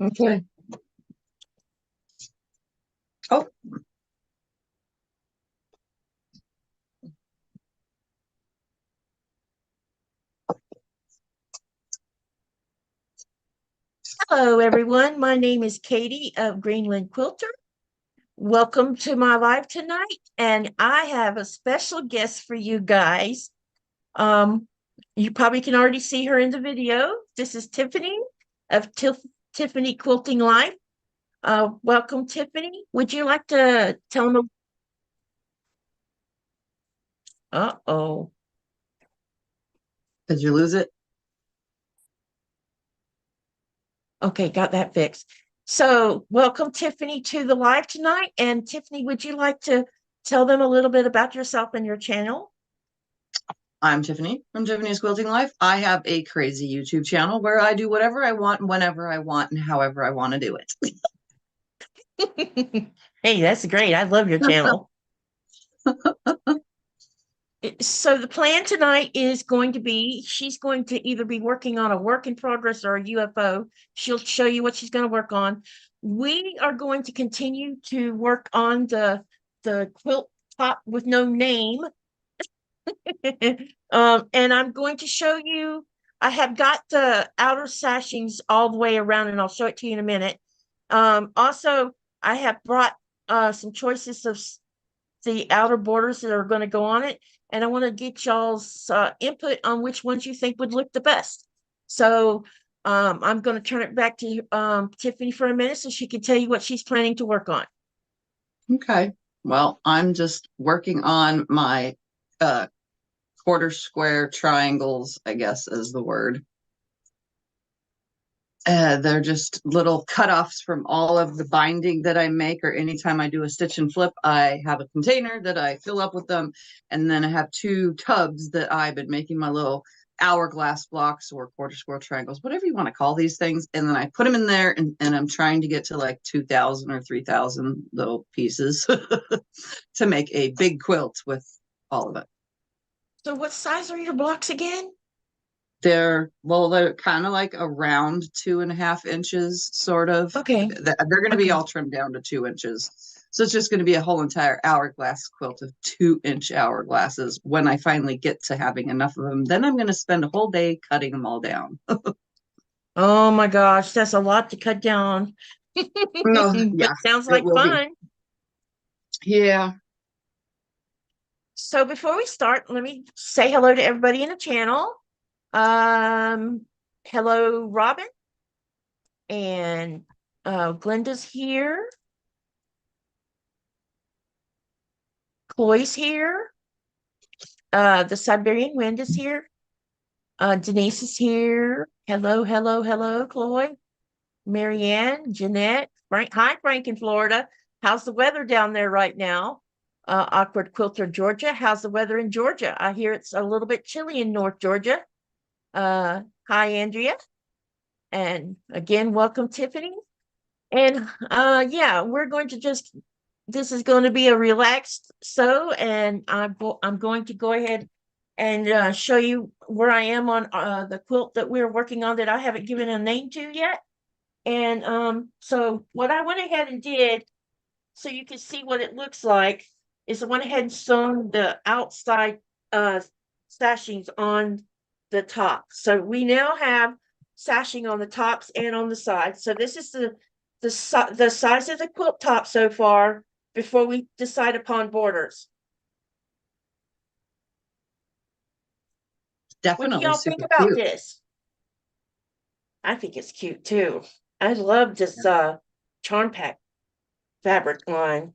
Okay. Oh. Hello, everyone. My name is Katy of Greenland Quilter. Welcome to my live tonight, and I have a special guest for you guys. You probably can already see her in the video. This is Tiffany of Tiffany Quilting Live. Welcome, Tiffany. Would you like to tell them? Uh-oh. Did you lose it? Okay, got that fixed. So, welcome, Tiffany, to the live tonight. And Tiffany, would you like to tell them a little bit about yourself and your channel? I'm Tiffany from Tiffany's Quilting Life. I have a crazy YouTube channel where I do whatever I want, whenever I want, and however I want to do Hey, that's great. I love your channel. So the plan tonight is going to be, she's going to either be working on a work in progress or a UFO. She'll show you what she's going to work on. We are going to continue to work on the quilt top with no name. And I'm going to show you, I have got the outer sashings all the way around, and I'll show it to you in a minute. Also, I have brought some choices of the outer borders that are going to go on it, and I want to get y'all's input on which ones you think would look the best. So I'm going to turn it back to Tiffany for a minute so she can tell you what she's planning to work on. Okay. Well, I'm just working on my quarter square triangles, I guess is the word. They're just little cutoffs from all of the binding that I make, or anytime I do a stitch and flip, I have a container that I fill up with them. And then I have two tubs that I've been making my little hourglass blocks or quarter square triangles, whatever you want to call these things. And then I put them in there, and I'm trying to get to like 2,000 or 3,000 little pieces to make a big quilt with all of it. So what size are your blocks again? They're kind of like around 2.5 inches, sort of. Okay. They're going to be all trimmed down to 2 inches. So it's just going to be a whole entire hourglass quilt of 2-inch hourglasses. When I finally get to having enough of them, then I'm going to spend a whole day cutting them all down. Oh my gosh, that's a lot to cut down. No, But yeah, sounds it like will be. fun. Yeah. So before we start, let me say hello to everybody in the channel. Hello, Robin. And Glenda's here. Chloe's here. The Siberian Wind is here. Denise is here. Hello, hello, hello, Chloe. Marianne, Jeanette, Frank. Hi, Frank in Florida. How's the weather down there right now? Awkward Quilter, Georgia. How's the weather in Georgia? I hear it's a little bit chilly in North Georgia. Hi, Andrea. And again, welcome, Tiffany. And yeah, we're going to just, this is going to be a relaxed sew, and I'm going to go ahead and show you where I am on the quilt that we're working on that I haven't given a name to yet. And so what I went ahead and did, so you can see what it looks like, is I went ahead and sewn the outside sashings on the top. So we now have sashing on the tops and on the sides. So this is the size of the quilt top so far before we decide upon borders. Definitely. What do y'all think about cute. this? I think it's cute too. I love this charm pack fabric line.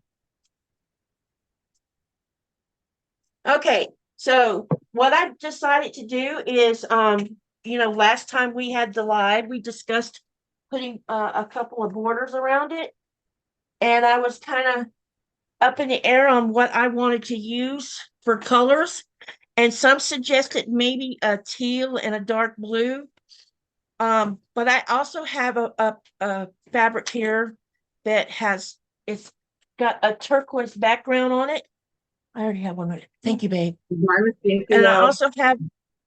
Okay, so what I decided to do is, last time we had the live, we discussed putting a couple of borders around it, and I was kind of up in the air on what I wanted to use for colors, and some suggested maybe a teal and a dark blue. But I also have a fabric here that it's got a turquoise background on it. I already have one. Thank you, babe. Is my machine too And I loud? also have,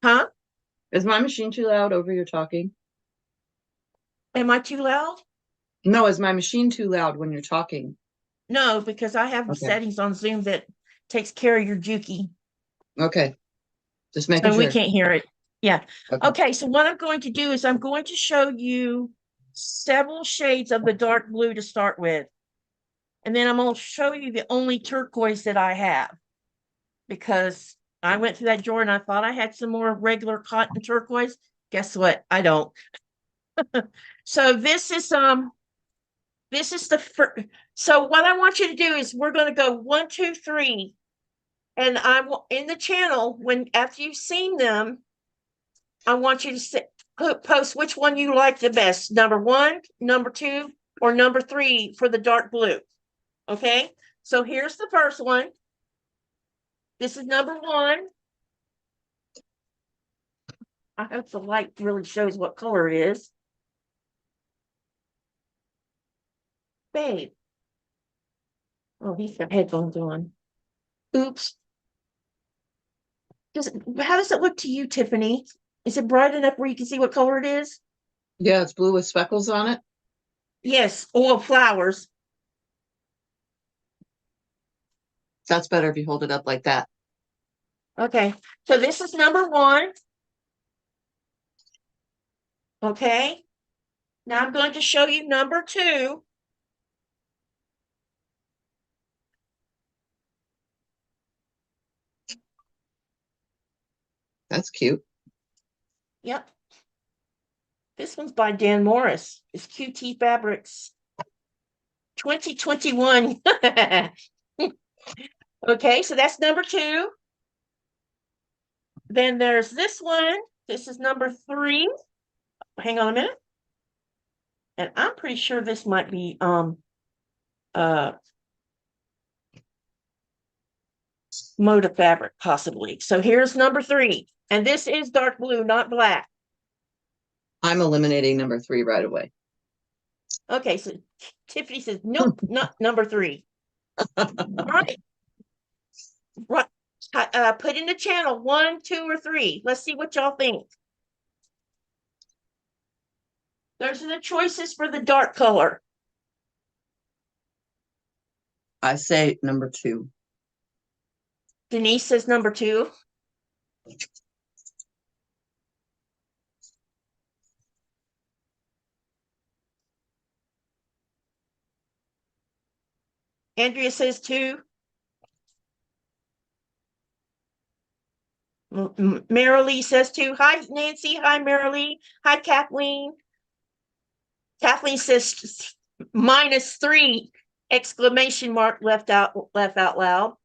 huh? Is my machine too loud over your talking? Am I too loud? No, is my machine too loud when you're talking? No, because I have Okay. settings on Zoom that takes care of your juki. Okay. Just making So we sure. can't hear it. Yeah. Okay. Okay, so what I'm going to do is I'm going to show you several shades of the dark blue to start with. And then I'm going to show you the only turquoise that I have, because I went through that drawer and I thought I had some more regular cotton turquoise. Guess what? I don't. So this is the first. So what I want you to do is we're going to go 1, 2, 3, and I will in the channel when after you've seen them, I want you to post which one you like the best, number 1, number 2, or number 3 for the dark blue. Okay, so here's the first one. This is number 1. I hope the light really shows what color it is. Babe. Oh, he's got headphones on. Oops. How does it look to you, Tiffany? Is it bright enough where you can see what color it is? Yeah, it's blue with speckles on it. Yes, oil flowers. That's better if you hold it up like that. Okay, so this is number 1. Okay, now I'm going to show you number 2. That's cute. Yep. This one's by Dan Morris. It's QT Fabrics 2021. Okay, so that's number 2. Then there's this one. This is number 3. Hang on a minute. And I'm pretty sure this might be Moda fabric, possibly. So here's number 3. And this is dark blue, not black. I'm eliminating number 3 right away. Okay, so Tiffany says, nope, not number 3. All right. Right. Put in the channel 1, 2, or 3. Let's see what y'all think. Those are the choices for the dark color. I say number 2. Denise says number 2. Andrea says 2. Marilee says 2. Hi, Nancy. Hi, Marilee. Hi, Kathleen. Kathleen says -3! Exclamation mark left out loud.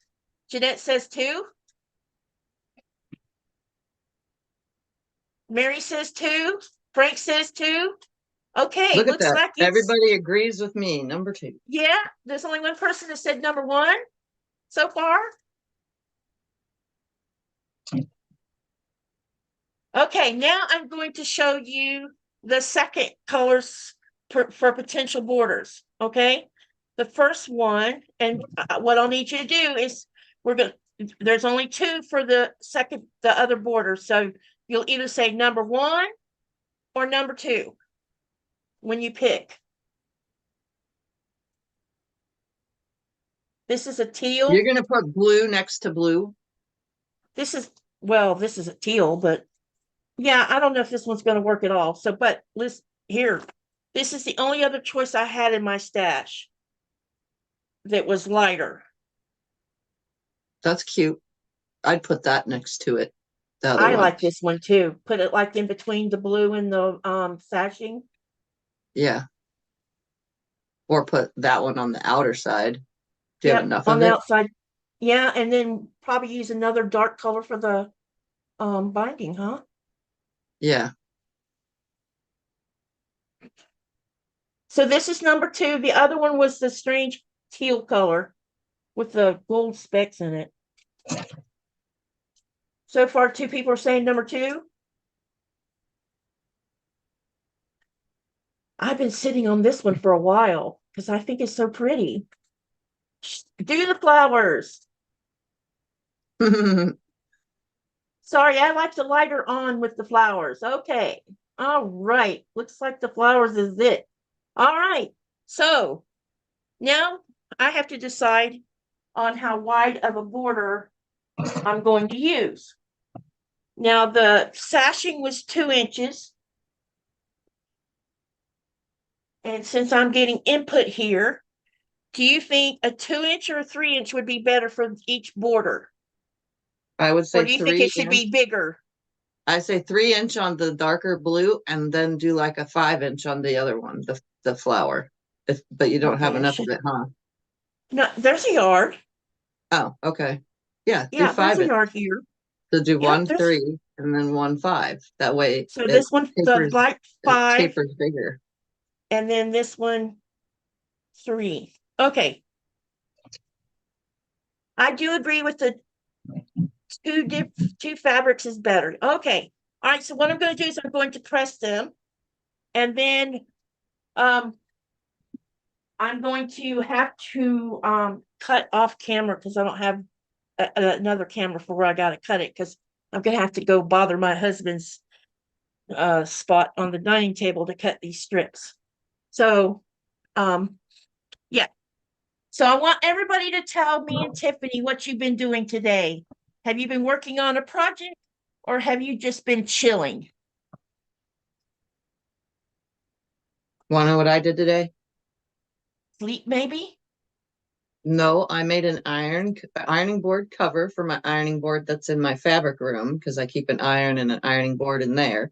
Jeanette says 2. Mary says 2. Frank says 2. Okay, Look at looks that. like it's, Everybody agrees with me. Number 2. yeah, there's only one person that said number 1 so far. Okay, now I'm going to show you the second colors for potential borders. Okay, the first one, and what I'll need you to do is there's only 2 for the other border. So you'll either say number 1 or number 2 when you pick. This is a teal. You're going to put blue next to blue? This is a teal, but yeah, I don't know if this one's going to work at all. So, but listen here. This is the only other choice I had in my stash that was lighter. That's cute. I'd put that next to it. The other I one. like this one too. Put it like in between the blue and the sashing. Yeah. Or put that one on the outer side. Do you have enough on of the it? outside. Yeah, and then probably use another dark color for the binding, huh? Yeah. So this is number 2. The other one was the strange teal color with the gold specks in it. So far, 2 people are saying number 2. I've been sitting on this one for a while because I think it's so pretty. Do the flowers. Sorry, I like the lighter on with the flowers. Okay. All right. Looks like the flowers is it. All right. So now I have to decide on how wide of a border I'm going to use. Now the sashing was 2 inches. And since I'm getting input here, do you think a 2 inch or a 3 inch would be better for each border? I would Or say do you think it should 3 inch. be bigger? I say 3 inch on the darker blue and then do like a 5 inch on the other one, the flower. But you don't have Okay, I enough of should. it, huh? No, there's a yard. Oh, okay. Yeah, do Yeah, there's five a inch. yard here. So do Yep, one there's. 3 and then one 5. That way So it this one, the tapers light it 5, tapers bigger. and then this one 3. Okay, I do agree with the two fabrics is better. Okay, all right. So what I'm going to do is I'm going to press them, and then um I'm going to have to cut off camera because I don't have another camera for where I got to cut it, because I'm going to have to go bother my husband's spot on the dining table to cut these strips. So yeah. So I want everybody to tell me and Tiffany what you've been doing today. Have you been working on a project, or have you just been chilling? Want to know what I did today? Sleep maybe? No, I made an ironing board cover for my ironing board that's in my fabric room because I keep an iron and an ironing board in there.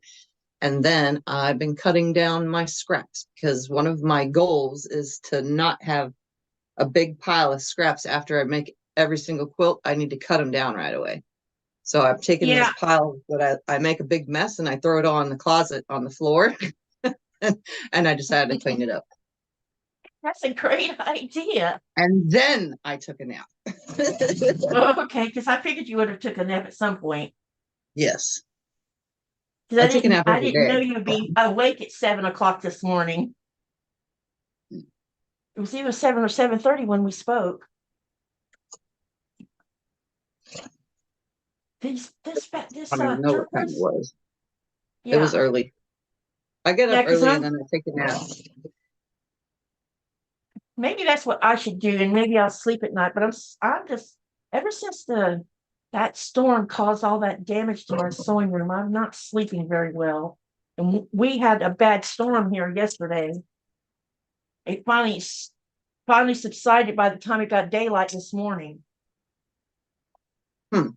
And then I've been cutting down my scraps because one of my goals is to not have a big pile of scraps after I make every single quilt. I need to cut them down right away. So I've taken this Yeah, pile that I make a big mess and I throw it all in the closet on the floor and I decided to clean it up. that's a great idea. And then I took a nap. Okay, because I figured you would have took a nap at some point. Yes. Because I take a nap I every didn't know day. you would be awake at 7 o'clock this morning. It was either 7 or 7:30 when we spoke. I This don't even know what time it turquoise. was. It was Yeah, early. I get up yeah. Because early and then I take a nap. maybe that's what I should do, and maybe I'll sleep at night. But I'm just ever since that storm caused all that damage to my sewing room, I'm not sleeping very well. And we had a bad storm here yesterday. It finally subsided by the time it got daylight this morning. Hmm.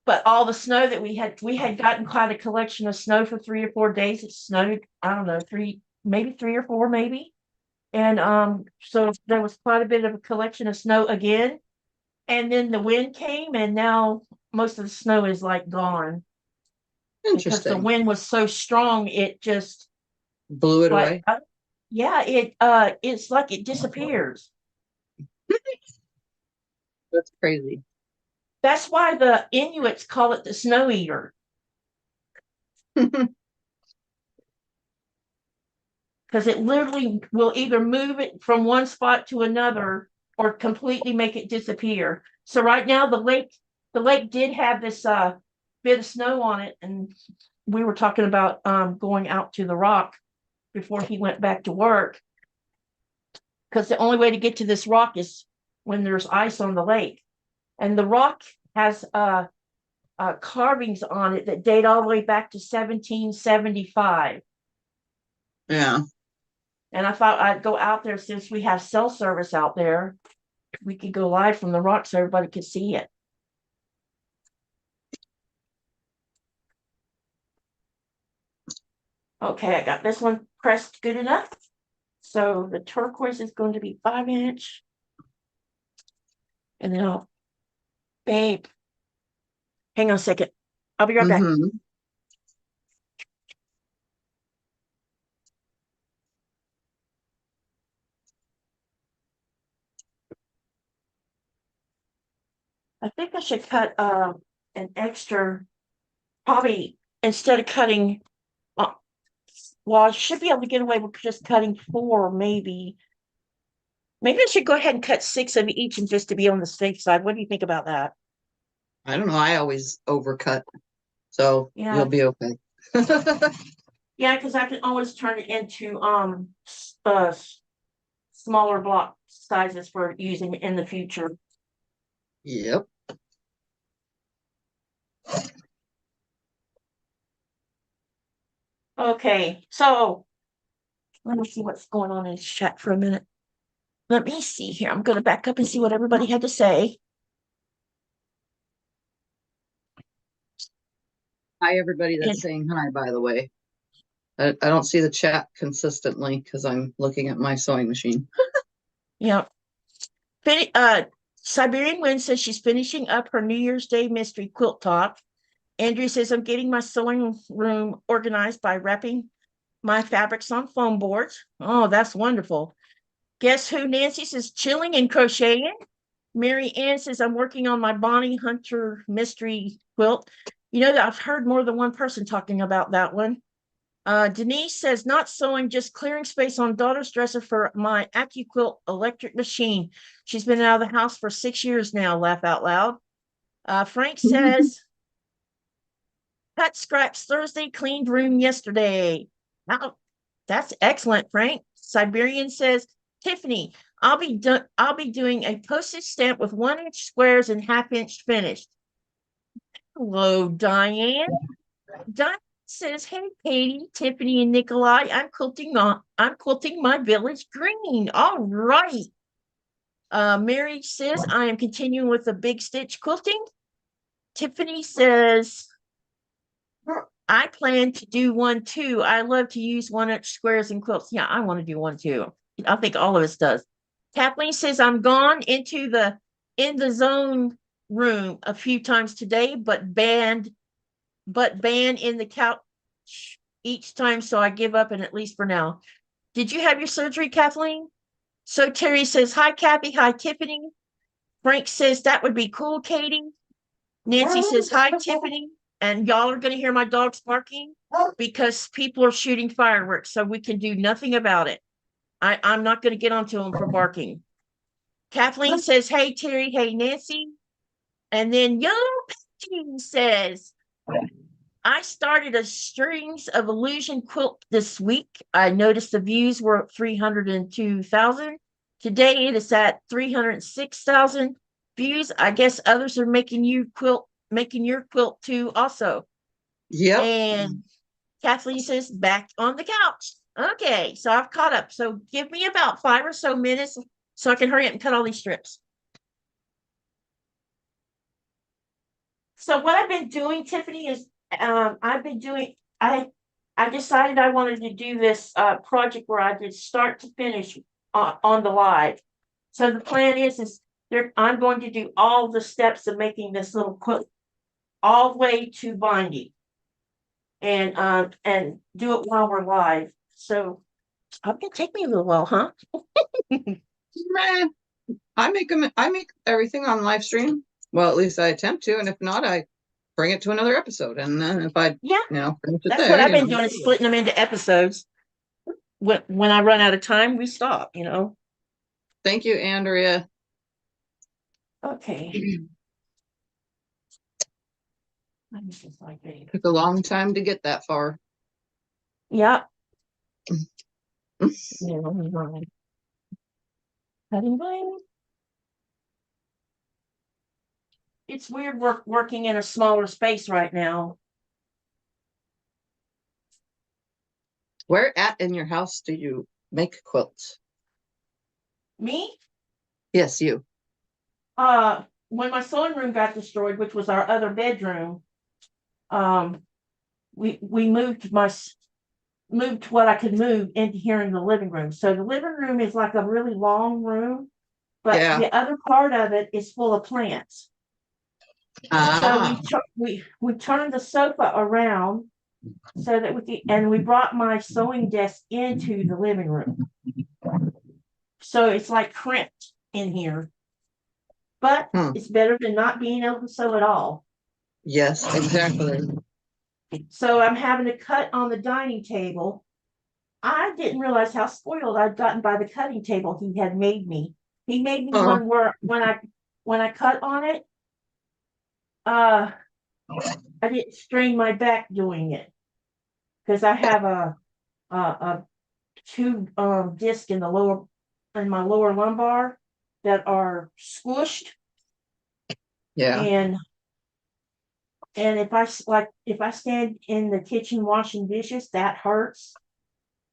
But all the snow that we had gotten quite a collection of snow for 3 or 4 days. It snowed, I don't know, maybe 3 or 4, maybe. And so there was quite a bit of a collection of snow again. And then the wind came, and now most of the snow is like gone because the Interesting. wind was so strong. It just Blew it like away. yeah, it's like it disappears. That's crazy. That's why the Inuits call it the snow eater, because it literally will either move it from one spot to another or completely make it disappear. So right now the lake did have this bit of snow on it, and we were talking about going out to the rock before he went back to work, because the only way to get to this rock is when there's ice on the lake. And the rock has carvings on it that date all the way back to 1775. Yeah. And I thought I'd go out there, since we have cell service out there. We could go live from the rock so everybody could see it. Okay, I got this one pressed good enough. So the turquoise is going to be 5 inch. And then babe, hang on a second. I'll be right back. Mm-hmm. I think I should cut an extra, probably instead of cutting, uh, well, I should be able to get away with just cutting 4, maybe. Maybe I should go ahead and cut 6 of each, and just to be on the safe side. What do you think about that? I don't know. I always overcut. So you'll Yeah, be okay. Yeah, because I can always turn it into smaller block sizes for using in the future. Yep. Okay, so let me see what's going on in this chat for a minute. Let me see here. I'm going to back up and see what everybody had to say. Hi, everybody that's saying hi, by the way. I don't see the chat consistently because I'm looking at my sewing machine. Yeah. Siberian Wind says she's finishing up her New Year's Day mystery quilt talk. Andrew says, I'm getting my sewing room organized by wrapping my fabrics on foam boards. Oh, that's wonderful. Guess who? Nancy says, chilling and crocheting. Mary Ann says, I'm working on my Bonnie Hunter mystery quilt. You know that I've heard more than one person talking about that one. Denise says, not sewing, just clearing space on daughter's dresser for my AccuQuilt electric machine. She's been out of the house for 6 years now, laugh out loud. Frank says, cut scraps Thursday, cleaned room yesterday. Wow, that's excellent, Frank. Siberian says, Tiffany, I'll be doing a postage stamp with 1-inch squares and half-inch finished. Hello, Diane. Diane says, hey, Katie, Tiffany, and Nikolai, I'm quilting my village green. All right. Mary says, I am continuing with the big stitch quilting. Tiffany says, I plan to do one too. I love to use 1-inch squares and quilts. Yeah, I want to do one too. I think all of us does. Kathleen says, I'm gone into the in the zone room a few times today, but banned in the couch each time, so I give up, and at least for now. Did you have your surgery, Kathleen? So Terry says, hi, Kathy. Hi, Tiffany. Frank says, that would be cool, Katie. Nancy says, hi, Tiffany. And y'all are going to hear my dogs barking because people are shooting fireworks, so we can do nothing about it. I'm not going to get onto them for barking. Kathleen says, hey, Terry. Hey, Nancy. And then young Patty says, I started a strings of illusion quilt this week. I noticed the views were at 302,000. Today it is at 306,000 views. I guess others are making your quilt too also. Yep. And Kathleen says, back on the couch. Okay, so I've caught up. So give me about 5 or so minutes so I can hurry up and cut all these strips. So what I've been doing, Tiffany, is I decided I wanted to do this project where I did start to finish on the live. So the plan is I'm going to do all the steps of making this little quilt all the way to binding, and do it while we're live. So it's gonna take me a little while, huh? Man, I make everything on live stream. Well, at least I attempt to, and if not, I bring it to another episode. And then if I, finish it That's there, what I've been doing, is splitting them into episodes. When I run out of time, we stop, Thank you, Andrea. Okay. Took a long time to get that far. Yeah. Cutting blade. It's weird working in a smaller space right now. Where at in your house do you make quilts? Me? Yes, you. When my sewing room got destroyed, which was our other bedroom, we moved what I could move into here in the living room. So the living room is like a really long room, but the other part of it is full of plants. So we turned the sofa around so that we brought my sewing desk into the living room. So it's like crimped in here, but it's better than not being able to sew at all. Yes, exactly. So I'm having to cut on the dining table. I didn't realize how spoiled I'd gotten by the cutting table he had made me. He made me one where when I cut on it, I didn't strain my back doing it because I have a two disc in my lower lumbar that are squished, Yeah, and if I stand in the kitchen washing dishes, that hurts.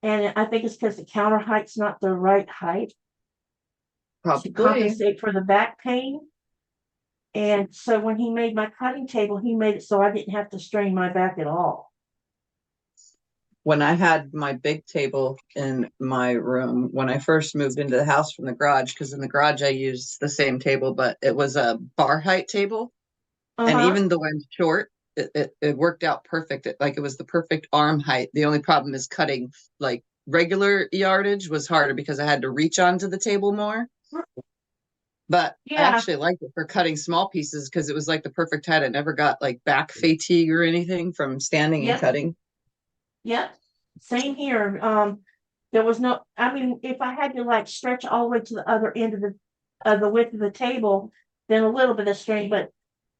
And I think it's because the counter height's not the right height to probably. compensate for the back pain. And so when he made my cutting table, he made it so I didn't have to strain my back at all. When I had my big table in my room, when I first moved into the house from the garage, because in the garage I used the same table, but it was a bar height table. And Uh-huh. even though I'm short, it worked out perfect. It was the perfect arm height. The only problem is cutting like regular yardage was harder because I had to reach onto the table more. But I Yeah. actually liked it for cutting small pieces because it was like the perfect height. I never got like back fatigue or anything from standing and Yep. cutting. Yep. Same here. There was no, I mean, if I had to like stretch all the way to the other end of the width of the table, then a little bit of strain, but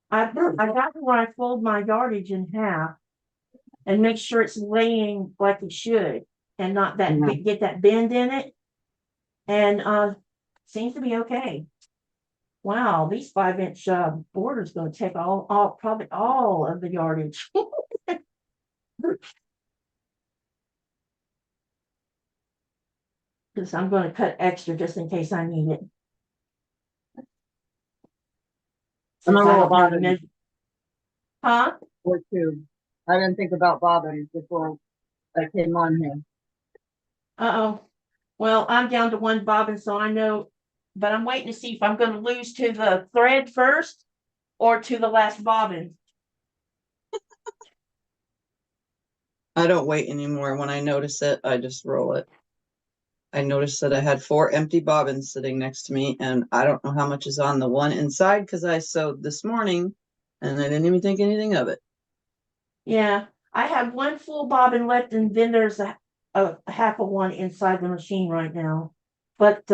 I got to where I fold my yardage in half and make sure it's laying like it should and not that Yeah. get that bend in it. And seems to be okay. Wow, these 5-inch borders going to take probably all of the yardage. Because I'm going to cut extra just in case I need it. I'm a Since I little don't have a bothered measure. Huh? or two. I didn't think about bobbins before I came on here. Uh-oh. Well, I'm down to one bobbin, so I know, but I'm waiting to see if I'm going to lose to the thread first or to the last bobbin. I don't wait anymore. When I notice it, I just roll it. I noticed that I had 4 empty bobbins sitting next to me, and I don't know how much is on the one inside because I sewed this morning and I didn't even think anything of it. Yeah, I have one full bobbin left, and then there's a half of one inside the machine right now. But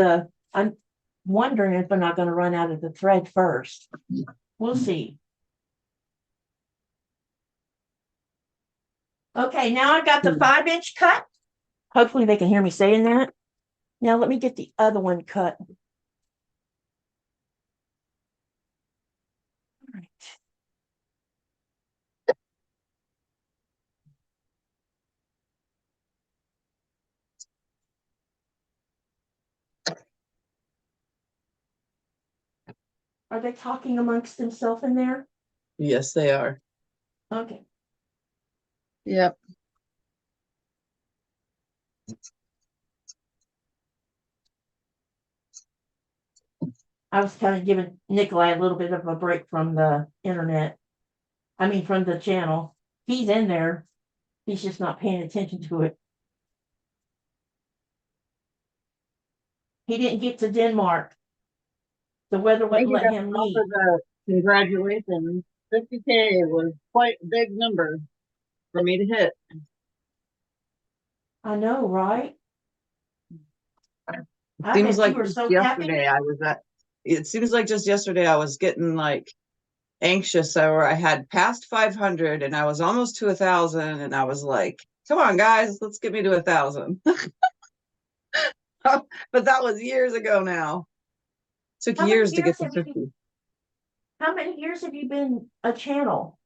I'm wondering if I'm not going to run out of the thread first. We'll see. Okay, now I got the 5-inch cut. Hopefully they can hear me saying that. Now let me get the other one cut. All right. Are they talking amongst themselves in there? Yes, they are. Okay. Yep. I was kind of giving Nikolai a little bit of a break from the internet. I mean, from the channel. He's in there. He's just not paying attention to it. He didn't get to Denmark. The weather Thank wouldn't you let guys him all leave. for the congratulations. 50K was quite a big number for me to hit. I know, right? I Seems bet you like were just so happy. yesterday I was at, it seems like just yesterday I was getting like anxious or I had passed 500 and I was almost to 1,000 and I was like, come on guys, let's get me to 1,000. But that was years ago now. Took How many years to get years to have you 50. how many years have you been a channel?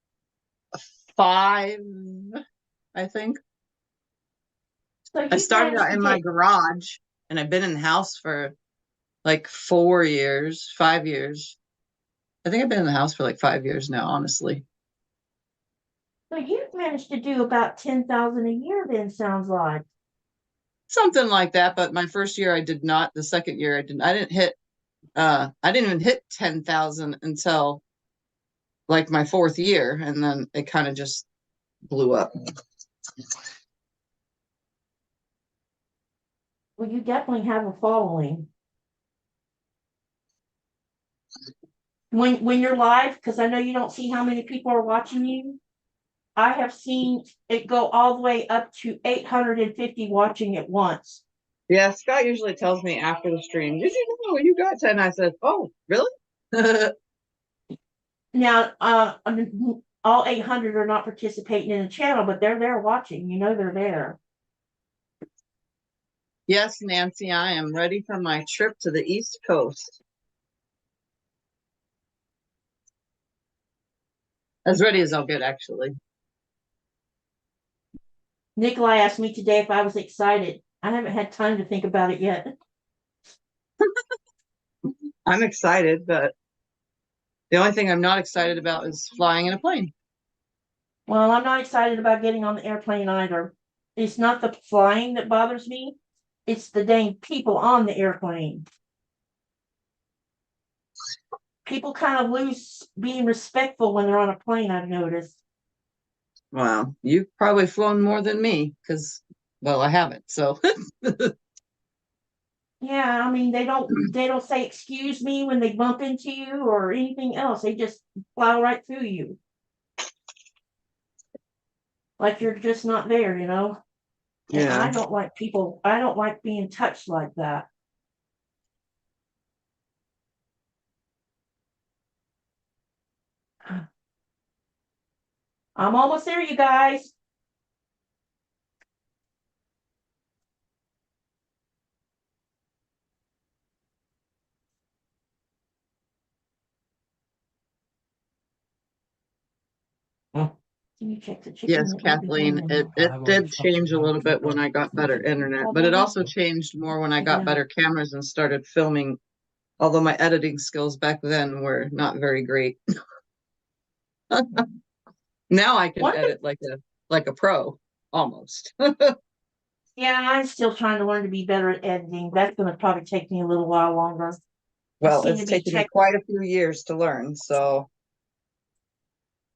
5, I think. So I you've started managed out to in my get, garage and I've been in the house for like 4 years, 5 years. I think I've been in the house for like 5 years now, honestly. so you've managed to do about 10,000 a year then, sounds like. Something like that. But my first year I did not. The second year I didn't even hit 10,000 until like my 4th year. And then it kind of just blew up. Well, you definitely have a following. When you're live, because I know you don't see how many people are watching you. I have seen it go all the way up to 850 watching at once. Yeah, Scott usually tells me after the stream, did you know you got 10? I said, oh, really? Now, all 800 are not participating in the channel, but they're there watching. You know they're there. Yes, Nancy, I am ready for my trip to the East Coast. As ready as I'll get, actually. Nikolai asked me today if I was excited. I haven't had time to think about it yet. I'm excited, but the only thing I'm not excited about is flying in a plane. Well, I'm not excited about getting on the airplane either. It's not the flying that bothers me. It's the dang people on the airplane. People kind of lose being respectful when they're on a plane, I've noticed. Wow, you've probably flown more than me because, well, I haven't. So Yeah, I mean they don't say excuse me when they bump into you or anything else. They just plow right through you. Like you're just not there, you know? And yeah. I don't like being touched like that. I'm almost there, you guys. Can you check the chicken? Yes, Kathleen, it did change a little bit when I got better internet, but it also changed more when I got better cameras and started filming, although my editing skills back then were not very great. Now I can edit like a pro, almost. Yeah, I'm still trying to learn to be better at editing. That's going to probably take me a little while longer. Well, it's taken me quite a few years to learn, so.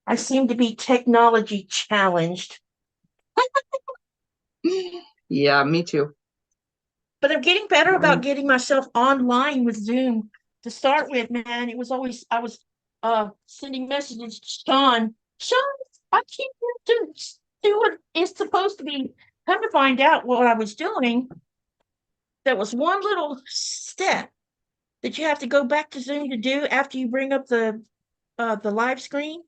I seem to be technology challenged. Yeah, me too. But I'm getting better about getting myself online with Zoom. To start with, man, it was always I was sending messages to Sean. Sean, I can't do what it's supposed to be. Come to find out what I was doing, there was one little step that you have to go back to Zoom to do after you bring up the live screen.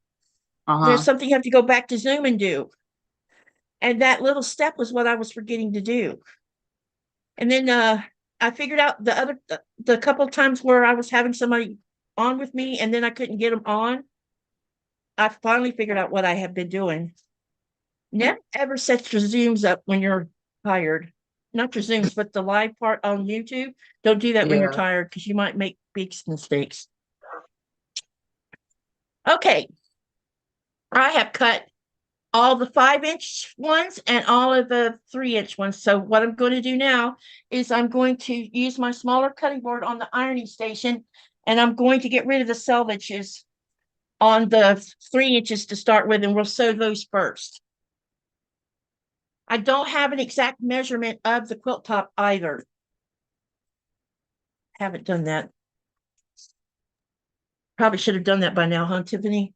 There's something you have to go back to Zoom and do. And that little step was what I was forgetting to do. And then I figured out the couple of times where I was having somebody on with me and then I couldn't get them on. I finally figured out what I have been doing. Never ever set your Zooms up when you're tired. Not your Zooms, but the live part on YouTube. Don't do that when you're tired because you might make big mistakes. Okay. I have cut all the 5-inch ones and all of the 3-inch ones. So what I'm going to do now is I'm going to use my smaller cutting board on the ironing station, and I'm going to get rid of the selvages on the 3 inches to start with, and we'll sew those first. I don't have an exact measurement of the quilt top either. Haven't done that. Probably should have done that by now, huh, Tiffany?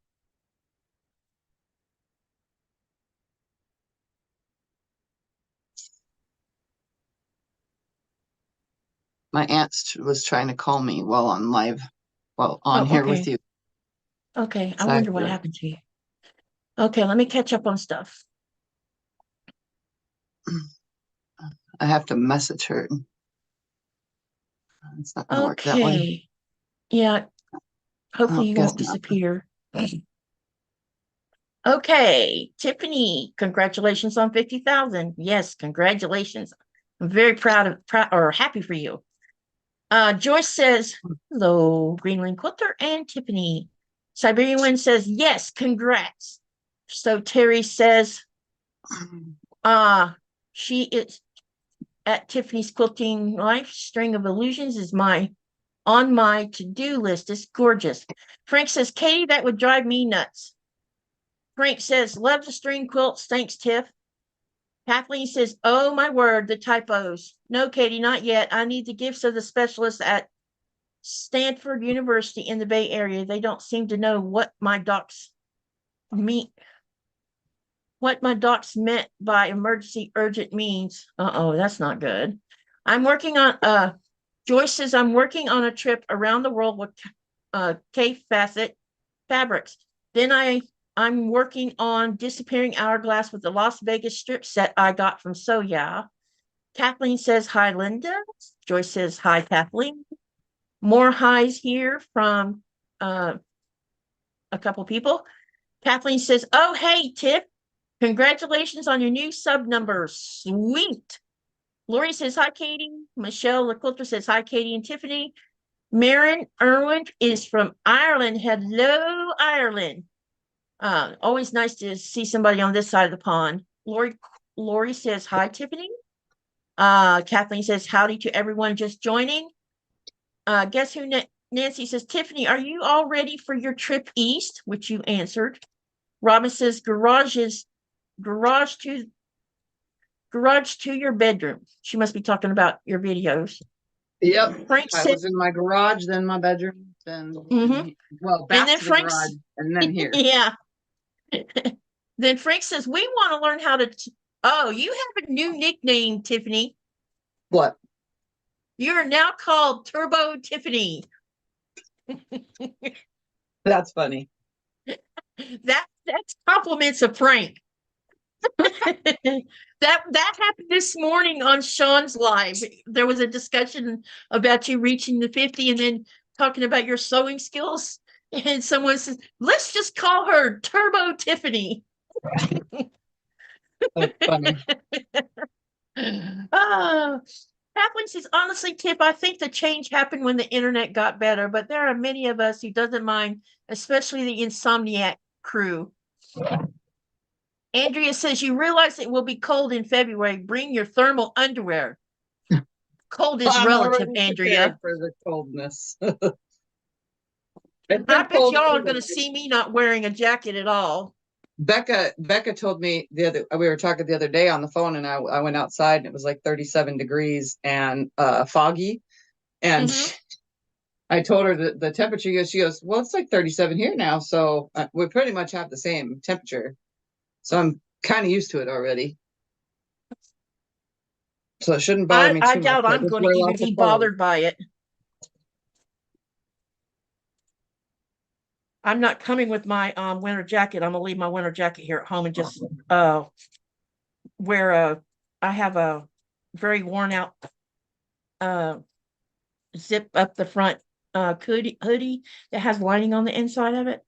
My aunt was trying to call me while on live, here with you. Okay, I wonder what happened to you. Okay, let me catch up on stuff. I have to message her. It's not gonna work that way. Yeah, hopefully you won't disappear. Okay, Tiffany, congratulations on 50,000. Yes, congratulations. I'm very proud or happy for you. Joyce says, hello, Greenland Quilter and Tiffany. Siberian Wind says, yes, congrats. So Terry says, she is at Tiffany's Quilting Life. String of Illusions is on my to-do list. It's gorgeous. Frank says, Katie, that would drive me nuts. Frank says, love the string quilts. Thanks, Tiff. Kathleen says, oh, my word, the typos. No, Katie, not yet. I need the gifts of the specialists at Stanford University in the Bay Area. They don't seem to know what my docs mean. What my docs meant by emergency urgent means. Uh-oh, that's not good. I'm working on, Joyce says, I'm working on a trip around the world with K Facet Fabrics. Then I I'm working on Disappearing Hourglass with the Las Vegas strip set I got from Soya. Kathleen says, hi, Linda. Joyce says, hi, Kathleen. More highs here from a couple people. Kathleen says, oh, hey, Tiff. Congratulations on your new sub number. Sweet. Lori says, hi, Katie. Michelle the Quilter says, hi, Katie and Tiffany. Marin Irwin is from Ireland. Hello, Ireland. Always nice to see somebody on this side of the pond. Lori says, hi, Tiffany. Kathleen says, howdy to everyone just joining. Guess who? Nancy says, Tiffany, are you all ready for your trip east? Which you answered. Robin says, garage to your bedroom. She must be talking about your videos. Yep. Frank I said, was in my garage, then my bedroom, then well, back and then to the Frank's garage, and then here. yeah. Then Frank says, we want to learn how to. Oh, you have a new nickname, Tiffany. What? You're now called Turbo Tiffany. That's funny. That's compliments of Frank. that happened this morning on Sean's live. There was a discussion about you reaching the 50 and then talking about your sewing skills. And someone says, let's just call her Turbo Tiffany. That's funny. Kathleen says, honestly, Tip, I think the change happened when the internet got better, but there are many of us who doesn't mind, especially the Insomniac crew. Andrea says, you realize it will be cold in February. Bring your thermal underwear. Cold is relative, Andrea. For the coldness. I bet y'all are going to see me not wearing a jacket at all. Becca told me we were talking the other day on the phone, and I went outside and it was like 37 degrees and foggy. And I told her the temperature, she goes, well, it's like 37 here now. So we pretty much have the same temperature. So I'm kind of used to it already. So it shouldn't bother me too much. I doubt I'm going to even be bothered by it. I'm not coming with my winter jacket. I'm gonna leave my winter jacket here at home and just wear I have a very worn out zip up the front hoodie that has lining on the inside of it.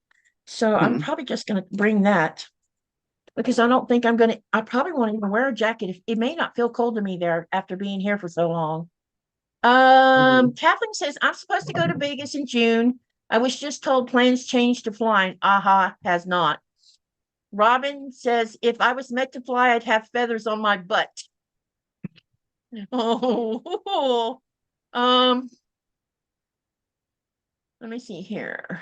So I'm probably just gonna bring that because I don't think I probably won't even wear a jacket. It may not feel cold to me there after being here for so long. Kathleen says, I'm supposed to go to Vegas in June. I was just told plans changed to flying. Aha, has not. Robin says, if I was meant to fly, I'd have feathers on my butt. Oh, let me see here.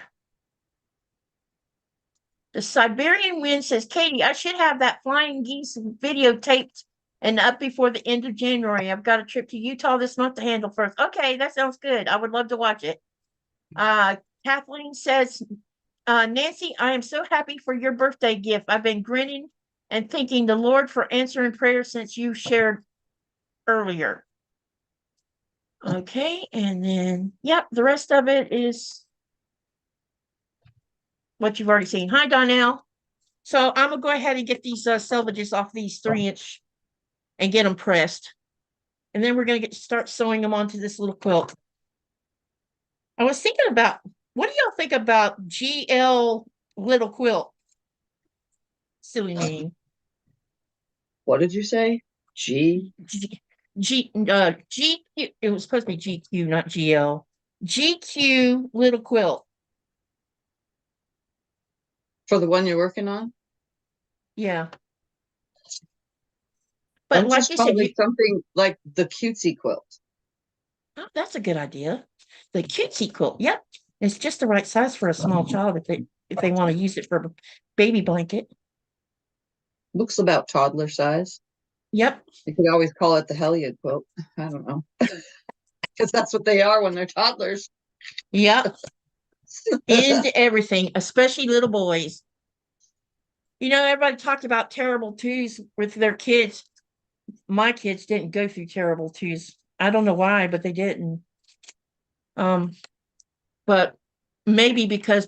The Siberian Wind says, Katie, I should have that flying geese videotaped and up before the end of January. I've got a trip to Utah this month to handle first. Okay, that sounds good. I would love to watch it. Kathleen says, Nancy, I am so happy for your birthday gift. I've been grinning and thanking the Lord for answering prayer since you shared earlier. Okay, and then, yep, the rest of it is what you've already seen. Hi, Donnell. So I'm going to go ahead and get these selvages off these 3-inch and get them pressed. And then we're going to start sewing them onto this little quilt. I was thinking about, what do y'all think about GL Little Quilt? Silly name. What did you say? GQ, it was supposed to be GQ, not GL. GQ Little Quilt. For the one you're working on? Yeah. But like you said, something like the cutesy quilt. Oh, that's a good idea. The cutesy quilt. Yep. It's just the right size for a small child if they want to use it for a baby blanket. Looks about toddler size. Yep. You could always call it the Helliad quilt. I don't know. Because that's what they are when they're toddlers. Yep. Into everything, especially little boys. You know, everybody talked about terrible twos with their kids. My kids didn't go through terrible twos. I don't know why, but they didn't. But maybe because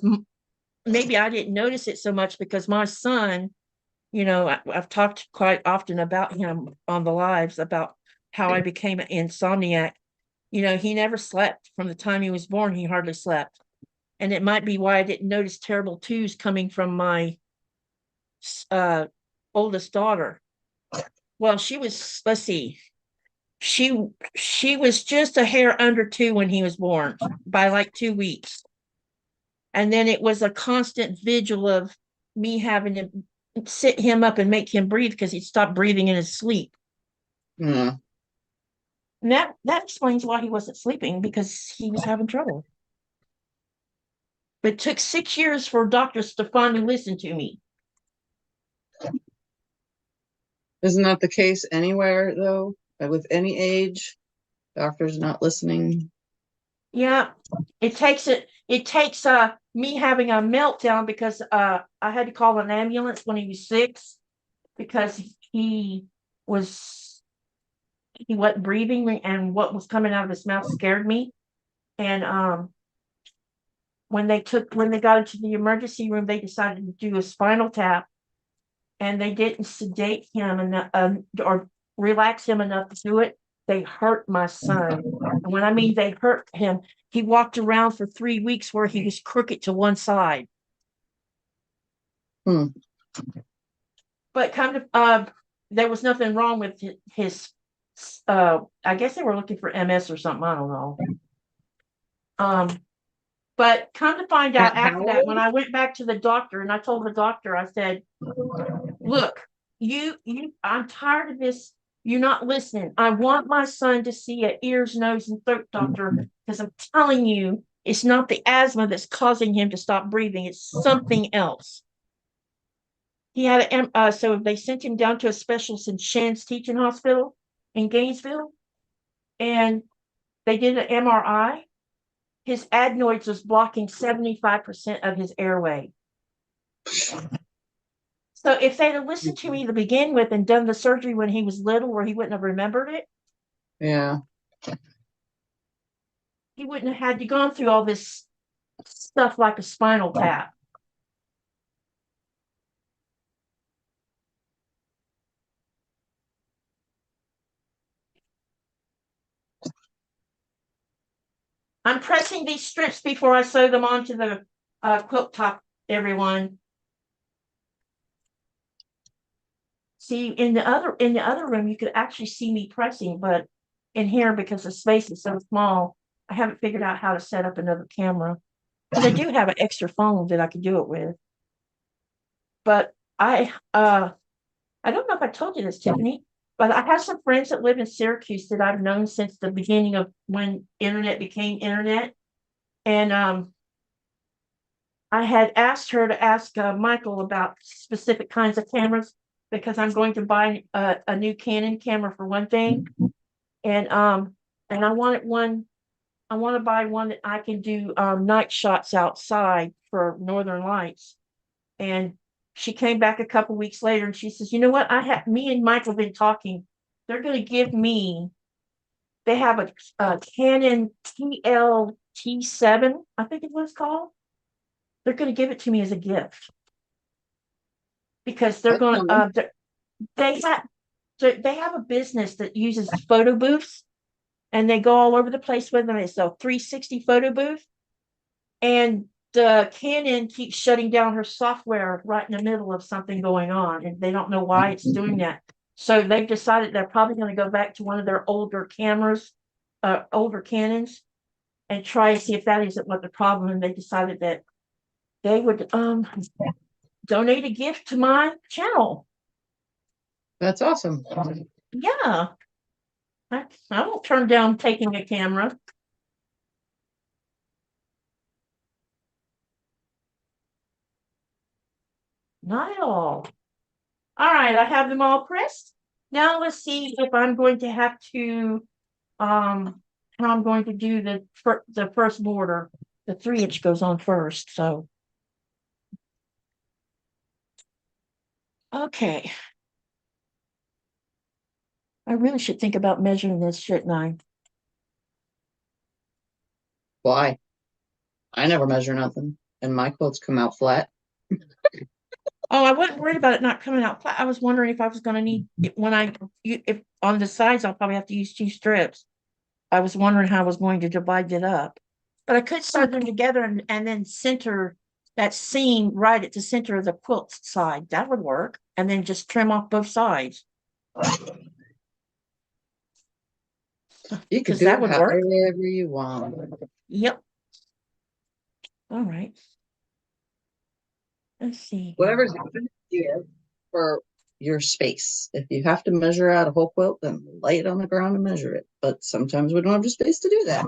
maybe I didn't notice it so much because my son, you know, I've talked quite often about him on the lives about how I became an insomniac. You know, he never slept from the time he was born. He hardly slept. And it might be why I didn't notice terrible twos coming from my uh, oldest daughter. Well, she was, let's see, she was just a hair under two when he was born by like 2 weeks. And then it was a constant vigil of me having to sit him up and make him breathe because he'd stopped breathing in his sleep. Mm. And that explains why he wasn't sleeping, because he was having trouble. But it took 6 years for doctors to finally listen to me. Isn't that the case anywhere though? With any age, doctors not listening. Yeah, it takes me having a meltdown because I had to call an ambulance when he was 6 because was he wasn't breathing, and what was coming out of his mouth scared me. And when they got into the emergency room, they decided to do a spinal tap, and they didn't sedate him enough or relax him enough to do it. They hurt my son. And when I mean they hurt him, he walked around for 3 weeks where he was crooked to one side. Hmm. But there was nothing wrong with his I guess they were looking for MS or something. I don't know. But come to find out after that, when I went back to the doctor and I told the doctor, I said, look, I'm tired of this. You're not listening. I want my son to see an ears, nose, and throat doctor, because I'm telling you, it's not the asthma that's causing him to stop breathing. It's something else. He had so they sent him down to a specialist in Shands Teaching Hospital in Gainesville, and they did an MRI. His adenoids was blocking 75% of his airway. So if they'd have listened to me to begin with and done the surgery when he was little, where he wouldn't have remembered it, Yeah. he wouldn't have had to gone through all this stuff like a spinal tap. I'm pressing these strips before I sew them onto the quilt top, everyone. See, in the other room, you could actually see me pressing, but in here, because the space is so small, I haven't figured out how to set up another camera. Because I do have an extra phone that I could do it with. But I don't know if I told you this, Tiffany, but I have some friends that live in Syracuse that I've known since the beginning of when internet became internet. And I had asked her to ask Michael about specific kinds of cameras, because I'm going to buy a new Canon camera for one thing. And I wanted one. I want to buy one that I can do night shots outside for Northern Lights. And she came back a couple weeks later and she says, you know what? Me and Michael have been talking. They're going to give me, they have a Canon TLT7, I think it was called. They're going to give it to me as a gift, because they're going to, they have a business that uses photo booths, and they go all over the place with them. It's a 360 photo booth. And the Canon keeps shutting down her software right in the middle of something going on, and they don't know why it's doing that. So they've decided they're probably going to go back to one of their older cameras, older Canons, and try to see if that isn't what the problem. And they decided that they would donate a gift to my channel. That's awesome. Yeah, I won't turn down taking a camera. Not at all. All right, I have them all pressed. Now let's see if I'm going to have to how I'm going to do the first border. The 3-inch goes on first. So okay. I really should think about measuring this, shouldn't I? Why? I never measure nothing. and my quilts come out flat. Oh, I wasn't worried about it not coming out flat. I was wondering if I was going to need it if on the sides, I'll probably have to use 2 strips. I was wondering how I was going to divide it up, but I could sew them together and then center that seam right at the center of the quilt side. That would work. And then just trim off both sides. You could Because do that it would work. however you want. Yep. All right. Let's see. Whatever's easier for your space. If you have to measure out a whole quilt, then lay it on the ground and measure it. But sometimes we don't have the space to do that.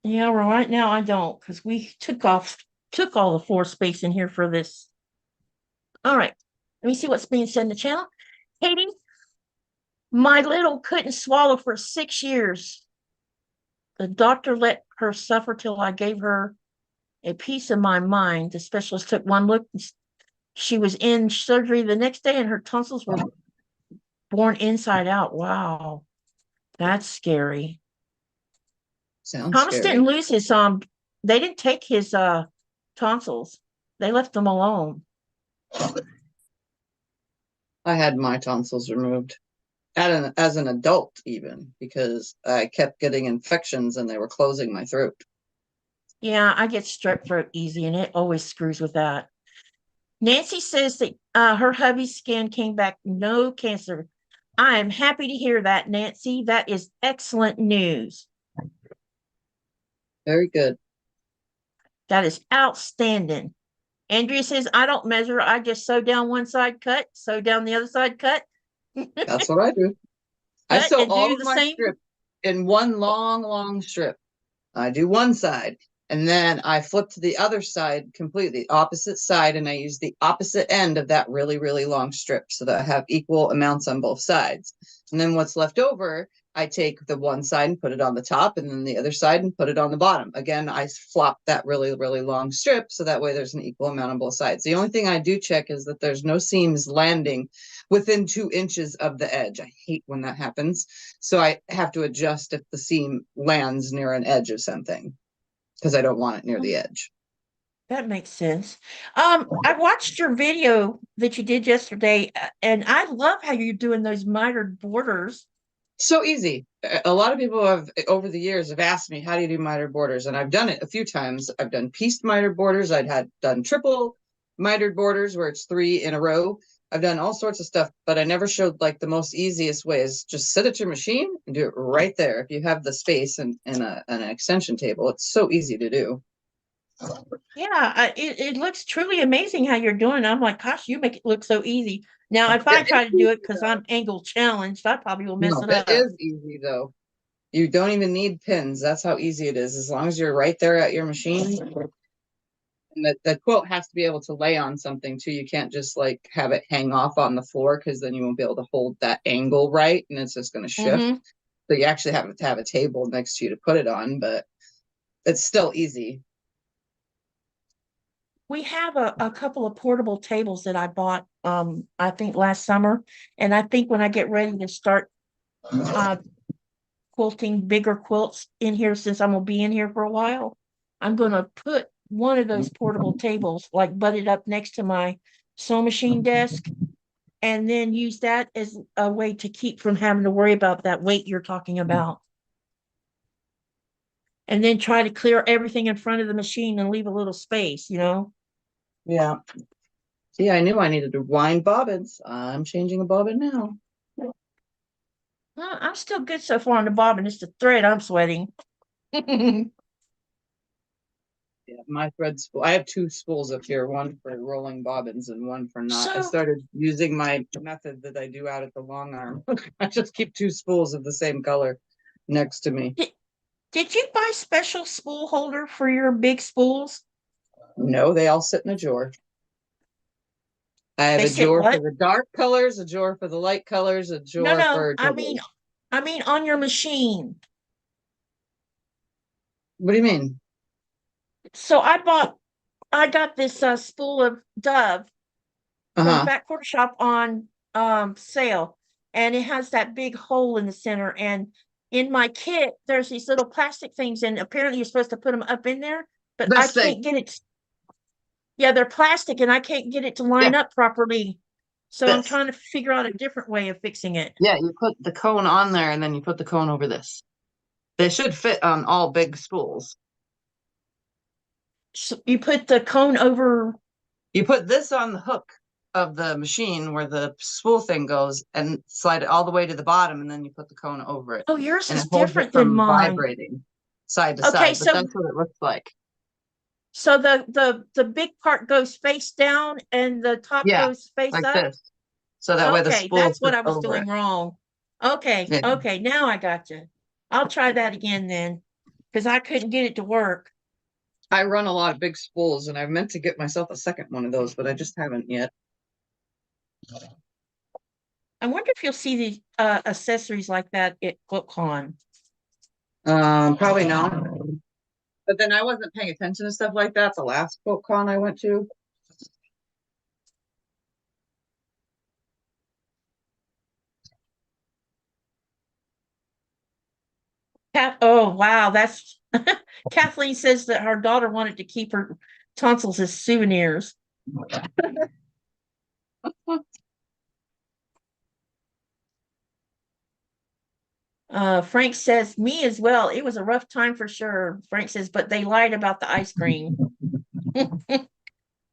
Yeah, well, right now I don't, because we took all the floor space in here for this. All right. Let me see what's being said in the channel. Katie, my little couldn't swallow for 6 years. The doctor let her suffer till I gave her a piece of my mind. The specialist took one look. She was in surgery the next day, and her tonsils were born inside out. Wow, that's scary. Sounds Thomas scary. didn't lose his they didn't take his tonsils. They left them alone. I had my tonsils removed as an adult, even because I kept getting infections and they were closing my throat. Yeah, I get strep throat easy, and it always screws with that. Nancy says that her hubby's skin came back no cancer. I am happy to hear that, Nancy. That is excellent news. Very good. That is outstanding. Andrea says, I don't measure. I just sew down one side, cut, sew down the other side, cut. That's what I do. I Cut sew and all do of the my same. strips in one long strip. I do one side and then I flip to the other side, completely opposite side, and I use the opposite end of that really long strip so that I have equal amounts on both sides. And then what's left over, I take the one side and put it on the top, and then the other side and put it on the bottom. Again, I flop that really long strip so that way there's an equal amount on both sides. The only thing I do check is that there's no seams landing within 2 inches of the edge. I hate when that happens. So I have to adjust if the seam lands near an edge of something because I don't want it near the edge. That makes sense. I watched your video that you did yesterday, and I love how you're doing those mitered borders. So easy. A lot of people have over the years have asked me, how do you do mitered borders? And I've done it a few times. I've done pieced mitered borders. I'd done triple mitered borders where it's 3 in a row. I've done all sorts of stuff, but I never showed like the most easiest way is just sit at your machine and do it right there. If you have the space and an extension table, it's so easy to do. Yeah, it looks truly amazing how you're doing it. I'm like, gosh, you make it look so easy. Now, if I try to do it because I'm angle challenged, I probably will mess No, it it up. is easy though. You don't even need pins. That's how easy it is. As long as you're right there at your machine. And the quilt has to be able to lay on something too. You can't just like have it hang off on the floor because then you won't be able to hold that angle right and it's just going to shift. Mm-hmm. So you actually have to have a table next to you to put it on, but it's still easy. We have a couple of portable tables that I bought, I think last summer. And I think when I get ready to start uh, quilting bigger quilts in here, since I'm gonna be in here for a while, I'm gonna put one of those portable tables like butted up next to my sewing machine desk, and then use that as a way to keep from having to worry about that weight you're talking about. And then try to clear everything in front of the machine and leave a little space, you know? Yeah. See, I knew I needed to wind bobbins. I'm changing a bobbin now. Well, I'm still good so far on the bobbin. It's the thread I'm sweating. Yeah, my thread spool. I have 2 spools up here, one for rolling bobbins and one for not. I So, started using my method that I do out at the long arm. I just keep 2 spools of the same color next to me. did you buy special spool holder for your big spools? No, they all sit in a drawer. I have They a sit drawer for what? the dark colors, a drawer for the light colors, a No, drawer no. for doubles. I mean on your machine. What do you mean? So I got this spool of Dove from Uh-huh. Fat Quarter Shop on sale, and it has that big hole in the center. And in my kit, there's these little plastic things, and apparently you're supposed to put them up in there, but I Best thing. can't get it. Yeah, they're plastic and I can't get it to line Yeah, up properly. So I'm this. trying to figure out a different way of fixing it. Yeah, you put the cone on there and then you put the cone over this. They should fit on all big spools. So you put the cone over. You put this on the hook of the machine where the spool thing goes and slide it all the way to the bottom, and then you put the cone over it. Oh, yours And is it holds it different than from mine. vibrating side to Okay, side, but so that's what it looks like. so the big part goes face down and the top Yeah, goes face like up. this. So that way the Okay, spool that's what fits I was over doing it. wrong. Okay, Yeah. okay, now I got you. I'll try that again then, because I couldn't get it to work. I run a lot of big spools and I meant to get myself a second one of those, but I just haven't yet. I wonder if you'll see the accessories like that at QuiltCon. Probably not. But then I wasn't paying attention to stuff like that the last QuiltCon I went to. Oh wow, that's Kathleen says that her daughter wanted to keep her tonsils as souvenirs. Frank says, me as well. It was a rough time for sure. Frank says, but they lied about the ice cream.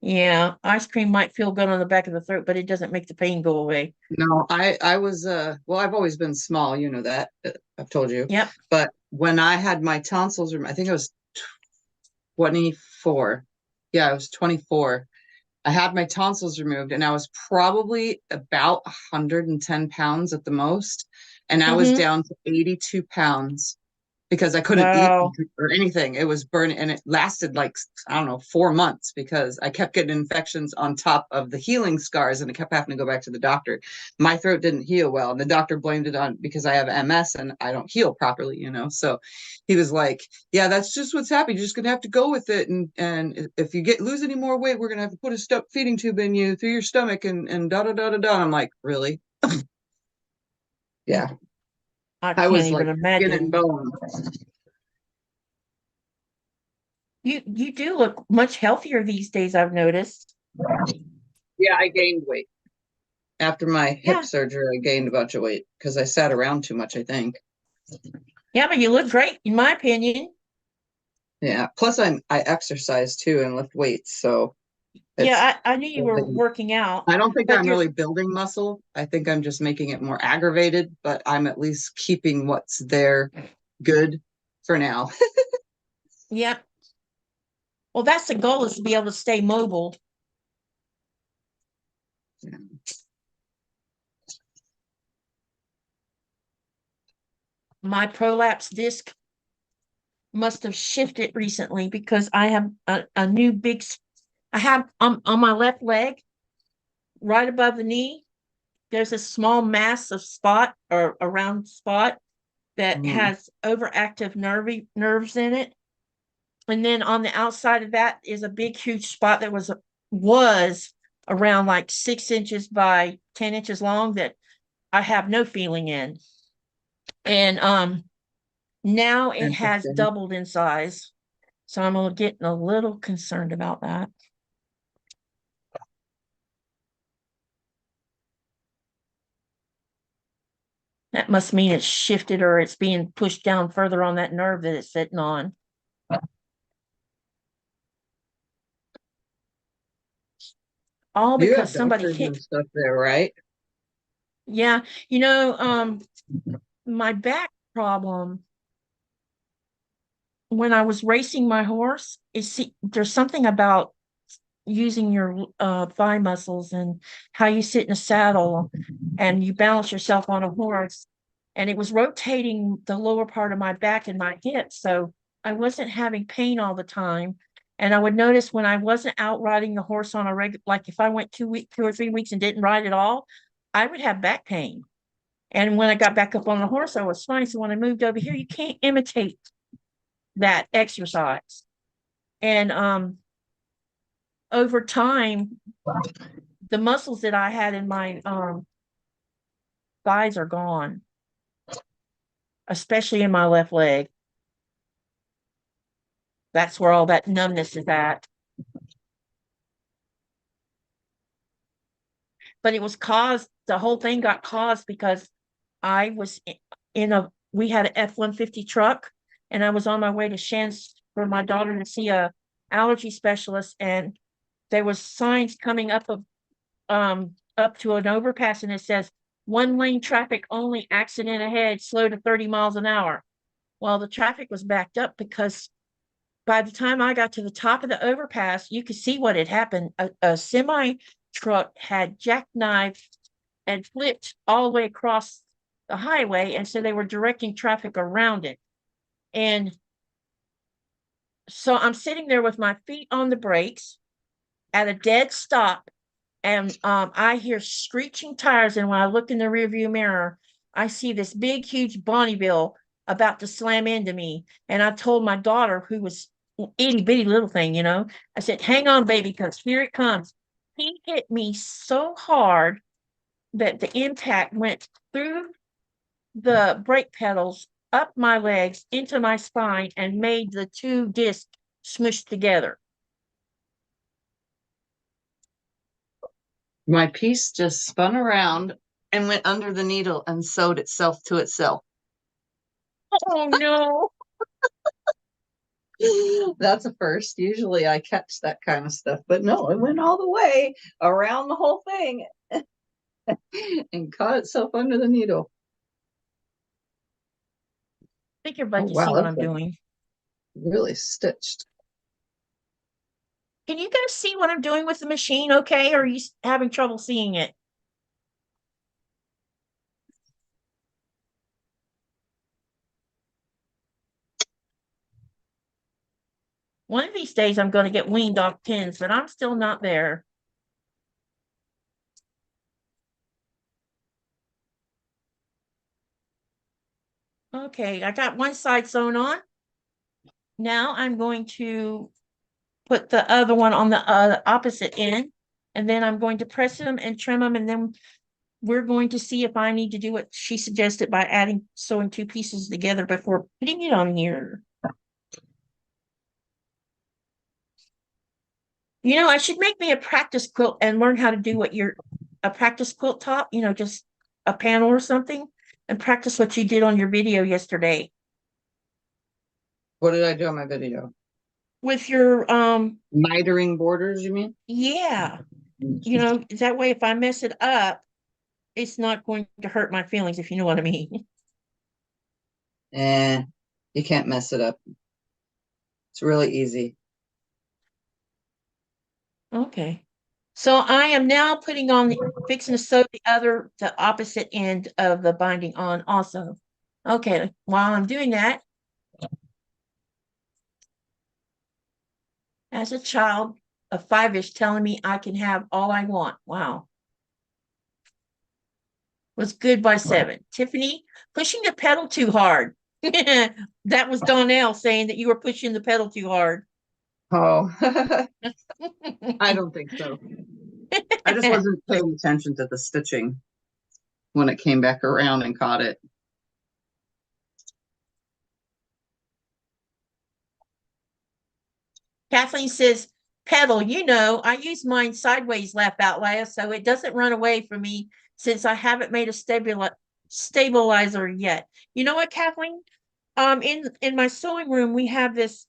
Yeah, ice cream might feel good on the back of the throat, but it doesn't make the pain go away. No, I was well, I've always been small, you know that. I've told you. Yep. But when I had my tonsils, I think I was 24. Yeah, I was 24. I had my tonsils removed and I was probably about 110 pounds at the most. And I was Mm-hmm. down to 82 pounds because I couldn't eat Wow. or anything. It was burning and it lasted like, I don't know, 4 months because I kept getting infections on top of the healing scars and I kept having to go back to the doctor. My throat didn't heal well. And the doctor blamed it on because I have MS and I don't heal properly, you know? So he was like, yeah, that's just what's happening. You're just going to have to go with it. And if you lose any more weight, we're going to have to put a feeding tube in you through your stomach and da da da da da. And I'm like, really? Yeah. I I can't was even like skin and imagine. bone. You do look much healthier these days, I've noticed. Yeah, I gained weight. After my hip Yeah. surgery, I gained a bunch of weight because I sat around too much, I think. Yeah, but you look great, in my opinion. Yeah. Plus I exercise too and lift weights. So it's Yeah, I knew you were working out, I don't think but I'm you're really building muscle. I think I'm just making it more aggravated, but I'm at least keeping what's there good for now. yeah. Well, that's the goal is to be able to stay mobile. My prolapse disc must have shifted recently because I have a new big I have on my left leg, right above the knee, there's a small mass of spot or a round spot that Mhm. has overactive nerves in it. And then on the outside of that is a big, huge spot that was around like 6 inches by 10 inches long that I have no feeling in. And now it has Interesting. doubled in size. So I'm getting a little concerned about that. That must mean it's shifted or it's being pushed down further on that nerve that it's sitting on. All You because have somebody doctors and hit. stuff there, right? Yeah, my back problem when I was racing my horse, there's something about using your thigh muscles and how you sit in a saddle and you balance yourself on a horse. And it was rotating the lower part of my back and my hips. So I wasn't having pain all the time. And I would notice when I wasn't out riding the horse on a regular, like if I went 2 or 3 weeks and didn't ride at all, I would have back pain. And when I got back up on the horse, I was fine. So when I moved over here, you can't imitate that exercise. And over time, the muscles that I had in my thighs are gone, especially in my left leg. That's where all that numbness is at. but it was caused, the whole thing got caused because I was we had an F-150 truck, and I was on my way to Shands for my daughter to see a allergy specialist, and there was signs coming up to an overpass, and it says 1 lane traffic only, accident ahead, slow to 30 miles an hour. Well, the traffic was backed up because by the time I got to the top of the overpass, you could see what had happened. A semi truck had jackknifed and flipped all the way across the highway, and so they were directing traffic around it. And so I'm sitting there with my feet on the brakes at a dead stop, and I hear screeching tires. And when I look in the rearview mirror, I see this big, huge Bonneville about to slam into me. And I told my daughter, who was itty bitty little thing, I said, "Hang on, baby, because here it comes." He hit me so hard that the impact went through the brake pedals, up my legs, into my spine, and made the two discs smush together. My piece just spun around and went under the needle and sewed itself to itself. Oh no. That's a first. Usually I catch that kind of stuff, but no, it went all the way around the whole thing and caught itself under the needle. I think everybody can see what I'm doing. Really stitched. Can you guys see what I'm doing with the machine okay, or are you having trouble seeing it? One of these days I'm going to get weaned off pins, but I'm still not there. Okay, I got one side sewn on. Now I'm going to put the other one on the opposite end, and then I'm going to press them and trim them, and then we're going to see if I need to do what she suggested by sewing two pieces together before putting it on here. I should make me a practice quilt and learn how to do a practice quilt top, just a panel or something, and practice what you did on your video yesterday. What did I do on my video? With your mitering borders, you mean? Yeah. That way if I mess it up, it's not going to hurt my feelings, if you know what I mean. You can't mess it up. It's really easy. Okay. So I am now fixing to sew the opposite end of the binding on also. Okay, while I'm doing that, as a child of 5-ish telling me I can have all I want. Wow. Was good by 7. Tiffany, pushing the pedal too hard. That was Donnell saying that you were pushing the pedal too hard. Oh, I don't think so. I just wasn't paying attention to the stitching when it came back around and caught it. Kathleen says, pedal, I use mine sideways, laugh out loud, so it doesn't run away from me since I haven't made a stabilizer yet. You know what, Kathleen? In my sewing room, we have this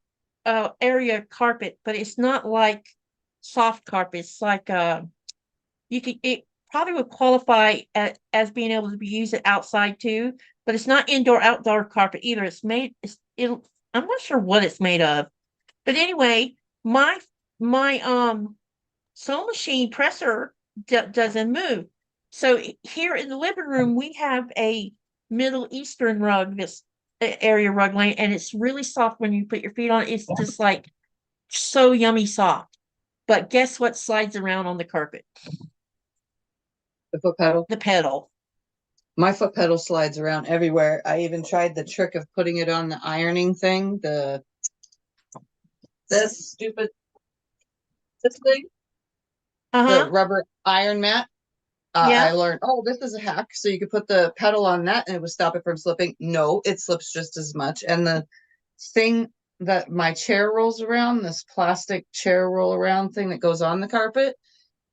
area carpet, but it's not like soft carpet. It's like it probably would qualify as being able to be used outside too, but it's not outdoor carpet either. I'm not sure what it's made of. But anyway, my sewing machine presser doesn't move. So here in the living room, we have a Middle Eastern rug, this area rug laying, and it's really soft when you put your feet on it. It's just like so yummy soft. But guess what slides around on the carpet? The foot pedal? The pedal. My foot pedal slides around everywhere. I even tried the trick of putting it on the ironing thing, this thing, the rubber iron mat. I learned, this is a hack. So you could put the pedal on that and it would stop it from slipping. No, it slips just as much. And the thing that my chair rolls around, this plastic chair roll around thing that goes on the carpet,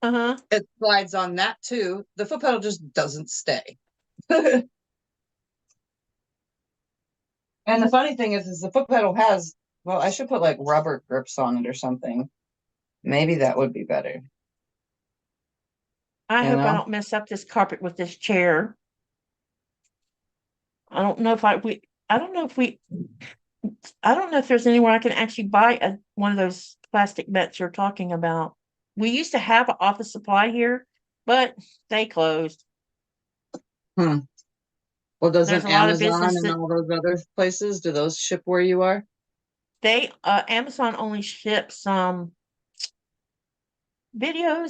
Uh-huh. It slides on that too. The foot pedal just doesn't stay. And the funny thing is the foot pedal has, well, I should put like rubber grips on it or something. Maybe that would be better. I You hope I know? don't mess up this carpet with this chair. I don't know if I don't know if I don't know if there's anywhere I can actually buy one of those plastic mats you're talking about. We used to have an office supply here, but they closed. Hmm. Well, There's doesn't a lot of Amazon and businesses. all those other places, do those ship where you are? Amazon only ships videos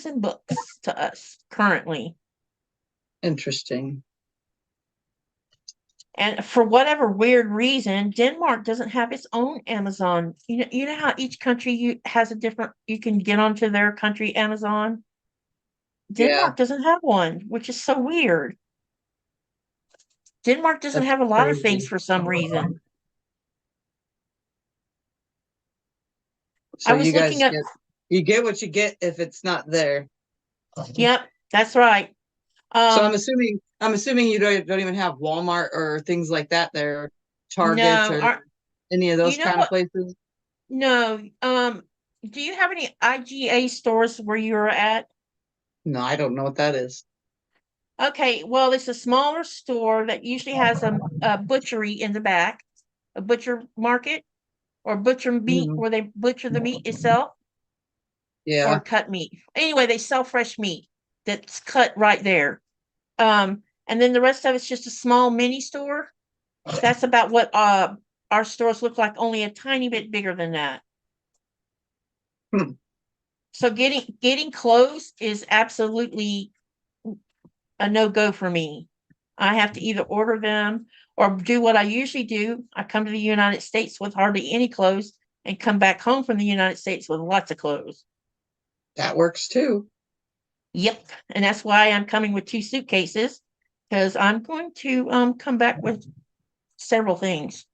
and books to us currently. Interesting. And for whatever weird reason, Denmark doesn't have its own Amazon. You know how each country has a different, you can get onto their country Amazon. Yeah, Denmark doesn't have one, which is so weird. Denmark doesn't that's have a lot of things crazy. for some reason. So I you was looking guys up, get what you get if it's not there. yep, that's right. So Um, I'm assuming you don't even have Walmart or things like that there, Target no, or any of you those know kind of what? places. No, do you have any IGA stores where you're at? No, I don't know what that is. Okay, well, it's a smaller store that usually has a butchery in the back, a butcher market or butcher meat Mhm. where they butcher the meat itself or Yeah. cut meat. Anyway, they sell fresh meat that's cut right there. And then the rest of it's just a small mini store. That's about what our stores look like, only a tiny bit bigger than that. Hmm. So getting clothes is absolutely a no-go for me. I have to either order them or do what I usually do. I come to the United States with hardly any clothes and come back home from the United States with lots of clothes. That works too. Yep. And that's why I'm coming with 2 suitcases because I'm going to come back with several things.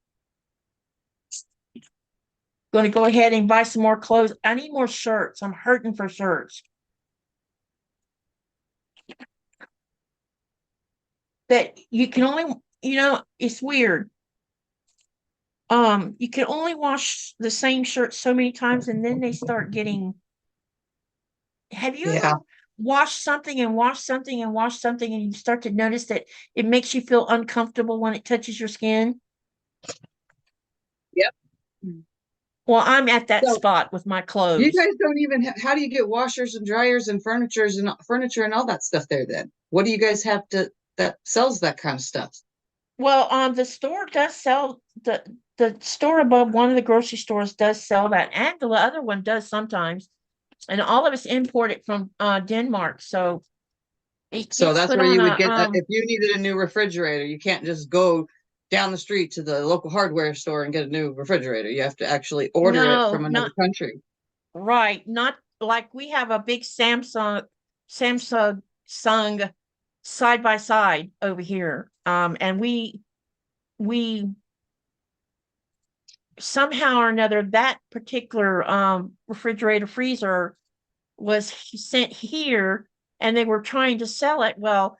Going to go ahead and buy some more clothes. I need more shirts. I'm hurting for shirts. That you can only, it's weird. You can only wash the same shirt so many times and then they start getting. Have you Yeah. ever washed something and washed something and washed something and you start to notice that it makes you feel uncomfortable when it touches your skin? Yep. Well, I'm at that So spot with my you clothes. guys don't even how do you get washers and dryers and furniture and all that stuff there then? What do you guys have to that sells that kind of stuff? Well, the store does sell the store above one of the grocery stores does sell that, and the other one does sometimes, and all of it's imported from Denmark, so it So gets that's put where on you would a get if you needed a new refrigerator, you can't just go down the street to the local hardware store and get a new refrigerator. You have to actually order it no, from another not country. right, not like we have a big Samsung Sung side by side over here, and we somehow or another that particular refrigerator freezer was sent here and they were trying to sell it. Well,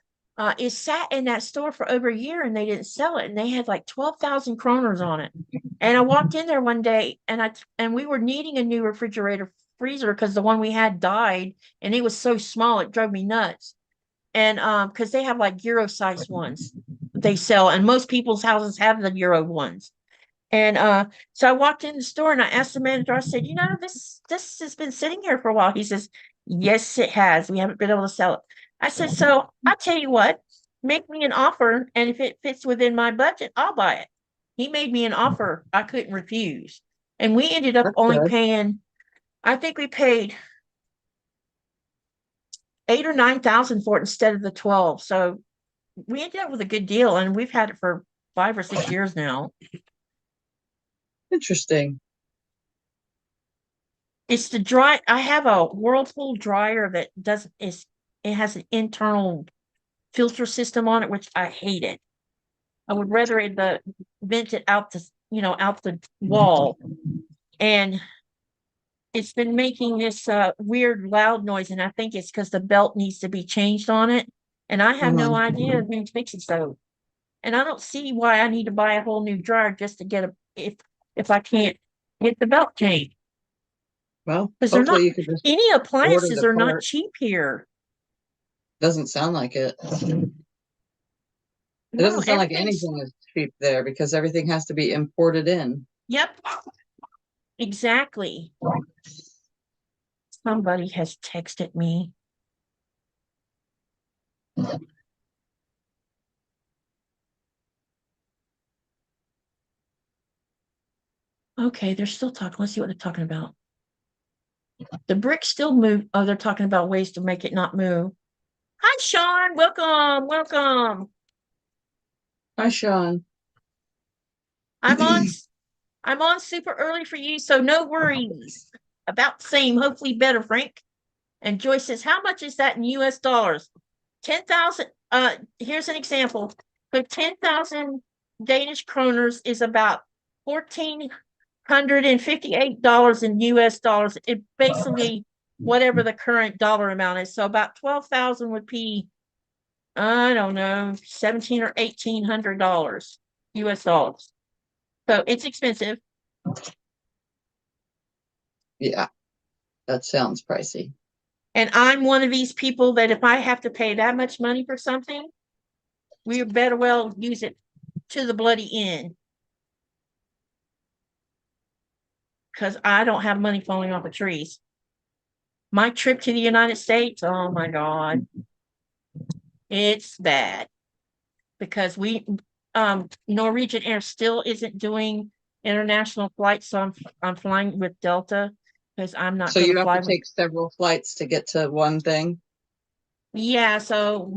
it sat in that store for over a year and they didn't sell it. And they had like 12,000 kroners on it. And I walked in there one day and we were needing a new refrigerator freezer because the one we had died and it was so small it drove me nuts. And because they have like Euro size ones they sell, and most people's houses have the Euro ones. And so I walked in the store and I asked the manager, I said, this has been sitting here for a while. He says, yes, it has. We haven't been able to sell it. I said, so I'll tell you what, make me an offer. And if it fits within my budget, I'll buy it. He made me an offer I couldn't refuse. And we ended up That's only good. paying, I think we paid 8 or 9 thousand for it instead of the 12. So we ended up with a good deal and we've had it for 5 or 6 years now. Interesting. It's the dry. I have a Whirlpool dryer that does is it has an internal filter system on it, which I hate it. I would rather the vent it out the out the wall. And it's been making this weird loud noise, and I think it's because the belt needs to be changed on it. And I have no idea who fixes those. And I don't see why I need to buy a whole new dryer just to get if I can't get the belt changed. Well, Because they're not hopefully you could just any order appliances the are not part. cheap here. Doesn't sound like it. It No, doesn't sound like everything's anything is cheap there because everything has to be imported in. yep, exactly. Somebody has texted me. Okay, they're still talking. Let's see what they're talking about. The bricks still move. Oh, they're talking about ways to make it not move. Hi, Sean. Welcome. Welcome. Hi, Sean. I'm on I'm on super early for you, so no worries. About the same, hopefully better, Frank. And Joyce says, how much is that in US dollars? 10,000. Here's an example. For 10,000 Danish kroners is about $1,458 in US dollars. It basically whatever the current dollar amount is. So about 12,000 would be, I don't know, 17 or $1,800 US dollars. So it's expensive. Yeah, that sounds pricey. And I'm one of these people that if I have to pay that much money for something, we better well use it to the bloody end. Because I don't have money falling off of trees. My trip to the United States, oh my God, it's bad. Because Norwegian Air still isn't doing international flights, so I'm flying with Delta because I'm not So going you to have fly to with. take several flights to get to one thing. Yeah, so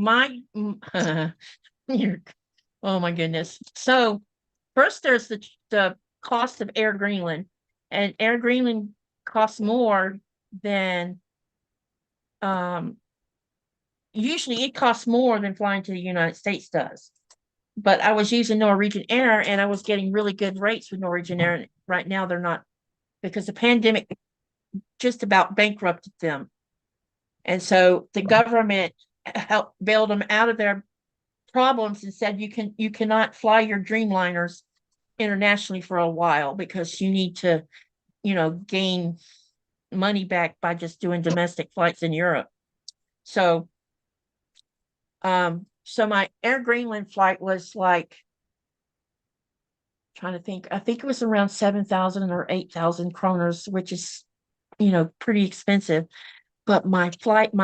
oh my goodness. So first there's the cost of Air Greenland, and Air Greenland costs more than usually it costs more than flying to the United States does. But I was using Norwegian Air and I was getting really good rates with Norwegian Air. And right now they're not because the pandemic just about bankrupted them. And so the government helped bail them out of their problems and said you cannot fly your Dreamliners internationally for a while because you need to, gain money back by just doing domestic flights in Europe. So so my Air Greenland flight was like trying to think, I think it was around 7,000 or 8,000 kroners, which is, pretty expensive. But my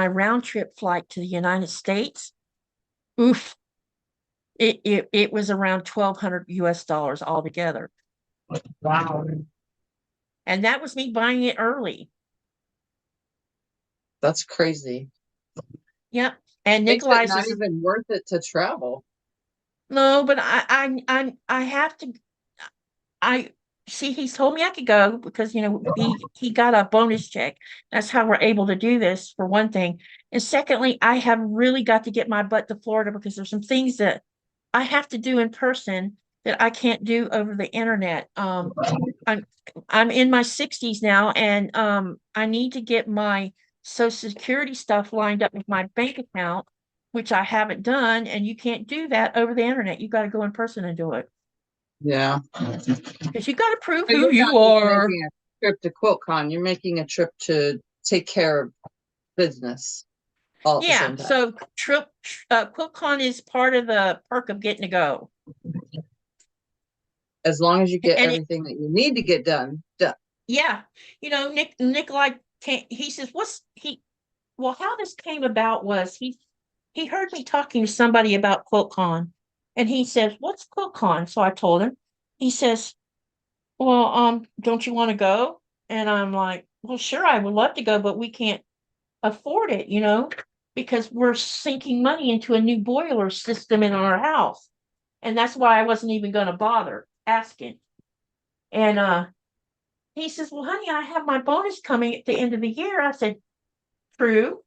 round trip flight to the United States, oof, it was around 1,200 US dollars altogether. Wow. And that was me buying it early. That's crazy. Yep. And Makes it Nikolai's not is even worth it to travel. no, but I have to. I see. He's told me I could go because he got a bonus check. That's how we're able to do this for one thing, and secondly, I have really got to get my butt to Florida because there's some things that I have to do in person that I can't do over the internet. I'm I'm in my 60s now, and I need to get my Social Security stuff lined up with my bank account, which I haven't done, and you can't do that over the internet. You got to go in person and do it Yeah. because you got to prove So who you're not you just are. making a trip to QuiltCon, you're making a trip to take care of business all at the Yeah, same time. so QuiltCon is part of the perk of getting to go, As long as you get and everything that you need to get done. yeah, Nikolai he says, what's he? Well, how this came about was he heard me talking to somebody about QuiltCon, and he says, "What's QuiltCon?" So I told him. He says, "Well, don't you want to go?" And I'm like, "Well, sure, I would love to go, but we can't afford it, because we're sinking money into a new boiler system in our house, and that's why I wasn't even going to bother asking." And he says, "Well, honey, I have my bonus coming at the end of the year." I said, "True."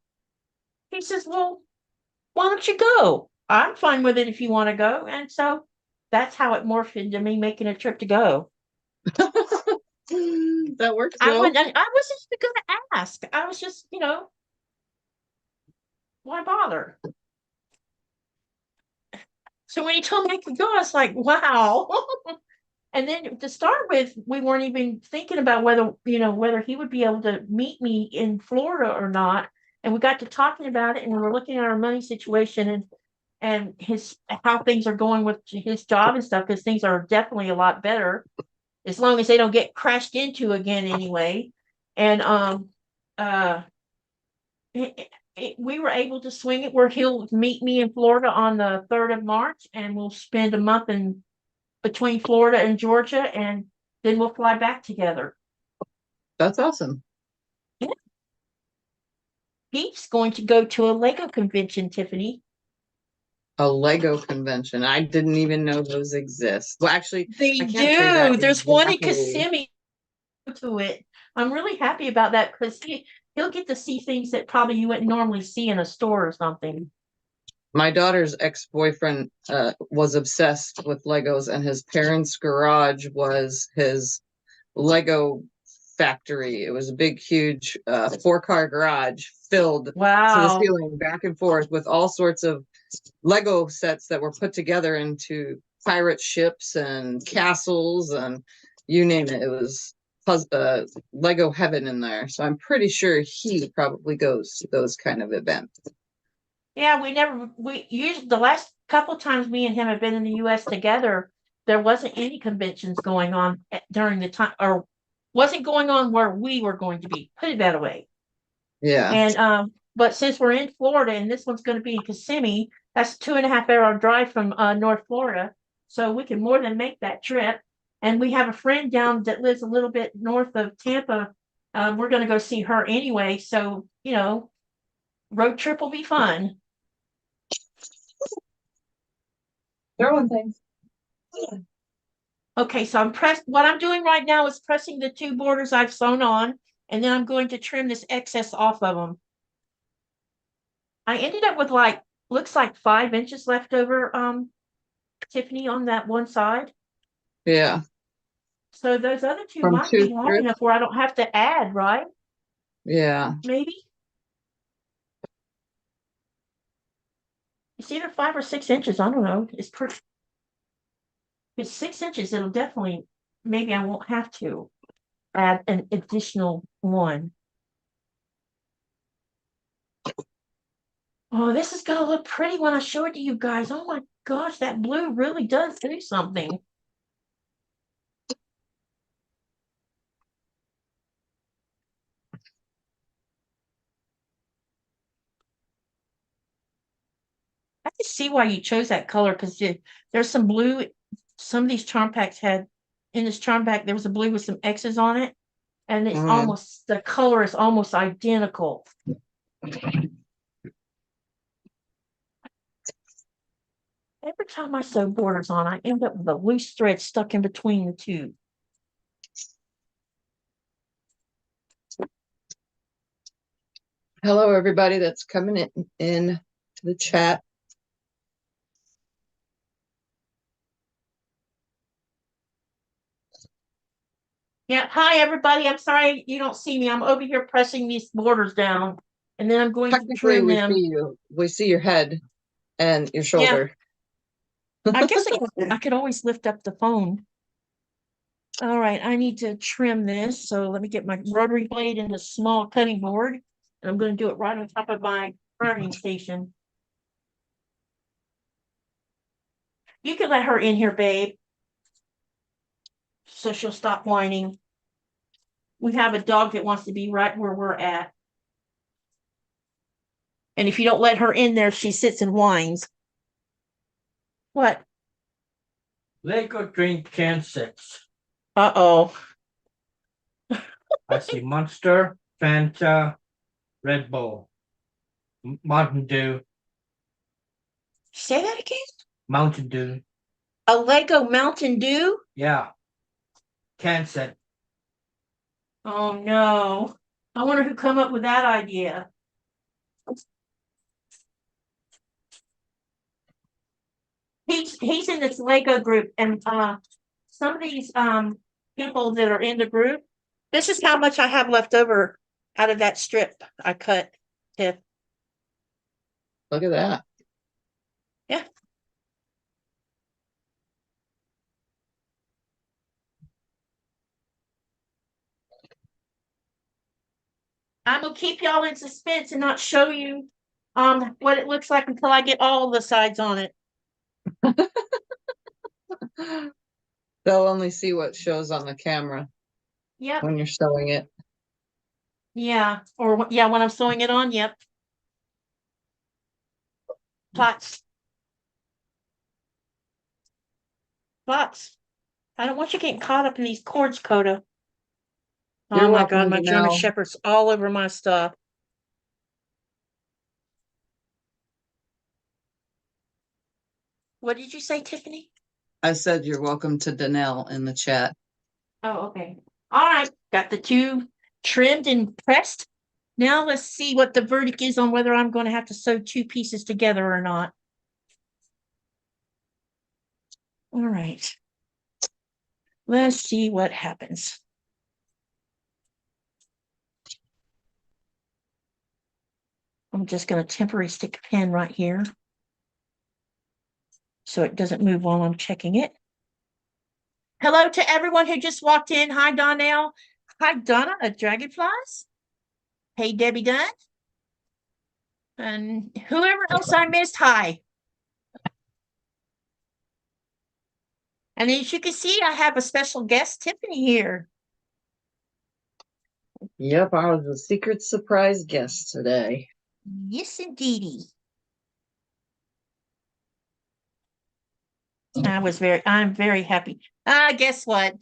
He says, "Well, why don't you go? I'm fine with it if you want to go." And so that's how it morphed into me making a trip to go. That works I well. wasn't even gonna ask. I was just, why bother? So when he told me I could go, I was like, wow. And then to start with, we weren't even thinking about whether he would be able to meet me in Florida or not. And we got to talking about it, and we were looking at our money situation and his how things are going with his job and stuff, because things are definitely a lot better as long as they don't get crashed into again anyway. And uh we were able to swing it where he'll meet me in Florida on the 3rd of March, and we'll spend a month in between Florida and Georgia, and then we'll fly back together. That's awesome. He's going to go to a Lego convention, Tiffany. A Lego convention. I didn't even know those exist. Well, actually, They I can't say that do. There's one in exactly. Kissimmee to it. I'm really happy about that because he'll get to see things that probably you wouldn't normally see in a store or something. My daughter's ex-boyfriend was obsessed with Legos, and his parents' garage was his Lego factory. It was a big, huge 4-car garage filled to the Wow. ceiling, back and forth, with all sorts of Lego sets that were put together into pirate ships and castles and you name it. It was Lego heaven in there. So I'm pretty sure he probably goes to those kind of events. Yeah, we usually the last couple times me and him have been in the US together, there wasn't any conventions going on during the time, or wasn't going on where we were going to be. Put it that way. Yeah. And but since we're in Florida and this one's going to be in Kissimmee, that's a 2.5 hour drive from North Florida. So we can more than make that trip. And we have a friend down that lives a little bit north of Tampa. We're going to go see her anyway. So, road trip will be fun. Throwing things. Okay, so what I'm doing right now is pressing the 2 borders I've sewn on, and then I'm going to trim this excess off of them. I ended up with looks like 5 inches left over, Tiffany, on that one side. Yeah. So those other 2 From might be 2 long strips. enough where I don't have to add, right? Yeah. Maybe. It's either 5 or 6 inches. I don't know. If it's 6 inches, it'll definitely, maybe I won't have to add an additional one. Oh, this is gonna look pretty when I show it to you guys. Oh my gosh, that blue really does do something. I can see why you chose that color, because there's some blue. Some of these charm packs in this charm pack, there was a blue with some X's on it, and it's almost, the color is almost identical. Every time I sew borders on, I end up with a loose thread stuck in between the two. Hello, everybody that's coming in to the chat. Yeah, hi everybody. I'm sorry you don't see me. I'm over here pressing these borders down, and then I'm going to Technically, trim we them. see you. We see your head and your Yeah, shoulder. I guess I could always lift up the phone. All right, I need to trim this. So let me get my rotary blade and a small cutting board. And I'm going to do it right on top of my burning station. You can let her in here, babe, so she'll stop whining. We have a dog that wants to be right where we're at. And if you don't let her in there, she sits and whines. What? Lego drink can sets. Uh-oh. I see Monster, Fanta, Red Bull, Mountain Dew, Say that again? Mountain Dew. A Lego Mountain Dew? Yeah. Can set. Oh no. I wonder who come up with that idea. He's in this Lego group, and some of these people that are in the group, This is how much I have left over out of that strip I cut, Tiff. Look at that. Yeah. I'm gonna keep y'all in suspense and not show you what it looks like until I get all the sides on it. They'll only see what shows on the camera Yep. when you're sewing it. Yeah. Or yeah, when I'm sewing it on, yep. Plots. Plots. I don't want you getting caught up in these cords, Coda. You're Oh my welcome, God, my German Janelle. Shepherd's all over my stuff. What did you say, Tiffany? I said you're welcome to Danelle in the chat. Oh, okay. All right. Got the two trimmed and pressed. Now let's see what the verdict is on whether I'm going to have to sew two pieces together or not. All right. Let's see what happens. I'm just going to temporarily stick a pin right here so it doesn't move while I'm checking it. Hello to everyone who just walked in. Hi, Donnell. Hi, Donna at Dragonflies. Hey, Debbie Dunn. And whoever else I missed, hi. And as you can see, I have a special guest, Tiffany, here. Yep, I was a secret surprise guest today. Yes, indeedy. I'm very happy. Guess what?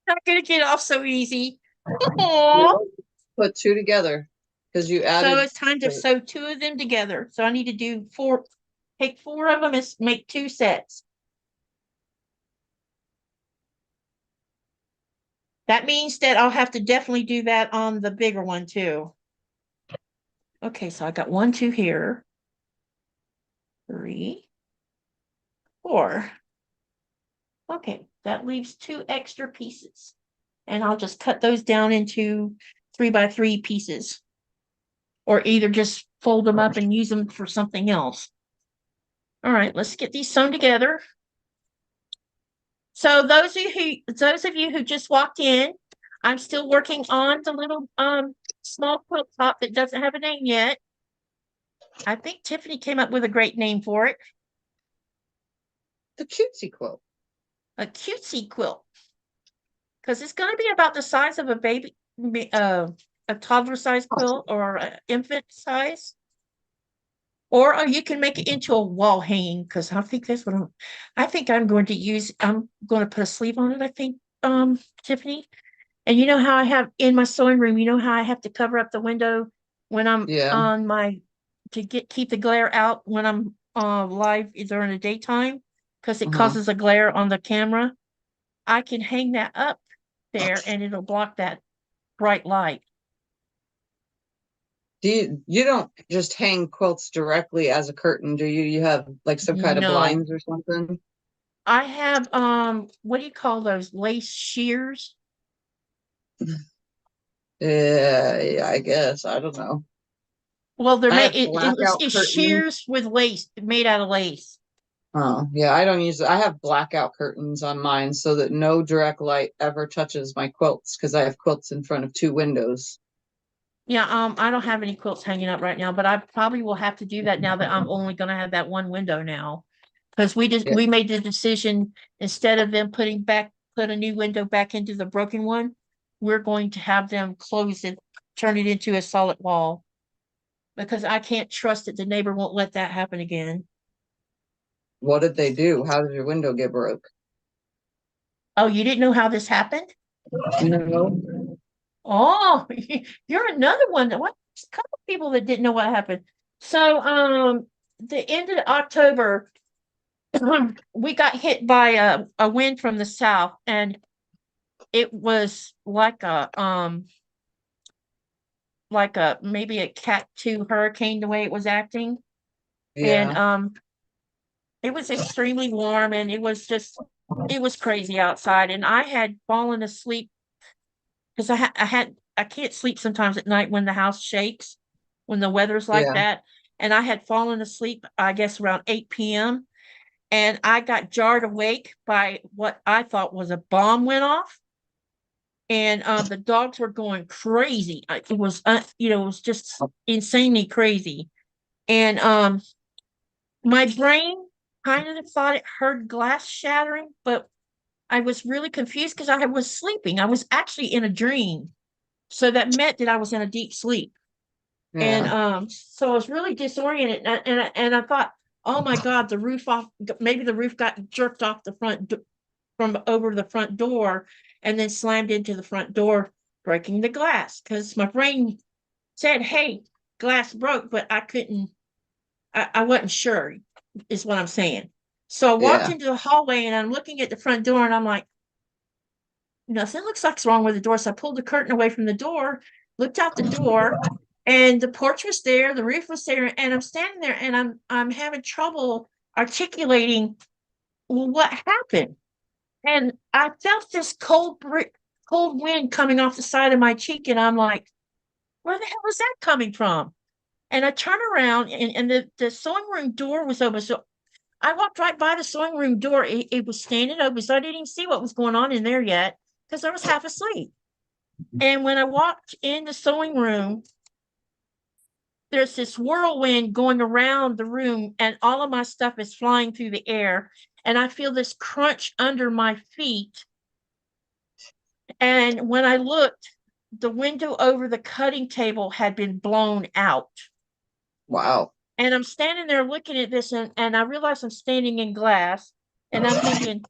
Not gonna get off so easy. Aww. Put two together because you So added. it's time to sew two of them together. So I need to do take four of them and make two sets. That means that I'll have to definitely do that on the bigger one too. Okay, so I got 1, 2 here. 3, 4. Okay, that leaves 2 extra pieces. And I'll just cut those down into 3x3 pieces. Or either just fold them up and use them for something else. All right, let's get these sewn together. So those of you who just walked in, I'm still working on the little small quilt top that doesn't have a name yet. I think Tiffany came up with a great name for it. The cutesy quilt. A cutesy quilt. Because it's going to be about the size of a baby, a toddler size quilt or an infant size. Or you can make it into a wall hanging, because I think that's what I'm going to use. I'm going to put a sleeve on it, I think, Tiffany. And you know how I have in my sewing room, you know how I have to cover up the window when I'm on to keep the glare out when I'm live during the daytime, because it causes a glare on the camera. I can hang that up there and it'll block that bright light. You don't just hang quilts directly as a curtain, do you? You have like some kind of blinds or something? I have what do you call those, lace shears? Yeah, I guess. I don't know. Well, they're made it's shears with lace, made out of lace. Oh, yeah, I don't use it. I have blackout curtains on mine so that no direct light ever touches my quilts because I have quilts in front of 2 windows. Yeah, I don't have any quilts hanging up right now, but I probably will have to do that now that I'm only going to have that one window now. Because we made the decision, instead of them put a new window back into the broken one, we're going to have them close it, turn it into a solid wall. Because I can't trust that the neighbor won't let that happen again. What did they do? How did your window get broke? Oh, you didn't know how this happened? No. Oh, you're another one. What? A couple people that didn't know what happened. So, the end of October, we got hit by a wind from the south, and it was like maybe a Cat 2 hurricane, the way it was acting. Yeah. And it was extremely warm, and it was crazy outside. And I had fallen asleep because I can't sleep sometimes at night when the house shakes, when the weather's like Yeah. that. And I had fallen asleep, I guess around 8 p.m. And I got jarred awake by what I thought was a bomb went off. And the dogs were going crazy. It was, it was just insanely crazy. And my brain kind of thought it heard glass shattering, but I was really confused because I was sleeping. I was actually in a dream. So that meant that I was in a deep sleep. And Yeah. so I was really disoriented. And I thought, oh my God, the roof off, maybe the roof got jerked off the from over the front door and then slammed into the front door, breaking the glass. Because my brain said, hey, glass broke, but I couldn't, I wasn't sure, is what I'm saying. So I walked Yeah. into the hallway and I'm looking at the front door and I'm like, nothing looks like it's wrong with the door. So I pulled the curtain away from the door, looked out the door, and the porch was there, the roof was there, and I'm standing there and I'm having trouble articulating, well, what happened. And I felt this cold wind coming off the side of my cheek, and I'm like, where the hell is that coming from? And I turn around and the sewing room door was open. So I walked right by the sewing room door. It was standing open, so I didn't even see what was going on in there yet because I was half asleep. And when I walked in the sewing room, there's this whirlwind going around the room, and all of my stuff is flying through the air. And I feel this crunch under my feet. And when I looked, the window over the cutting table had been blown out. Wow. And I'm standing there looking at this, and I realize I'm standing in glass. And I'm thinking,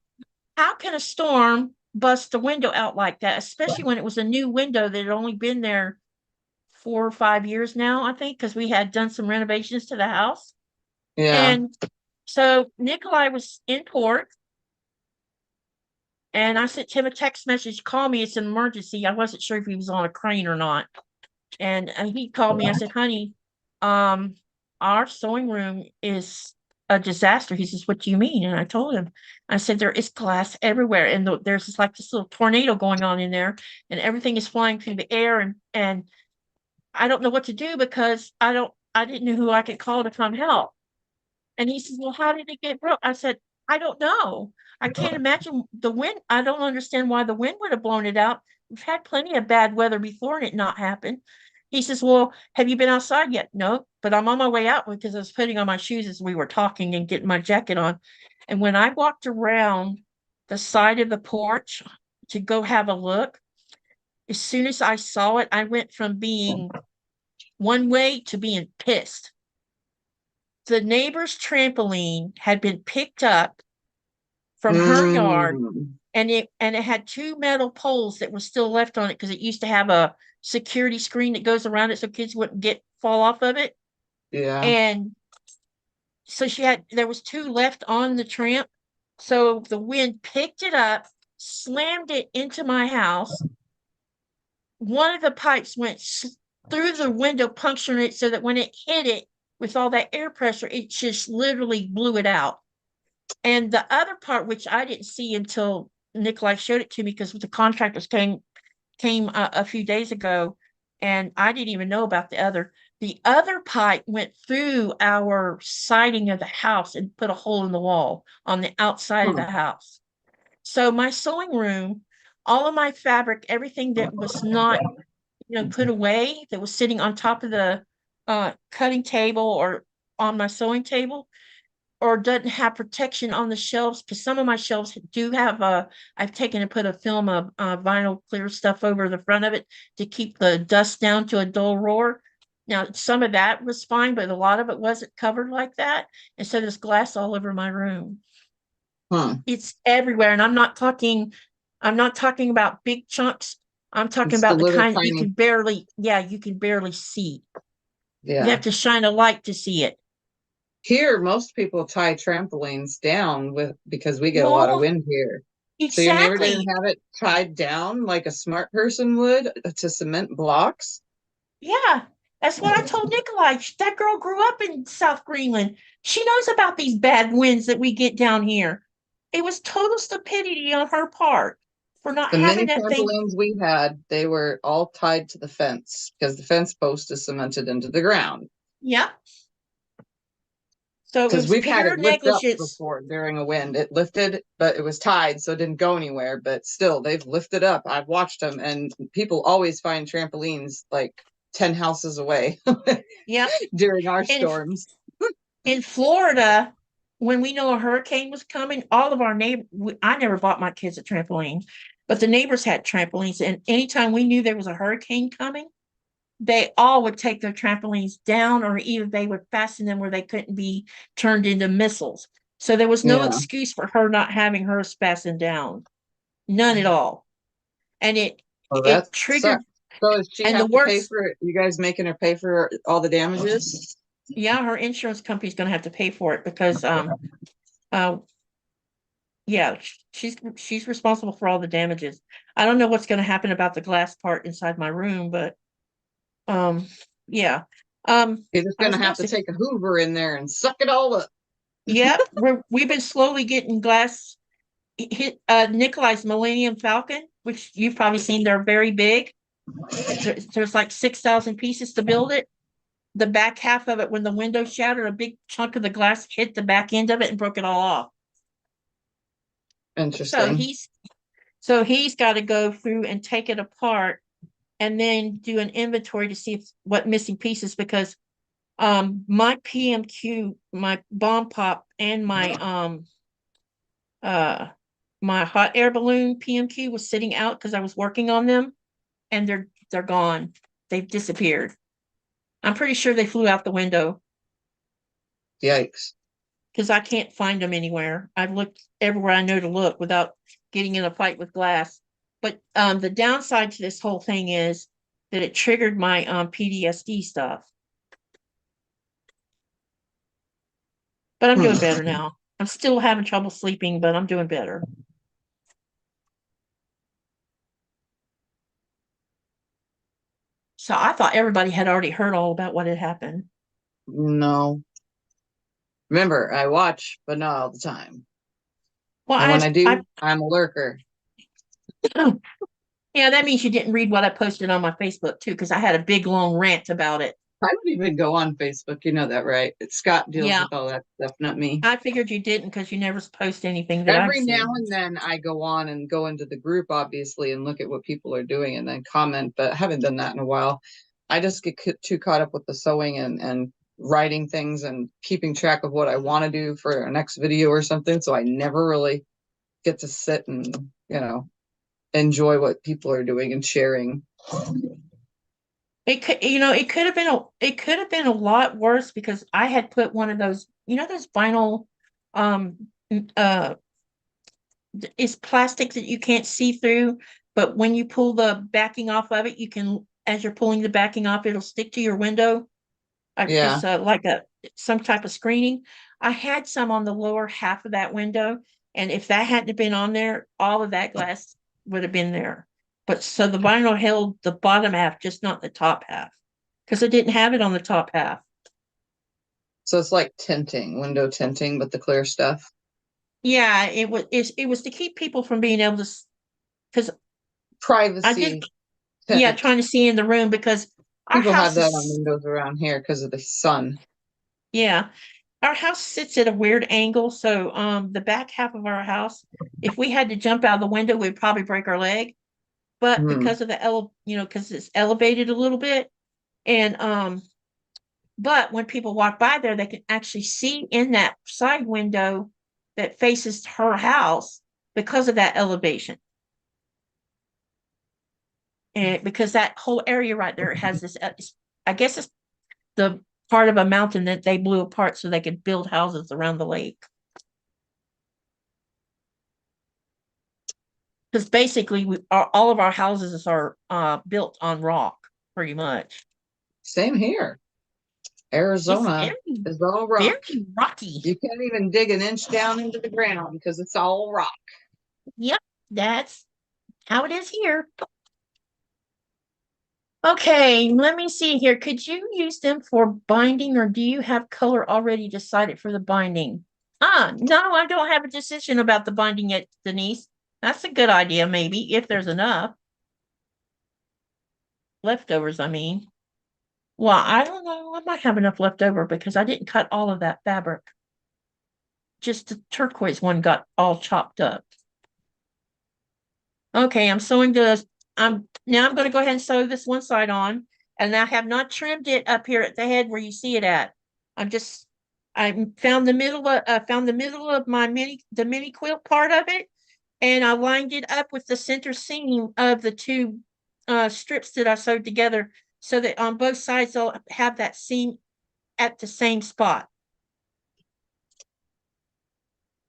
how can a storm bust the window out like that, especially when it was a new window that had only been there 4 or 5 years now, I think, because we had done some renovations to the house. Yeah. And so Nikolai was in port, and I sent him a text message, call me, it's an emergency. I wasn't sure if he was on a crane or not. And he called me. I said, honey, our sewing room is a disaster. He says, what do you mean? And I told him, I said, there is glass everywhere. And there's this little tornado going on in there, and everything is flying through the air. And I don't know what to do because I didn't know who I could call to come help. And he says, well, how did it get broke? I said, I don't know. I can't imagine the wind. I don't understand why the wind would have blown it out. We've had plenty of bad weather before and it not happened. He says, well, have you been outside yet? No, but I'm on my way out because I was putting on my shoes as we were talking and getting my jacket on. And when I walked around the side of the porch to go have a look, as soon as I saw it, I went from being one way to being pissed. The neighbor's trampoline had been picked up from her yard, and it had two metal poles that were still left on it because it used to have a security screen that goes around it so kids wouldn't fall off of it. Yeah. And so there was two left on the tramp. So the wind picked it up, slammed it into my house. One of the pipes went through the window, puncturing it so that when it hit it with all that air pressure, it just literally blew it out. And the other part, which I didn't see until Nikolai showed it to me, because the contractors came a few days ago, and I didn't even know about the other pipe went through our siding of the house and put a hole in the wall on the outside of the house. So my sewing room, all of my fabric, everything that was not, put away, that was sitting on top of the cutting table or on my sewing table, or doesn't have protection on the shelves, because some of my shelves do have I've taken and put a film of vinyl clear stuff over the front of it to keep the dust down to a dull roar. Now, some of that was fine, but a lot of it wasn't covered like that. And so there's glass all over my room. It's everywhere. And I'm not talking about big chunks. I'm talking It's the about the little kind you tiny. can barely see. You Yeah. have to shine a light to see it. Here, most people tie trampolines down because we get a lot of Well, wind here. So your neighbor didn't exactly. have it tied down like a smart person would to cement blocks? Yeah, that's what I told Nikolai. That girl grew up in South Greenland. She knows about these bad winds that we get down here. It was total stupidity on her part. for not The mini having that thing. trampolines we had, they were all tied to the fence because the fence post is cemented into the ground. Yep. So it Because was we've had pure it lift up negligence. before during a wind. It lifted, but it was tied, so it didn't go anywhere. But still, they've lifted up. I've watched them, and people always find trampolines like 10 houses away Yep. during our And storms. in Florida, when we know a hurricane was coming, all of our neighbors, I never bought my kids a trampoline, but the neighbors had trampolines. And anytime we knew there was a hurricane coming, they all would take their trampolines down, or either they would fasten them where they couldn't be turned into missiles. So there was no Yeah. excuse for her not having hers fastened down. None at all. And Oh, it that triggered. sucks. So does she And the have to pay worst, for it? You guys making her pay for all the damages? yeah, her insurance company's going to have to pay for it because uh yeah, she's responsible for all the damages. I don't know what's going to happen about the glass part inside my room, but yeah. You're just I gonna was gonna have to say, take a Hoover in there and suck it all up. yep, we've been slowly getting glass hit. Nikolai's Millennium Falcon, which you've probably seen, they're very big. There's like 6,000 pieces to build it. The back half of it, when the window shattered, a big chunk of the glass hit the back end of it and broke it all off. So Interesting. he's got to go through and take it apart and then do an inventory to see what missing pieces, because my PMQ, my bomb pop, and my hot air balloon PMQ was sitting out because I was working on them, and they're gone. They've disappeared. I'm pretty sure they flew out the window Yikes. because I can't find them anywhere. I've looked everywhere I know to look without getting in a fight with glass. But the downside to this whole thing is that it triggered my PTSD stuff. But I'm doing better now. I'm still having trouble sleeping, but I'm doing better. So I thought everybody had already heard all about what had happened. No. Remember, I watch, but not all the time. Well, And when I do, I'm a lurker. Yeah, that means you didn't read what I posted on my Facebook too, because I had a big long rant about it. I don't even go on Facebook. You know that, right? Scott deals with all that stuff, not me. I figured you didn't because you never post anything that Every I've seen. now and then I go on and go into the group, obviously, and look at what people are doing and then comment, but I haven't done that in a while. I just get too caught up with the sewing and writing things and keeping track of what I want to do for our next video or something. So I never really get to sit and, enjoy what people are doing and sharing. It could, it could have been a lot worse because I had put one of those, those vinyl, it's plastic that you can't see through, but when you pull the backing off of it, as you're pulling the backing off, it'll stick to your window. Yeah. It's like some type of screening. I had some on the lower half of that window, and if that hadn't been on there, all of that glass would have been there. But so the vinyl held the bottom half, just not the top half, because I didn't have it on the top half. So it's like tinting, window tinting, but the clear stuff. Yeah, it was to keep people from being able to, because privacy. Trying to see in the room, because people have that on windows around here because of the sun. Yeah, our house sits at a weird angle, so the back half of our house, if we had to jump out of the window, we'd probably break our leg. But because of because it's elevated a little bit, and but when people walk by there, they can actually see in that side window that faces her house because of that elevation. And because that whole area right there has this, I guess it's the part of a mountain that they blew apart so they could build houses around the lake. Because basically, all of our houses are built on rock, pretty much. Same here. Arizona is all rock. Very rocky. You can't even dig an inch down into the ground because it's all rock. Yep, that's how it is here. Okay, let me see here. Could you use them for binding, or do you have color already decided for the binding? No, I don't have a decision about the binding yet, Denise. That's a good idea, maybe, if there's enough. Leftovers, I mean. Well, I don't know. I might have enough left over because I didn't cut all of that fabric. Just the turquoise one got all chopped up. Okay, I'm sewing I'm going to go ahead and sew this one side on, and I have not trimmed it up here at the head where you see it at. I found the middle of my mini quilt part of it, and I lined it up with the center seam of the two strips that I sewed together, so that on both sides they'll have that seam at the same spot.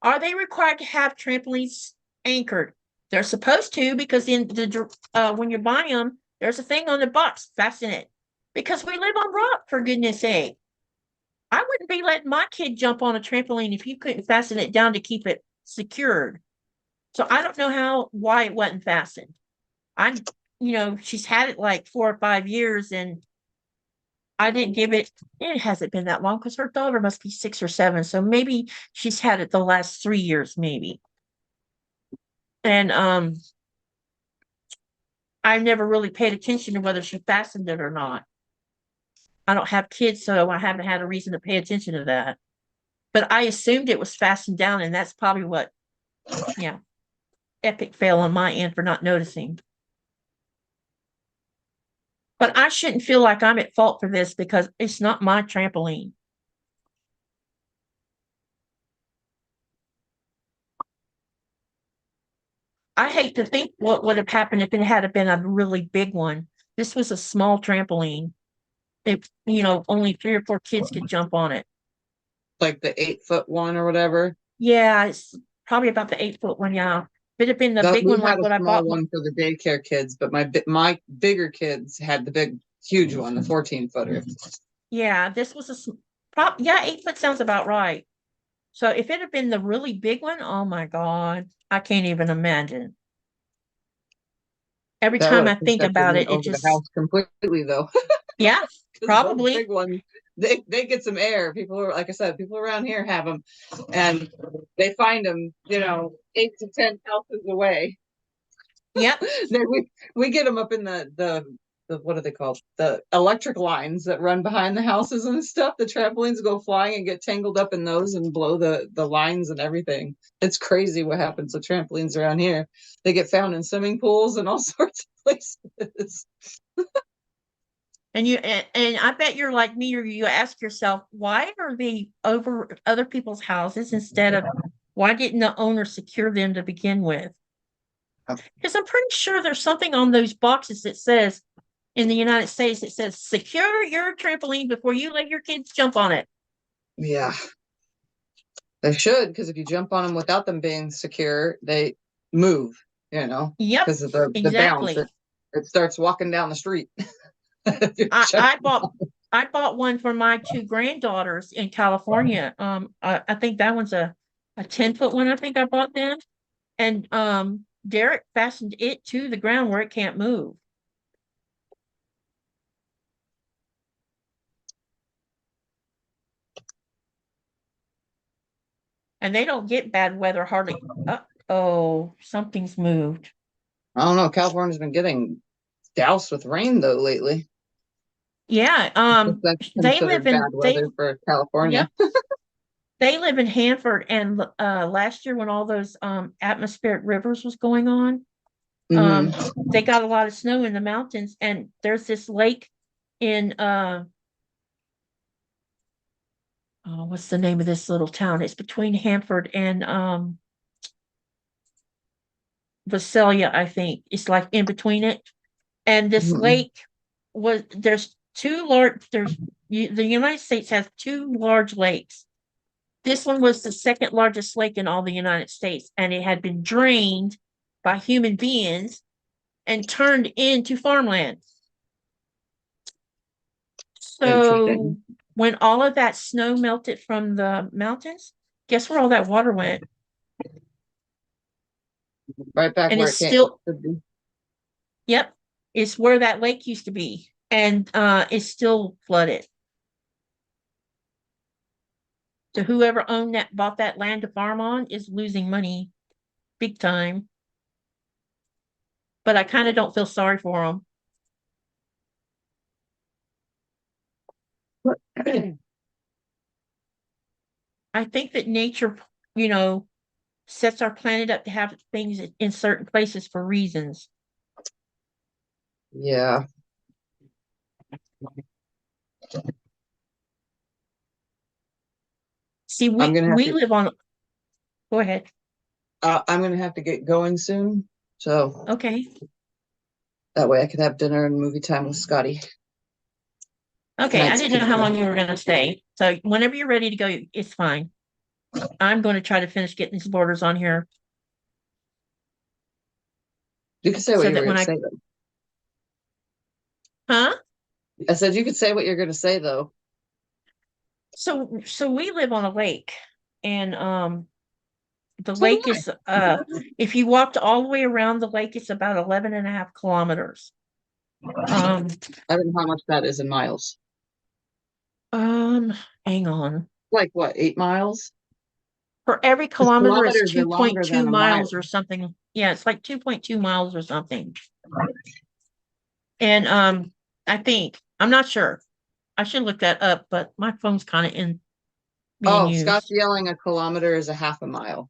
Are they required to have trampolines anchored? They're supposed to, because in when you're buying them, there's a thing on the box, fasten it. Because we live on rock, for goodness sake. I wouldn't be letting my kid jump on a trampoline if you couldn't fasten it down to keep it secured. So I don't know why it wasn't fastened. She's had it like 4 or 5 years, and I didn't give it. It hasn't been that long because her daughter must be 6 or 7. So maybe she's had it the last 3 years, maybe. And I've never really paid attention to whether she fastened it or not. I don't have kids, so I haven't had a reason to pay attention to that. But I assumed it was fastened down, and that's probably what, yeah, epic fail on my end for not noticing. But I shouldn't feel like I'm at fault for this because it's not my trampoline. I hate to think what would have happened if it had been a really big one. This was a small trampoline. Only 3 or 4 kids could jump on it. Like the 8-foot one or whatever. Yeah, it's probably about the 8-foot one. Yeah, if it had been the big one, like what I bought. One for the daycare kids, but my bigger kids had the huge one, the 14-footer. Yeah, this was 8 foot sounds about right. So if it had been the really big one, oh my God, I can't even imagine. Every time I think about it, it just the house completely though. Yeah, probably. Big one, they get some air. People are, like I said, people around here have them, and they find them, 8 to 10 houses away. Yep. we get them up in the what are they called? The electric lines that run behind the houses and stuff. The trampolines go flying and get tangled up in those and blow the lines and everything. It's crazy what happens to trampolines around here. They get found in swimming pools and all sorts of places. And I bet you're like me, or you ask yourself, why are they over other people's houses instead of why didn't the owner secure them to begin with? Because I'm pretty sure there's something on those boxes that says, in the United States, it says secure your trampoline before you let your kids jump on it. Yeah, they should, because if you jump on them without them being secure, they move. Yep, because of the exactly. bounce. It starts walking down the street. I bought one for my 2 granddaughters in California. I think that one's a 10-foot one. I think I bought them, and Derek fastened it to the ground where it can't move. And they don't get bad weather hardly. Oh, something's moved. I don't know. California's been getting doused with rain though lately. Yeah, they live in bad weather for California. Yep. They live in Hanford, and last year when all those atmospheric rivers was going on, they got a lot of snow in the mountains, and there's this lake in what's the name of this little town? It's between Hanford and Visalia, I think. It's like in between it. And this lake the United States has 2 large lakes. This one was the 2nd largest lake in all the United States, and it had been drained by human beings and turned into farmland. So when all of that snow melted from the mountains, guess where all that water went? Right back and where it's it still, be. Yep, it's where that lake used to be, and it's still flooded. So whoever bought that land to farm on is losing money big time. but I kind of don't feel sorry for them. I think that nature, you know, sets our planet up to have things in certain places for reasons. Yeah. See, I'm gonna have we to- live on. Go ahead. I'm gonna have to get going soon, so Okay. that way I could have dinner and movie time with Scotty. Okay. I Tonight's didn't know how pizza. long you were going to stay. So whenever you're ready to go, it's fine. I'm going to try to finish getting these borders on here You can say what so you were that when gonna I, say though. huh? I said you could say what you're gonna say though. So we live on a lake, and the So do lake is if you walked all the way around the lake, it's about 11.5 kilometers. I don't know how much that is in miles. Hang on. Like what, 8 miles? For every 'Cause kilometer is kilometers are longer 2.2 than a miles mile. or something. Yeah, it's like 2.2 miles or something. And I think, I'm not sure. I should look that up, but my phone's kind of in being Oh, Scott's used. yelling a kilometer is a half a mile.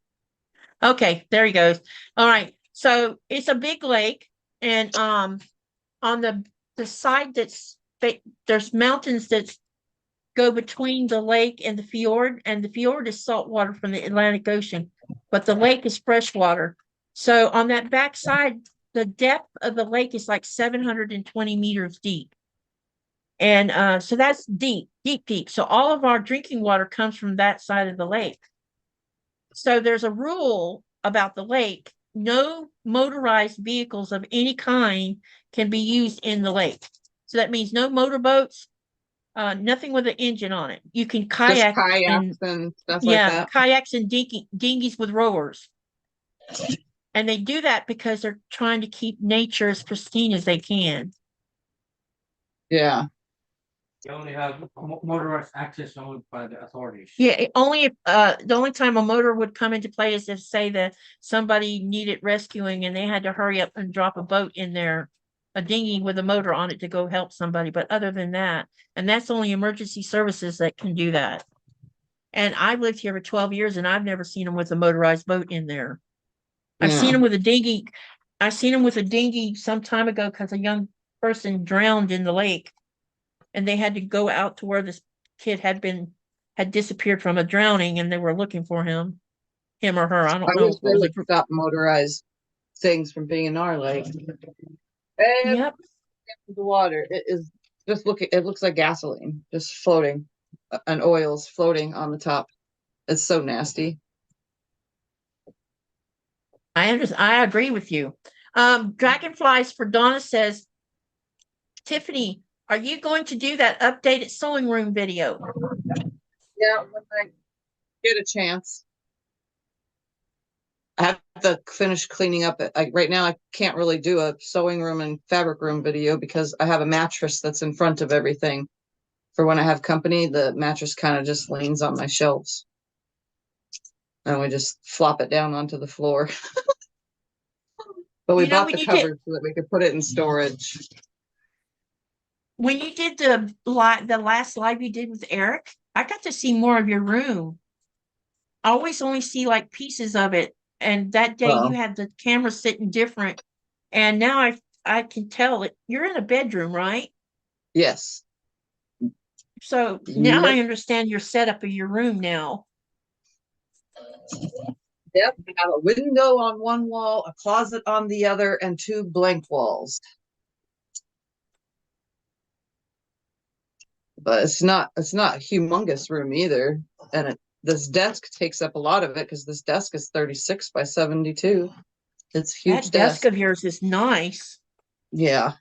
Okay, there he goes. All right. So it's a big lake, and on the side there's mountains that go between the lake and the fjord is salt water from the Atlantic Ocean, but the lake is fresh water. So on that back side, the depth of the lake is like 720 meters deep. And so that's deep, deep. So all of our drinking water comes from that side of the lake. So there's a rule about the lake. No motorized vehicles of any kind can be used in the lake. So that means no motorboats, nothing with an engine on it. You can Just kayak kayaks and stuff like that. kayaks and dinghies with rowers. And they do that because they're trying to keep nature as pristine as they can. Yeah. You only have motorized access only by the authorities. Yeah, the only time a motor would come into play is if, say, that somebody needed rescuing and they had to hurry up and drop a boat in there, a dinghy with a motor on it to go help somebody. But other than that, and that's only emergency services that can do that. And I've lived here for 12 years and I've never seen them with a motorized boat in there. I've seen Yeah. them with a dinghy. I seen them with a dinghy some time ago because a young person drowned in the lake, and they had to go out to where this kid had disappeared from a drowning, and they were looking for him or her. I I don't know wish if it they was a would group. stop motorized things from being in our lake. And Yep. the water, it is just it looks like gasoline just floating, and oils floating on the top. It's so nasty. I agree with you. Dragonflies for Donna says, Tiffany, are you going to do that updated sewing room video? Yeah, when I get a chance. I have to finish cleaning up. Right now, I can't really do a sewing room and fabric room video because I have a mattress that's in front of everything. For when I have company, the mattress kind of just leans on my shelves. And we just flop it down onto the floor. But we bought the covers so that we could put it in storage. When you did the last live you did with Eric, I got to see more of your room. I always only see like pieces of it. And that day you had the camera sitting different. And now I can tell it. You're in a bedroom, right? Yes. So now I understand your setup of your room now. Yep, we have a window on one wall, a closet on the other, and 2 blank walls. But it's not a humongous room either. And this desk takes up a lot of it because this desk is 36 by 72. It's a huge That desk of yours is nice. Yeah.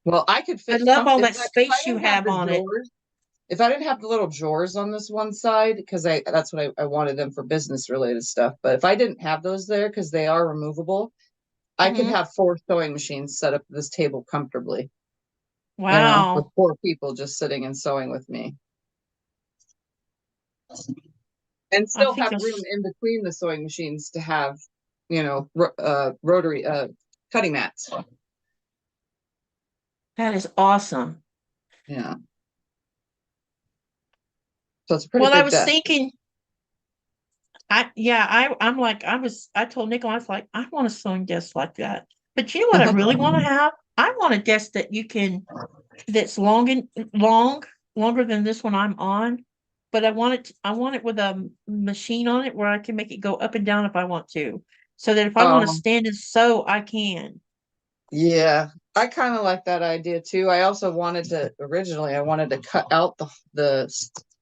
Well, I could fit. I love all that space you have on it. If I didn't have the little drawers on this one side, because that's what I wanted them for business related stuff. But if I didn't have those there, because they are removable, I could have 4 sewing machines set up at this table comfortably. Wow. With 4 people just sitting and sewing with me. And still have room in between the sewing machines to have, rotary cutting mats. That is awesome. Yeah. So it's a pretty Well, I big was desk. thinking, I told Nicole, I was like, I want a sewing desk like that. But you know what I really want to have? I want a desk that that's longer than this one I'm on. But I want it with a machine on it where I can make it go up and down if I want to. So that if I want to Um, stand and sew, I can. yeah, I kind of like that idea too. I also originally I wanted to cut out the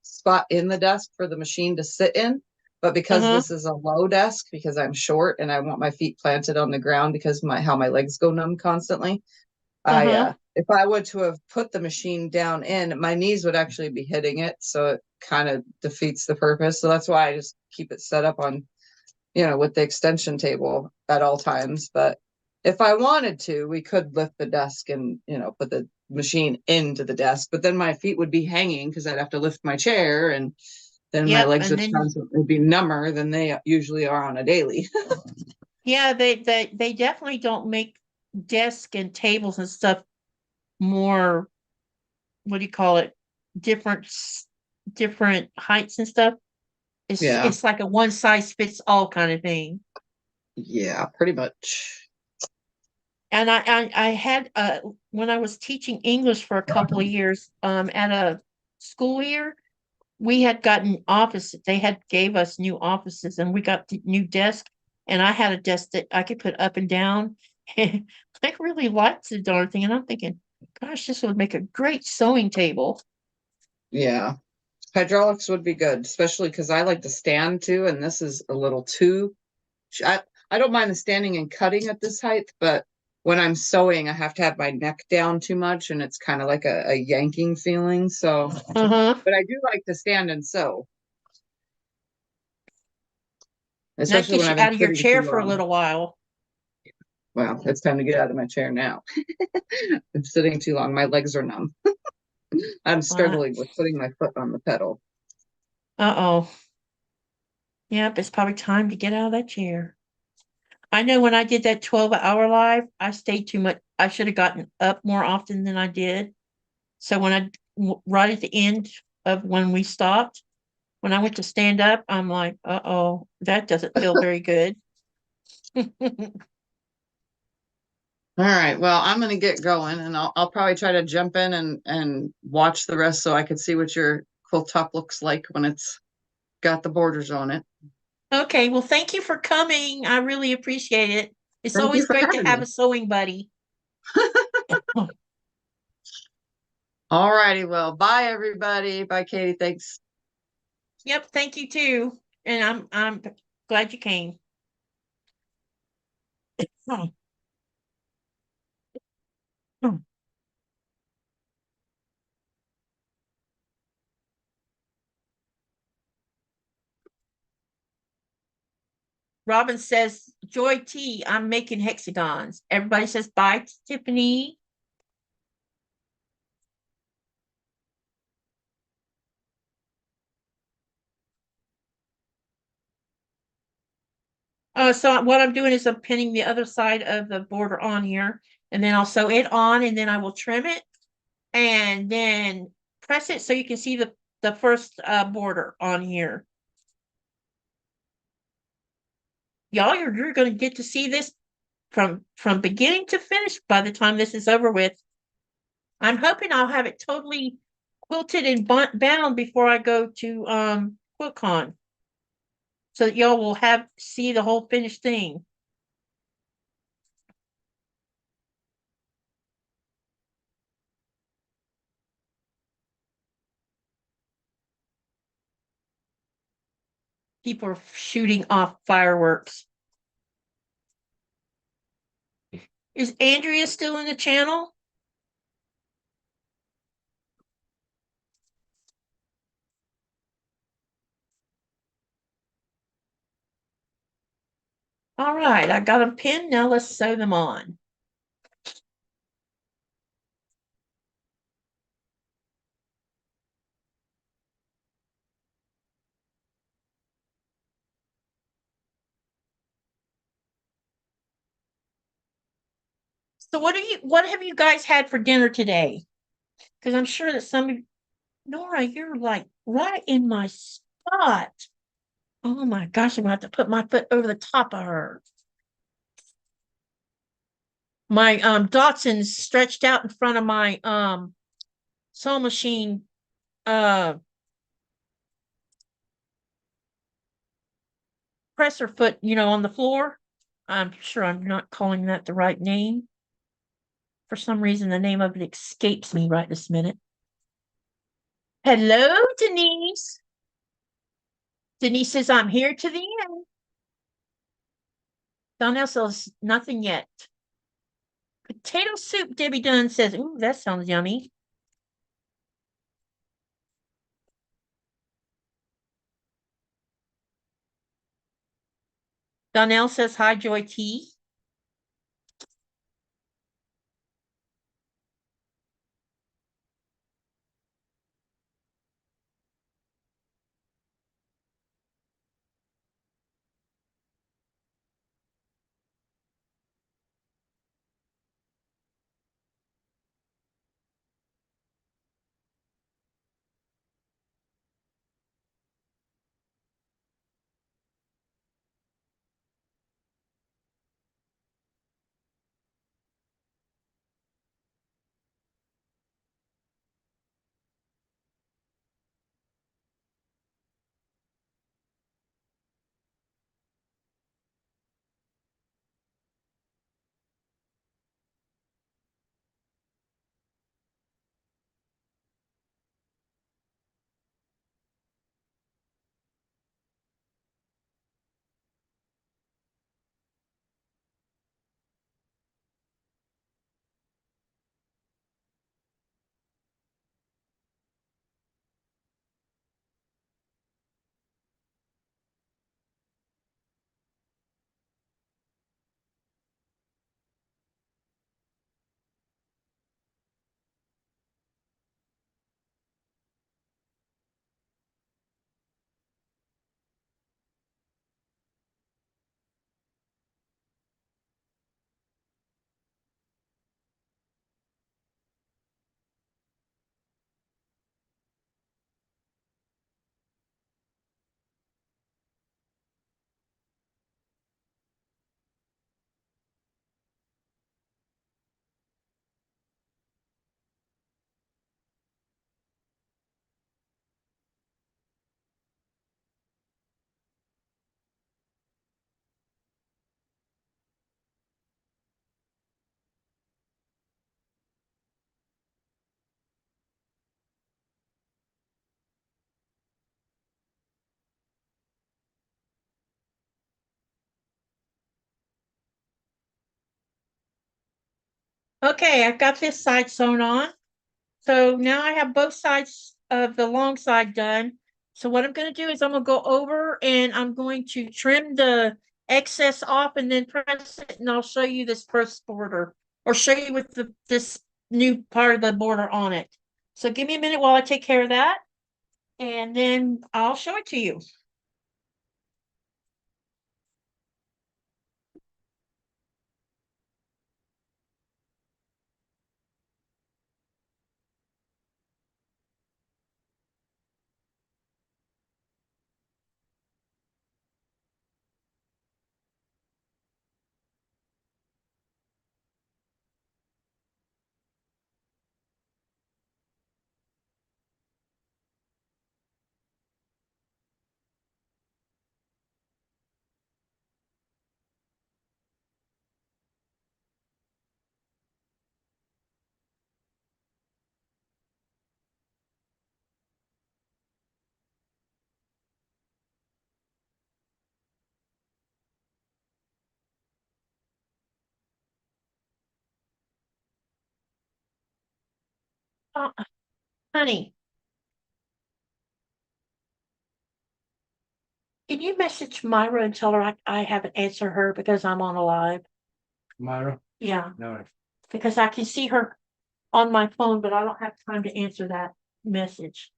spot in the desk for the machine to sit in. But because Uh-huh. this is a low desk, because I'm short and I want my feet planted on the ground because how my legs go numb constantly, Uh-huh. if I were to have put the machine down in, my knees would actually be hitting it, so it kind of defeats the purpose. So that's why I just keep it set up on, with the extension table at all times. But if I wanted to, we could lift the desk and, put the machine into the desk, but then my feet would be hanging because I'd have to lift my chair, and then my Yep. legs And would then constantly be number than they usually are on a daily. yeah, they definitely don't make desk and tables and stuff more, what do you call it? Different different heights and stuff. Yeah. It's like a one size fits all kind of thing. Yeah, pretty much. And I had when I was teaching English for a couple of years at a school here, we had gotten offices. They had gave us new offices and we got the new desk, and I had a desk that I could put up and down. And I really liked the darn thing, and I'm thinking, gosh, this would make a great sewing table. Yeah. Hydraulics would be good, especially because I like to stand too, and this is a little too. I, I don't mind the standing and cutting at this height, but when I'm sewing, I have to have my neck down too much, and it's kind of like a yanking feeling. So, Uh-huh. but I do like to stand and sew, That especially when gets you I've been out of your sitting too chair for a long. little while. Well, it's time to get out of my chair now. I'm sitting too long. My legs are numb. I'm Uh, struggling with putting my foot on the pedal. uh-oh. Yep, it's probably time to get out of that chair. I know when I did that 12-hour live, I stayed too much. I should have gotten up more often than I did. So right at the end of when we stopped, when I went to stand up, I'm like, uh-oh, that doesn't feel very good. All right. Well, I'm going to get going, and I'll probably try to jump in and watch the rest so I can see what your quilt top looks like when it's got the borders on it. Okay, well, thank you for coming. I really appreciate it. It's Thank you always for great to having have a me. sewing buddy. All righty. Well, bye everybody. Bye, Katie. Thanks. Yep, thank you too. And I'm glad you came. Robin says, Joy T, I'm making hexagons. Everybody says bye to Tiffany. So what I'm doing is I'm pinning the other side of the border on here, and then I'll sew it on, and then I will trim it, and then press it so you can see the first border on here. Y'all, you're going to get to see this from beginning to finish by the time this is over with. I'm hoping I'll have it totally quilted and bound before I go to QuiltCon, so that y'all will see the whole finished thing. People are shooting off fireworks. Is Andrea still in the channel? All right, I got them pinned. Now let's sew them on. So what have you guys had for dinner today? Because I'm sure that some of Nora, you're like right in my spot. Oh my gosh, I'm gonna have to put my foot over the top of her. My Dotson's stretched out in front of my sewing machine presser foot, on the floor. I'm sure I'm not calling that the right name. For some reason, the name of it escapes me right this minute. Hello, Denise. Denise says, I'm here to the end. Donnell says, nothing yet. Potato soup, Debbie Dunn says, ooh, that sounds yummy. Donnell says, hi, Joy T. Okay, I've got this side sewn on. So now I have both sides of the long side done. So what I'm going to do is I'm going to go over and I'm going to trim the excess off and then press it, and I'll show you this first border, or show you with this new part of the border on it. So give me a minute while I take care of that, and then I'll show it to you. Oh, honey, can you message Myra and tell her I haven't answered her because I'm on a live? Myra? Yeah, No. because I can see her on my phone, but I don't have time to answer that message.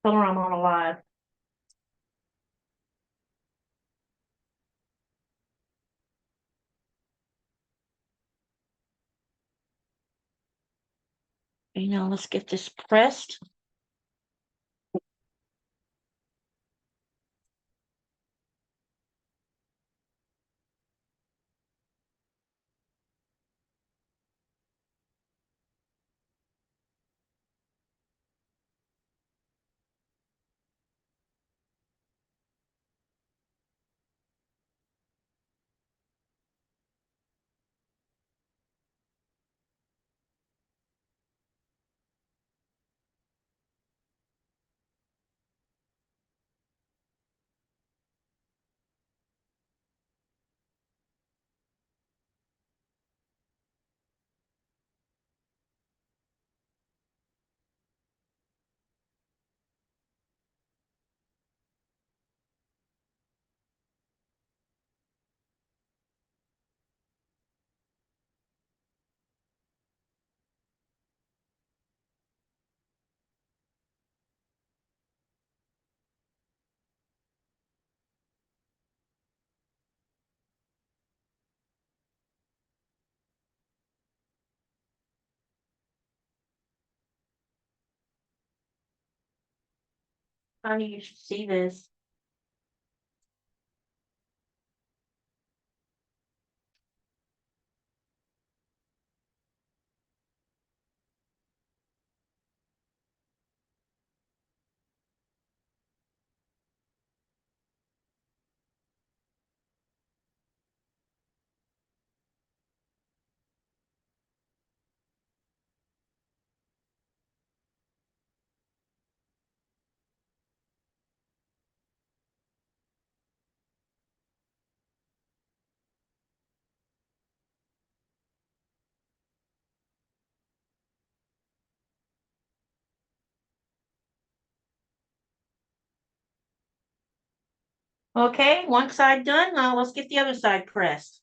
Tell her I'm on a live. Okay, now let's get this pressed. Honey, you should see this. Okay, one side done. Now let's get the other side pressed.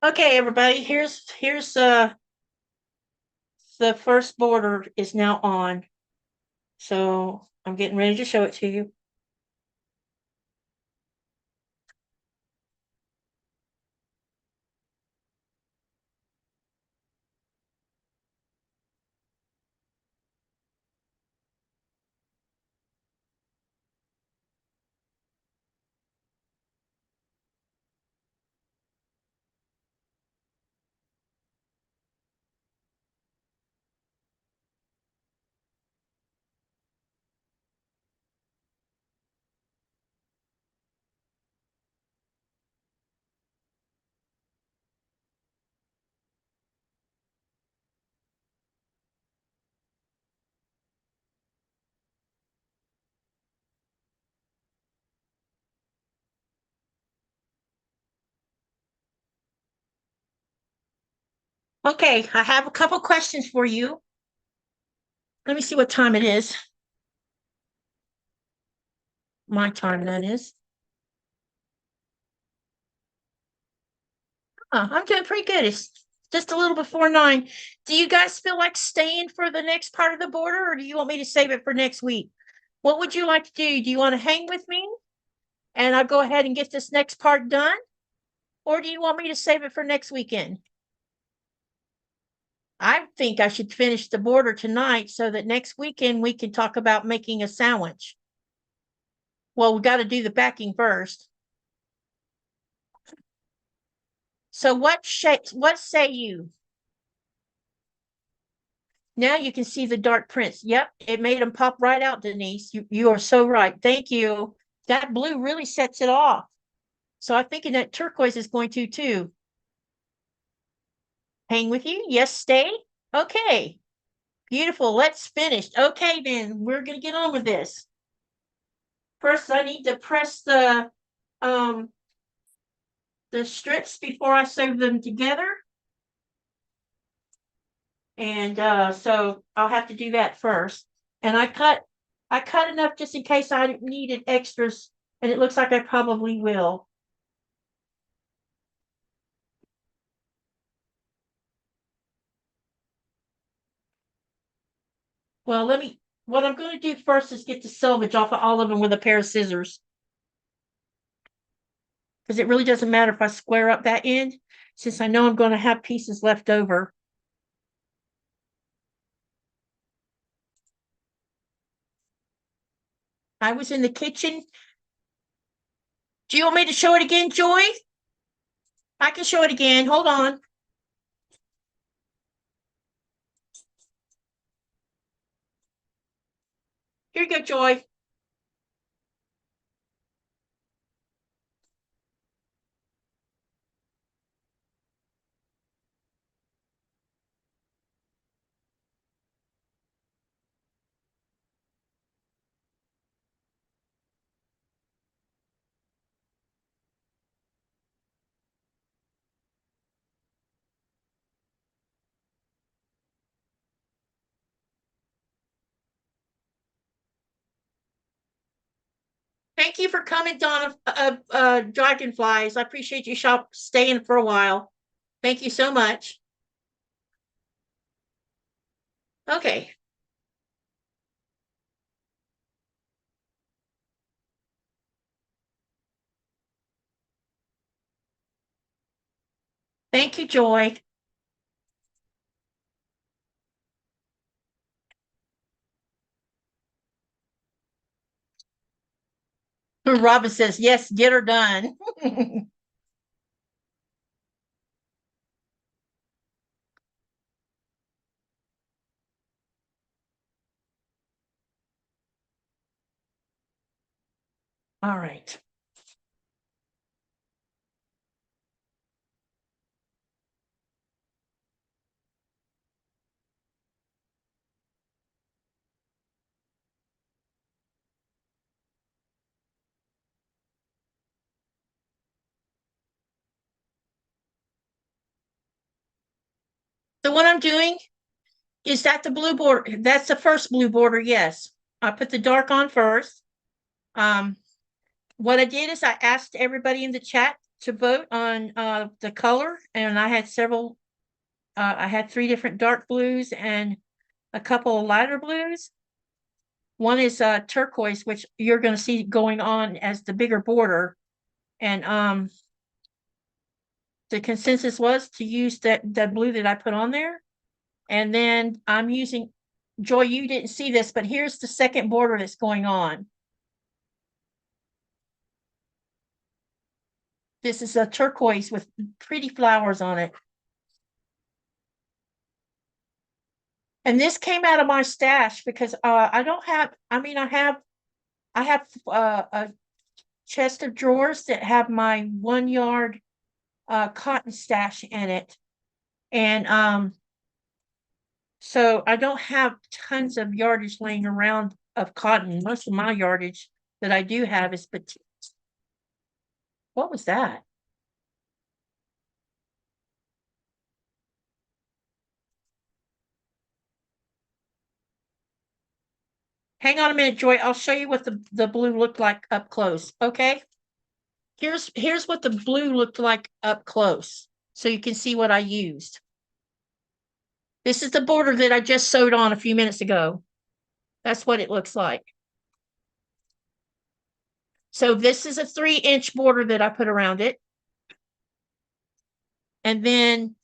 Okay, everybody, here's the first border is now on. So I'm getting ready to show it to you. Okay, I have a couple questions for you. Let me see what time it is. My time, that is. I'm doing pretty good. It's just a little before 9. Do you guys feel like staying for the next part of the border, or do you want me to save it for next week? What would you like to do? Do you want to hang with me? And I'll go ahead and get this next part done? Or do you want me to save it for next weekend? I think I should finish the border tonight so that next weekend we can talk about making a sandwich. Well, we got to do the backing first. So what say you? Now you can see the dark prints. Yep, it made them pop right out, Denise. You are so right. Thank you. That blue really sets it off. So I'm thinking that turquoise is going to too. Hang with you? Yes, stay. Okay. Beautiful. Let's finish. Okay, then we're going to get on with this. First, I need to press the strips before I sew them together. And so I'll have to do that first. And I cut enough just in case I needed extras, and it looks like I probably will. Well, what I'm going to do first is get the selvage off of all of them with a pair of scissors. Because it really doesn't matter if I square up that end, since I know I'm going to have pieces left over. I was in the kitchen. Do you want me to show it again, Joy? I can show it again. Hold on. Here you go, Joy. Thank you for coming, Donna. Dragonflies. I appreciate you staying for a while. Thank you so much. Okay. Thank you, Joy. Robin says, yes, get her done. All right. So what I'm doing is that the blue border. That's the first blue border. Yes. I put the dark on first. What I did is I asked everybody in the chat to vote on the color, and I had several. I had 3 different dark blues and a couple of lighter blues. One is turquoise, which you're going to see going on as the bigger border. And the consensus was to use that blue that I put on there. And then I'm using, Joy, you didn't see this, but here's the second border that's going on. This is a turquoise with pretty flowers on it. And this came out of my stash because I don't have, I mean, I have a chest of drawers that have my 1 yard cotton stash in it. And so I don't have tons of yardage laying around of cotton. Most of my yardage that I do have is petite. What was that? Hang on a minute, Joy. I'll show you what the blue looked like up close. Okay. Here's what the blue looked like up close, so you can see what I used. This is the border that I just sewed on a few minutes ago. That's what it looks like. So this is a 3-inch border that I put around it. And then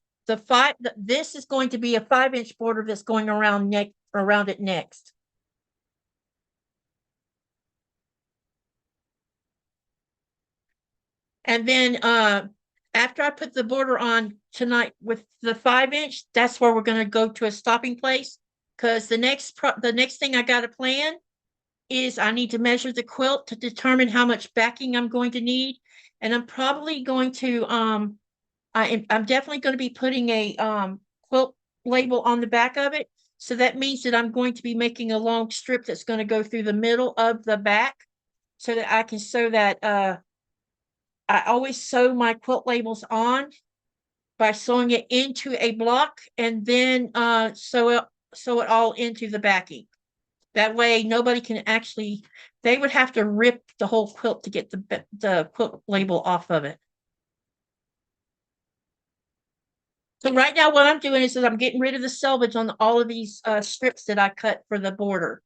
this is going to be a 5-inch border that's going around it next. And then after I put the border on tonight with the 5-inch, that's where we're going to go to a stopping place, because the next thing I got to plan is I need to measure the quilt to determine how much backing I'm going to need. And I'm probably going to I'm definitely going to be putting a quilt label on the back of it. So that means that I'm going to be making a long strip that's going to go through the middle of the back, so that I can sew that. I always sew my quilt labels on by sewing it into a block, and then sew it all into the backing. That way nobody can actually, they would have to rip the whole quilt to get the quilt label off of it. So right now what I'm doing is that I'm getting rid of the selvage on all of these strips that I cut for the border.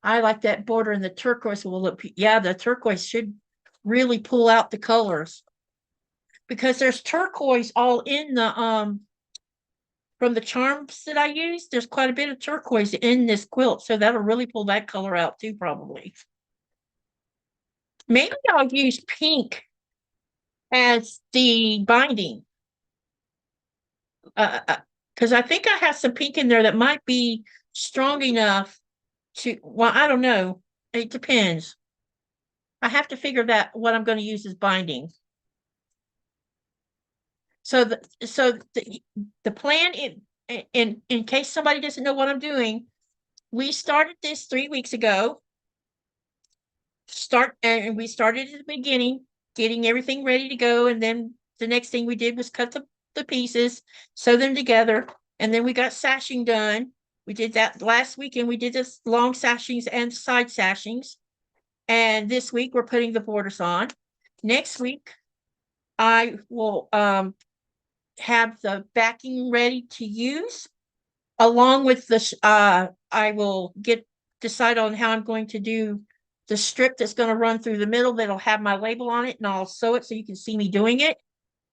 I like that border, and the turquoise will look, yeah, the turquoise should really pull out the colors, because there's turquoise all in the from the charms that I use. There's quite a bit of turquoise in this quilt, so that'll really pull that color out too, probably. Maybe I'll use pink as the binding, because I think I have some pink in there that might be strong enough to, well, I don't know, it depends. I have to figure that what I'm going to use as binding. So the plan, in case somebody doesn't know what I'm doing, we started this 3 weeks ago. And we started at the beginning, getting everything ready to go, and then the next thing we did was cut the pieces, sew them together, and then we got sashing done. We did that last week, and we did this long sashings and side sashings. And this week we're putting the borders on. Next week I will have the backing ready to use, along with this. I will decide on how I'm going to do the strip that's going to run through the middle that'll have my label on it, and I'll sew it so you can see me doing it.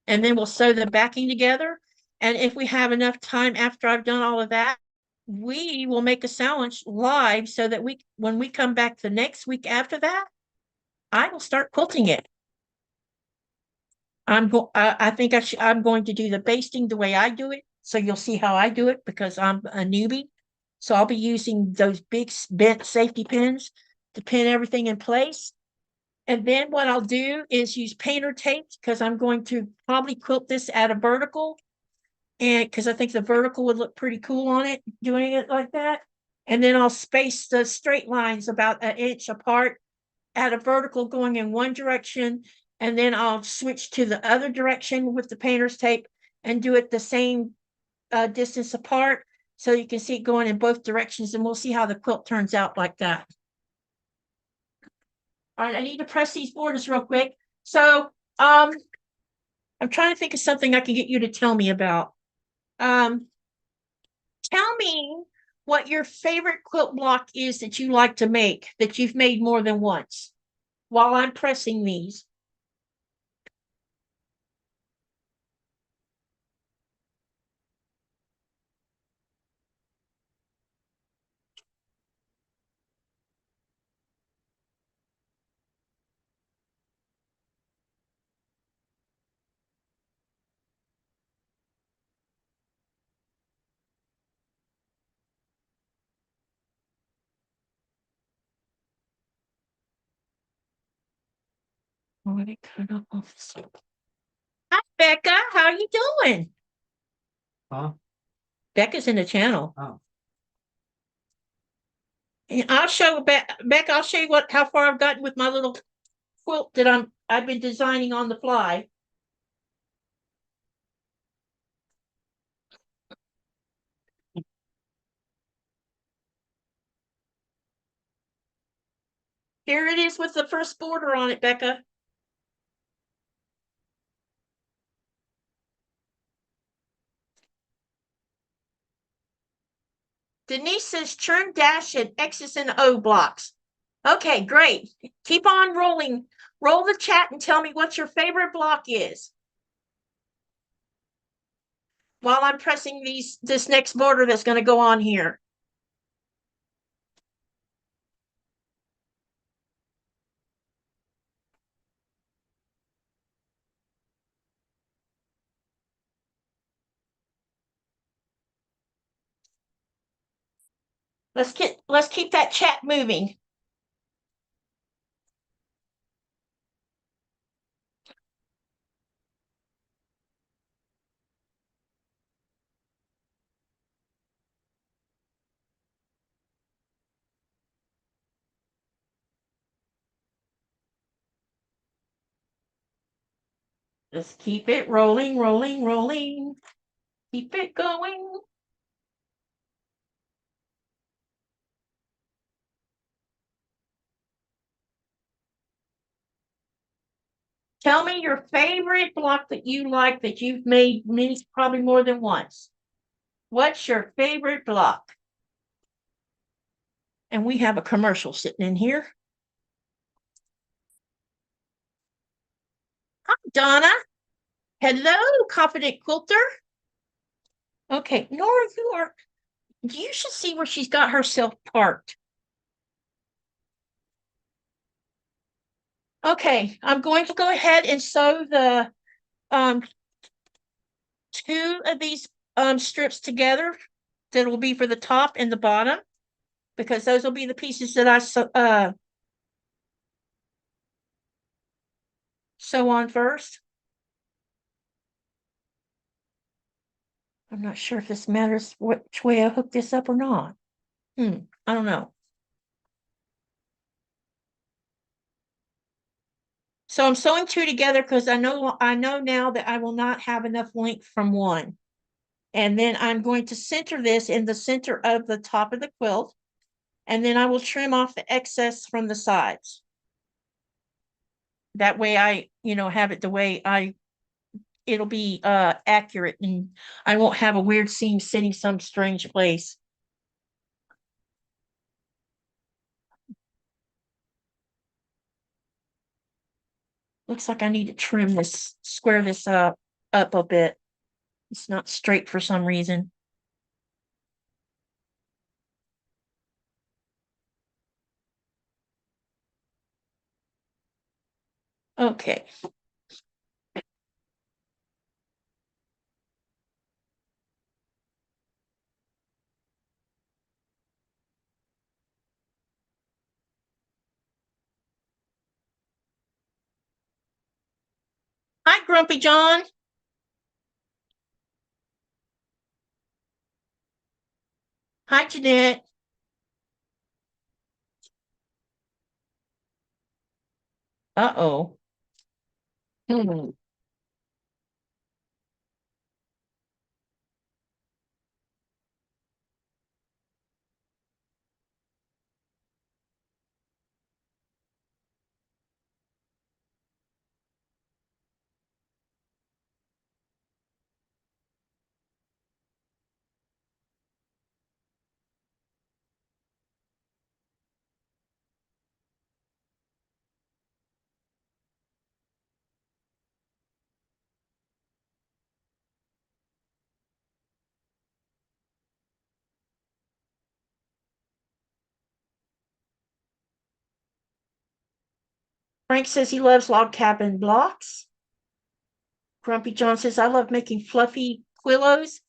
And then we'll sew the backing together. And if we have enough time after I've done all of that, we will make a sandwich live, so that when we come back the next week after that, I will start quilting it. I think I'm going to do the basting the way I do it, so you'll see how I do it, because I'm a newbie. So I'll be using those big bent safety pins to pin everything in place. And then what I'll do is use painter tape, because I'm going to probably quilt this at a vertical, and because I think the vertical would look pretty cool on it, doing it like that. And then I'll space the straight lines about 1 inch apart at a vertical going in one direction, and then I'll switch to the other direction with the painter's tape and do it the same distance apart, so you can see it going in both directions, and we'll see how the quilt turns out like that. All right, I need to press these borders real quick. So I'm trying to think of something I can get you to tell me about. Tell me what your favorite quilt block is that you like to make, that you've made more than once, while I'm pressing these. Hi, Becca. How are you doing? Huh? Becca's in the channel. Oh. And I'll show Becca. I'll show you how far I've gotten with my little quilt that I've been designing on the fly. Here it is with the first border on it, Becca. Denise says churn dash and X's and O blocks. Okay, great. Keep on rolling. Roll the chat and tell me what your favorite block is. While I'm pressing this next border that's going to go on here. Let's keep that chat moving. Let's keep it rolling, rolling, rolling. Keep it going. Tell me your favorite block that you like that you've made many, probably more than once. What's your favorite block? And we have a commercial sitting in here. Hi, Donna. Hello, Confident Quilter. Okay, Nora, you should see where she's got herself parked. Okay, I'm going to go ahead and sew the two of these strips together that will be for the top and the bottom, because those will be the pieces that I sew on first. I'm not sure if this matters which way I hook this up or not. I don't know. So I'm sewing two together because I know now that I will not have enough length from one. And then I'm going to center this in the center of the top of the quilt. And then I will trim off the excess from the sides. That way I, have it the way it'll be accurate and I won't have a weird seam sitting some strange place. Looks like I need to square this up a bit. It's not straight for some reason. Okay. Hi, Grumpy John. Hi, Jeanette. Uh-oh. Frank says he loves log cabin blocks. Grumpy John says, I love making fluffy quillos.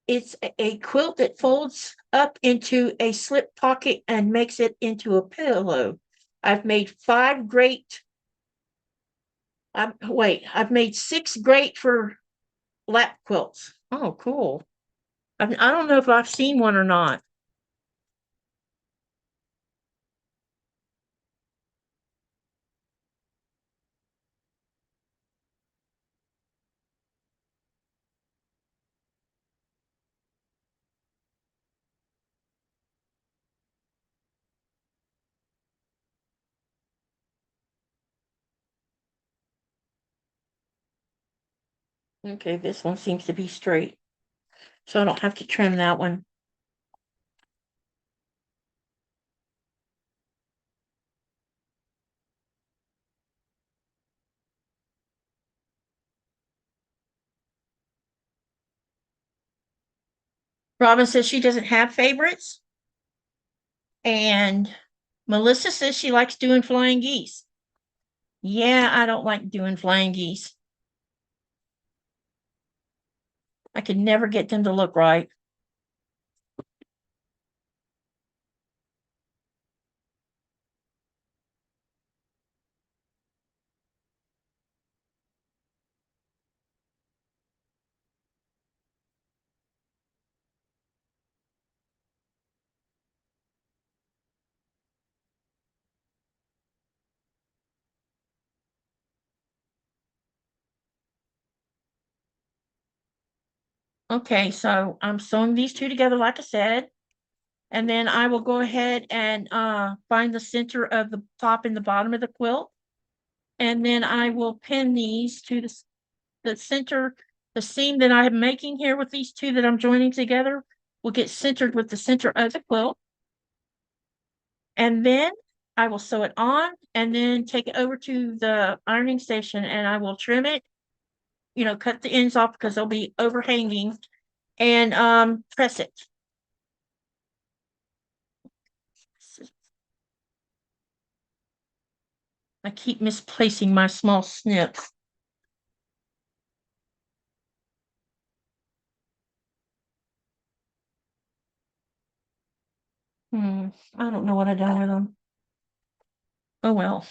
It's a quilt that folds up into a slip pocket and makes it into a pillow. I've made I've made 6 great for lap quilts. Oh, cool. I don't know if I've seen one or not. Okay, this one seems to be straight, so I don't have to trim that one. Robin says she doesn't have favorites. And Melissa says she likes doing flying geese. Yeah, I don't like doing flying geese. I could never get them to look right. Okay, so I'm sewing these two together, like I said, and then I will go ahead and find the center of the top and the bottom of the quilt. And then I will pin these to the center, the seam that I'm making here with these two that I'm joining together will get centered with the center of the quilt. And then I will sew it on and then take it over to the ironing station and I will trim it, cut the ends off because they'll be overhanging and press it. I keep misplacing my small snips. I don't know what I done with them. Oh well.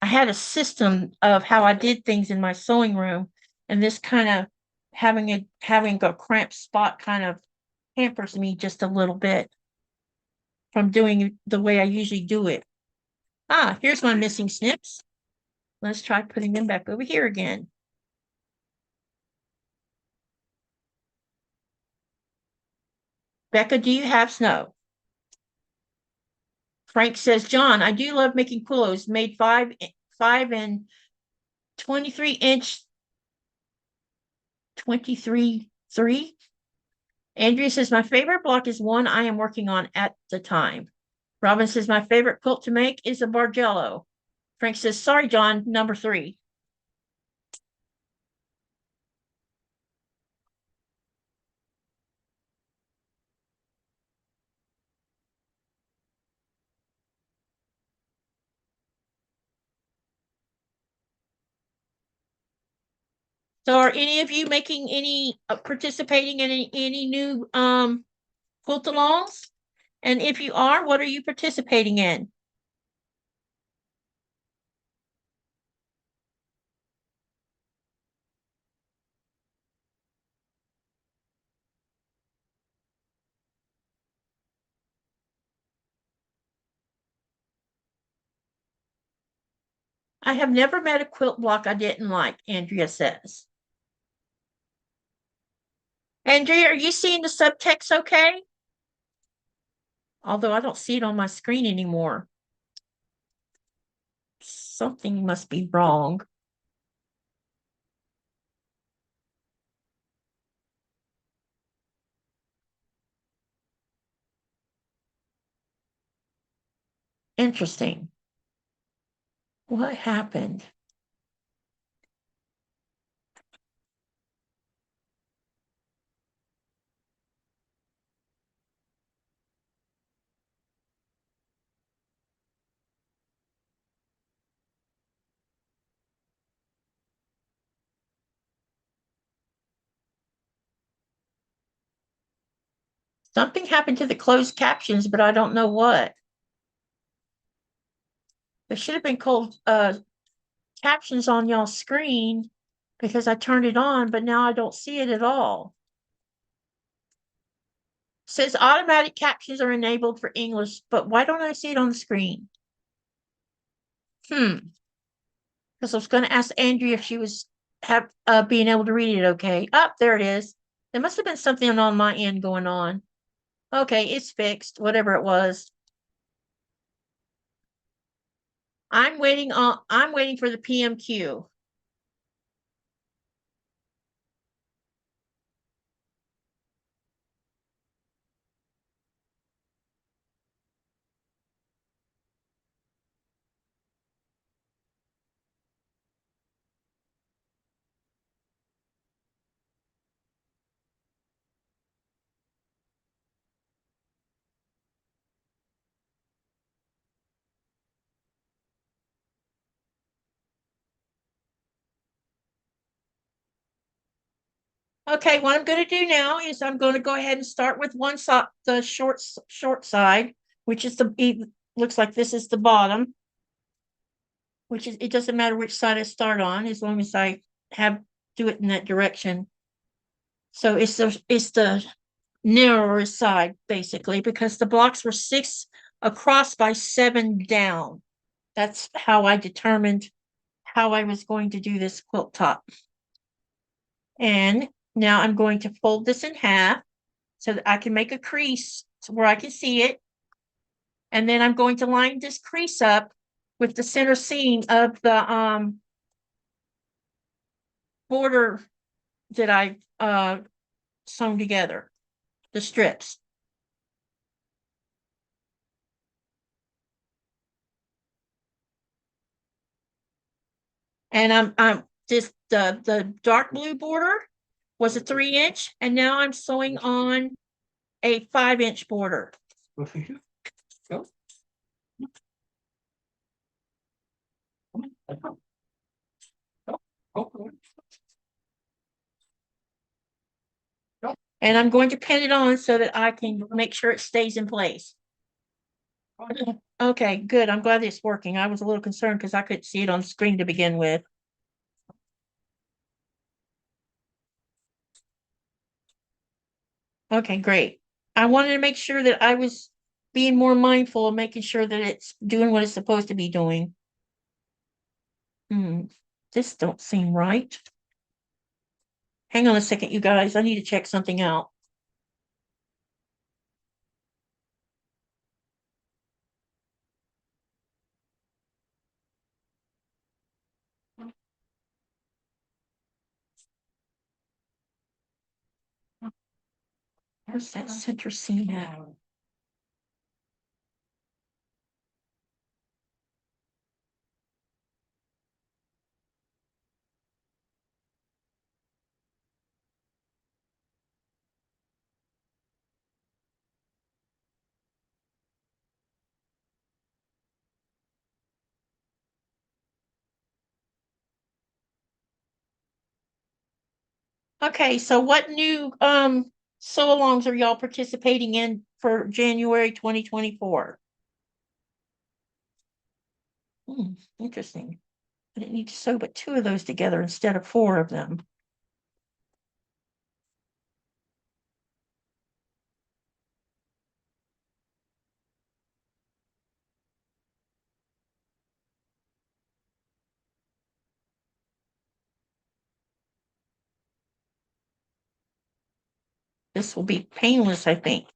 I had a system of how I did things in my sewing room, and this kind of having a cramped spot kind of hampers me just a little bit from doing it the way I usually do it. Here's my missing snips. Let's try putting them back over here again. Becca, do you have snow? Frank says, John, I do love making quillos made 5 and 23-inch 23/3. Andrea says, my favorite block is one I am working on at the time. Robin says, my favorite quilt to make is a Bargello. Frank says, sorry, John, number 3. So are any of you making any, participating in any new quilt alongs? And if you are, what are you participating in? I have never met a quilt block I didn't like, Andrea says. Andrea, are you seeing the subtext okay? Although I don't see it on my screen anymore. Something must be wrong. Interesting. What happened? Something happened to the closed captions, but I don't know what. There should have been closed captions on y'all's screen because I turned it on, but now I don't see it at all. Says automatic captions are enabled for English, but why don't I see it on the screen? Because I was going to ask Andrea if she was being able to read it okay. There it is. There must have been something on my end going on. Okay, it's fixed, whatever it was. I'm waiting for the PMQ. Okay, what I'm going to do now is I'm going to go ahead and start with one side, the short side, which is looks like this is the bottom, which is, it doesn't matter which side I start on as long as I do it in that direction. So it's the narrower side basically, because the blocks were 6 across by 7 down. That's how I determined how I was going to do this quilt top. And now I'm going to fold this in half so that I can make a crease where I can see it. And then I'm going to line this crease up with the center seam of the border that I sewn together, the strips. And I'm just the dark blue border was a 3-inch, and now I'm sewing on a 5-inch border. Go. And I'm going to pin it on so that I can make sure it stays in place. Okay, good. I'm glad it's working. I was a little concerned because I couldn't see it on screen to begin with. Okay, great. I wanted to make sure that I was being more mindful of making sure that it's doing what it's supposed to be doing. This don't seem right. Hang on a second, you guys. I need to check something out. Where's that center seam at? Okay, so what new sew-alongs are y'all participating in for January 2024? Interesting. I didn't need to sew but 2 of those together instead of 4 of them. This will be painless, I think.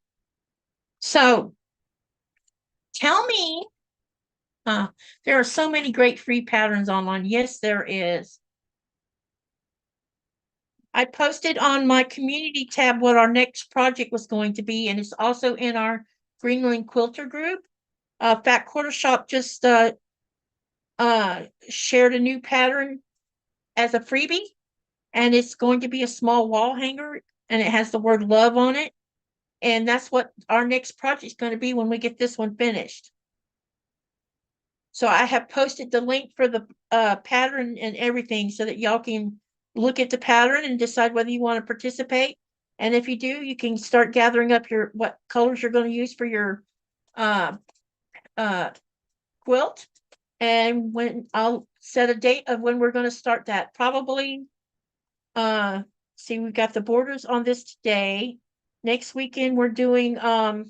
So tell me, there are so many great free patterns online. Yes, there is. I posted on my community tab what our next project was going to be, and it's also in our Greenland Quilter group. Qaqortoq just shared a new pattern as a freebie, and it's going to be a small wall hanger, and it has the word love on it. And that's what our next project is going to be when we get this one finished. So I have posted the link for the pattern and everything so that y'all can look at the pattern and decide whether you want to participate. And if you do, you can start gathering up what colors you're going to use for your quilt. And when I'll set a date of when we're going to start that. Probably, see, we've got the borders on this today. Next weekend, we're doing the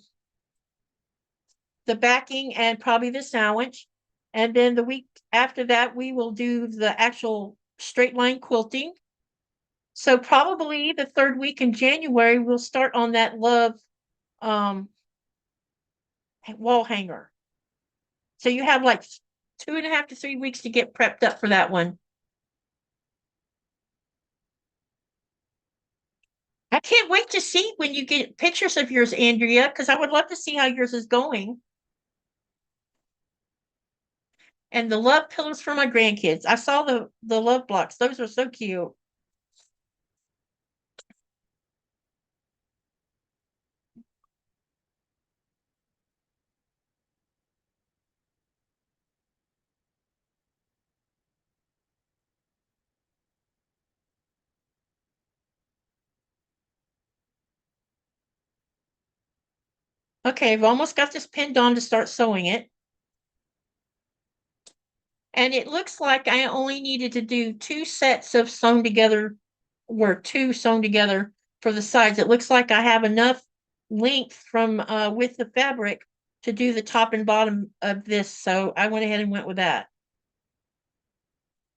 backing and probably the sandwich. And then the week after that, we will do the actual straight line quilting. So probably the 3rd week in January, we'll start on that love wall hanger. So you have like 2.5 to 3 weeks to get prepped up for that one. I can't wait to see when you get pictures of yours, Andrea, because I would love to see how yours is going. And the love pillows for my grandkids. I saw the love blocks. Those are so cute. Okay, I've almost got this pinned on to start sewing it. And it looks like I only needed to do 2 sets of sewn together, or 2 sewn together for the sides. It looks like I have enough length from with the fabric to do the top and bottom of this. So I went ahead and went with that.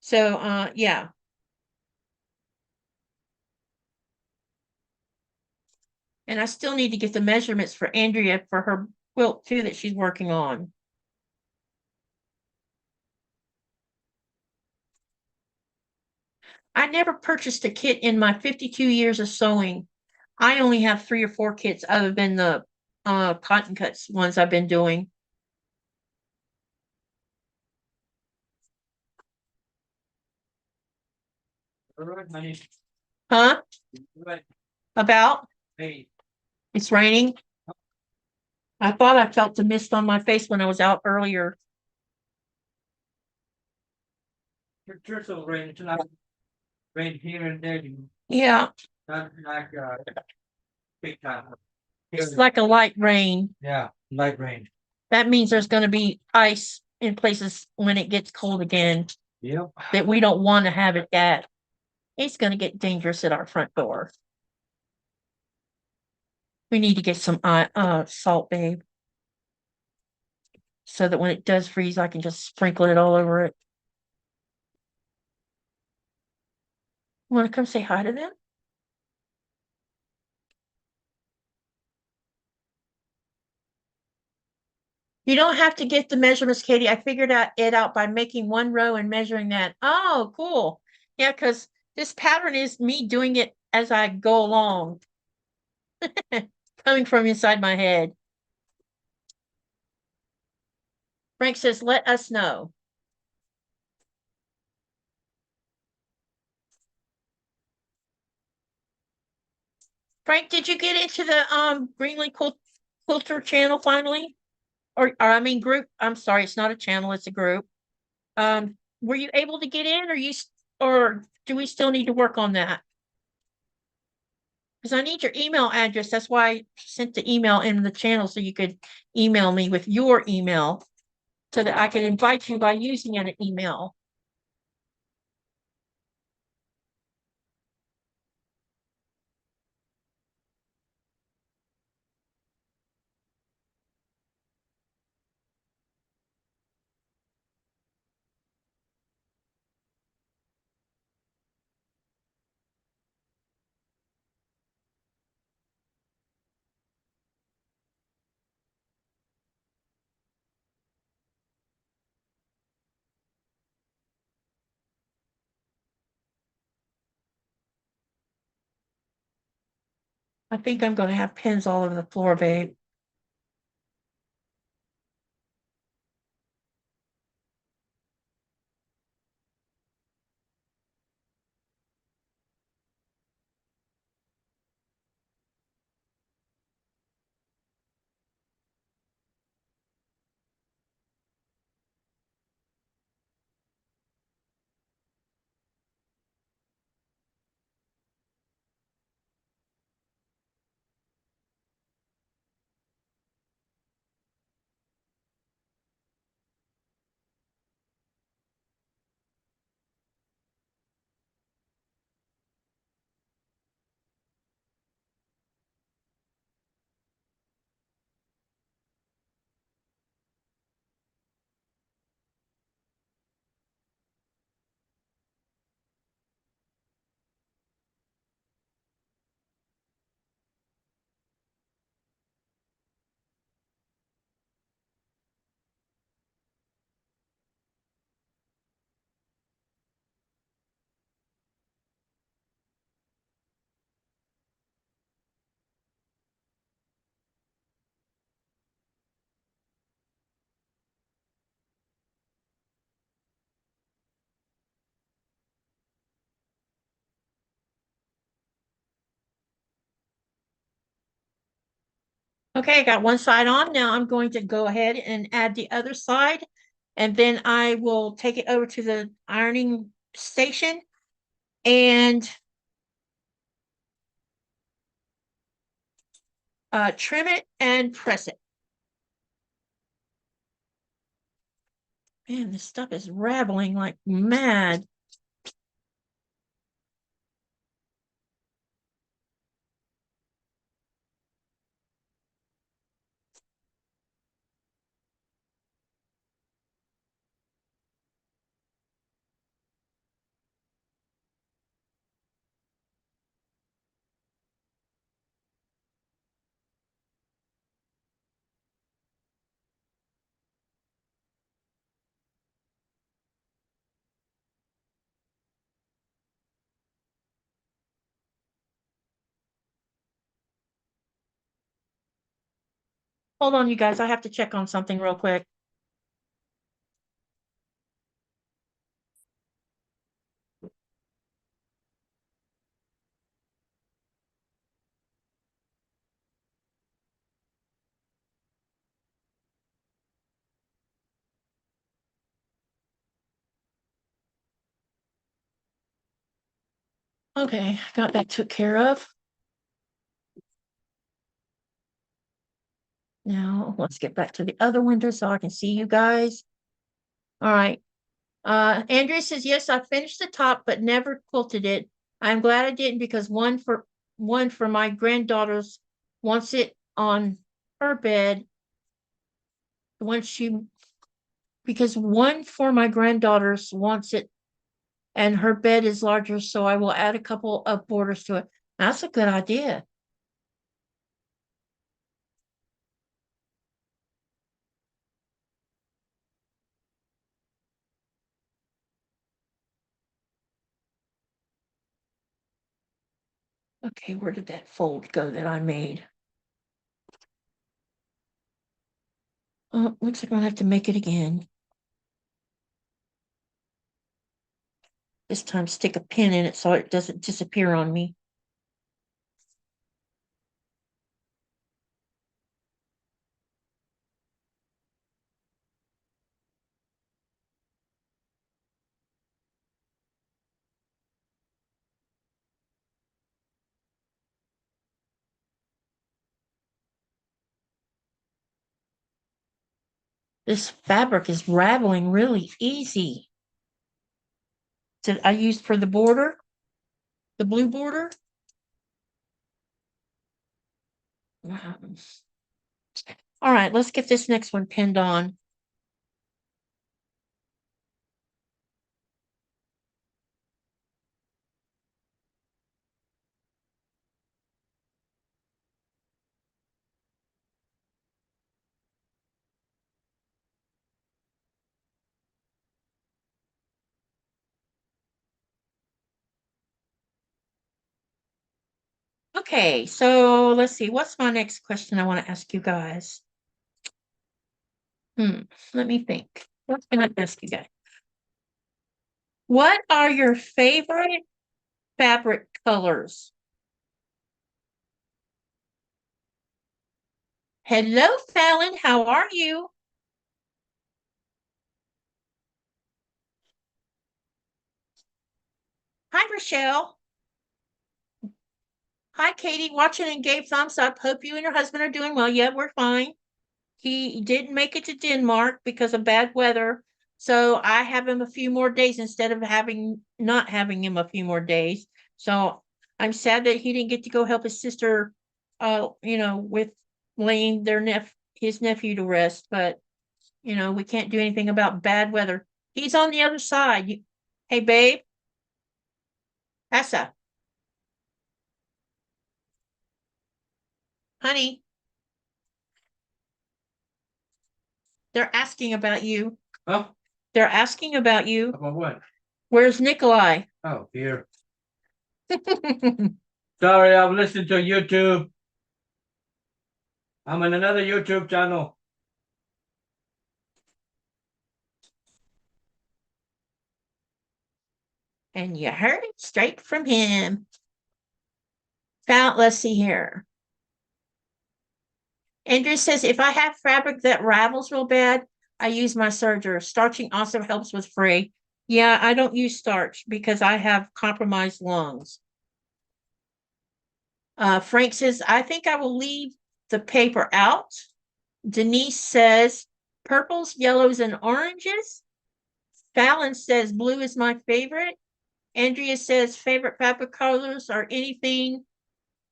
So yeah. And I still need to get the measurements for Andrea for her quilt too that she's working on. I never purchased a kit in my 52 years of sewing. I only have 3 or 4 kits other than the cotton cuts ones I've been doing. Huh? About? Hey, It's raining. I thought I felt the mist on my face when I was out earlier. your drizzle rain tonight. Rain here and there. Yeah, Not like big time. it's like a light rain. Yeah, light rain. That means there's going to be ice in places when it gets cold again Yep. that we don't want to have it at. It's going to get dangerous at our front door. We need to get some salt, babe, so that when it does freeze, I can just sprinkle it all over it. Want to come say hi to them? You don't have to get the measurements, Katie. I figured it out by making 1 row and measuring that. Oh, cool. Yeah, because this pattern is me doing it as I go along. Coming from inside my head. Frank says, let us know. Frank, did you get into the Greenland Quilter channel finally? Or I mean group. I'm sorry, it's not a channel, it's a group. Were you able to get in, or do we still need to work on that? Because I need your email address. That's why I sent the email in the channel so you could email me with your email so that I could invite you by using an email. I think I'm going to have pins all over the floor, babe. Okay, I got one side on. Now I'm going to go ahead and add the other side, and then I will take it over to the ironing station. And trim it and press it. Man, this stuff is raveling like mad. Hold on, you guys. I have to check on something real quick. Okay, got that took care of. Now let's get back to the other window so I can see you guys. All right. Andrea says, yes, I finished the top, but never quilted it. I'm glad I didn't because one for my granddaughters wants it on her bed. Because one for my granddaughters wants it and her bed is larger, so I will add a couple of borders to it. That's a good idea. Okay, where did that fold go that I made? Oh, looks like I'm gonna have to make it again. This time stick a pin in it so it doesn't disappear on me. This fabric is raveling really easy. That I used for the border, the blue border. All right, let's get this next one pinned on. Okay, so let's see. What's my next question I want to ask you guys? Let me think. What can I ask you guys? What are your favorite fabric colors? Hello, Fallon. How are you? Hi, Rochelle. Hi, Katie. Watching and gave thumbs up. Hope you and your husband are doing well. Yeah, we're fine. He didn't make it to Denmark because of bad weather. So I have him a few more days instead of not having him a few more days. So I'm sad that he didn't get to go help his sister, with laying his nephew to rest. But we can't do anything about bad weather. He's on the other side. Hey, babe, Asa, honey, they're asking about you. Oh, They're asking about you. about what? Where's Nikolai? Oh, here. Sorry, I've listened to YouTube. I'm on another YouTube channel. And you heard it straight from him. Let's see here. Andrew says, if I have fabric that ravels real bad, I use my serger. Starching also helps with fray. Yeah, I don't use starch because I have compromised lungs. Frank says, I think I will leave the paper out. Denise says purples, yellows, and oranges. Fallon says blue is my favorite. Andrea says favorite fabric colors are anything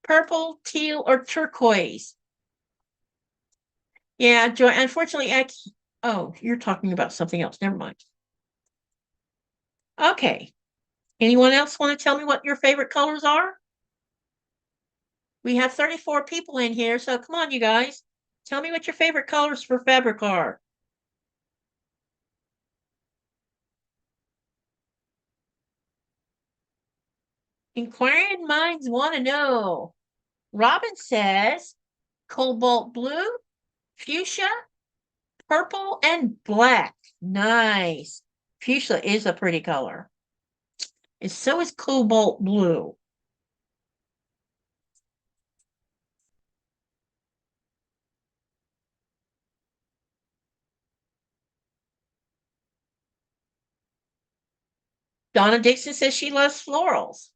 purple, teal, or turquoise. Yeah, Joy, unfortunately, oh, you're talking about something else. Never mind. Okay. Anyone else want to tell me what your favorite colors are? We have 34 people in here, so come on, you guys. Tell me what your favorite colors for fabric are. Inquiring minds want to know. Robin says cobalt blue, fuchsia, purple, and black. Nice. Fuchsia is a pretty color. And so is cobalt blue. Donna Dixon says she loves florals.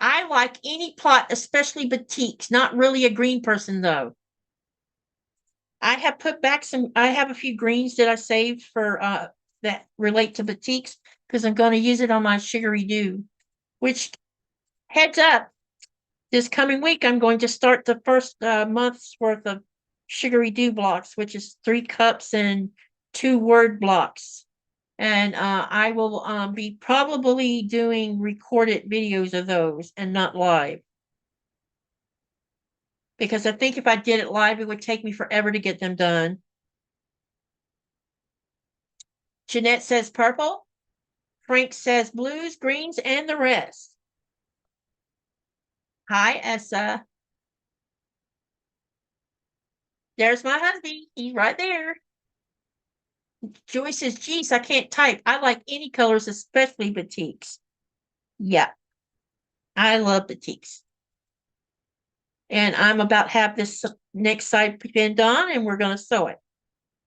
I like any plot, especially batiks. Not really a green person, though. I have put back I have a few greens that I saved for that relate to batiks because I'm going to use it on my sugary dew, which heads up, this coming week, I'm going to start the first month's worth of sugary dew blocks, which is 3 cups and 2 word blocks. And I will be probably doing recorded videos of those and not live. Because I think if I did it live, it would take me forever to get them done. Jeanette says purple. Frank says blues, greens, and the rest. Hi, Essa. There's my husband. He's right there. Joy says, geez, I can't type. I like any colors, especially batiks. Yeah, I love batiks. And I'm about to have this next side pinned on, and we're going to sew it.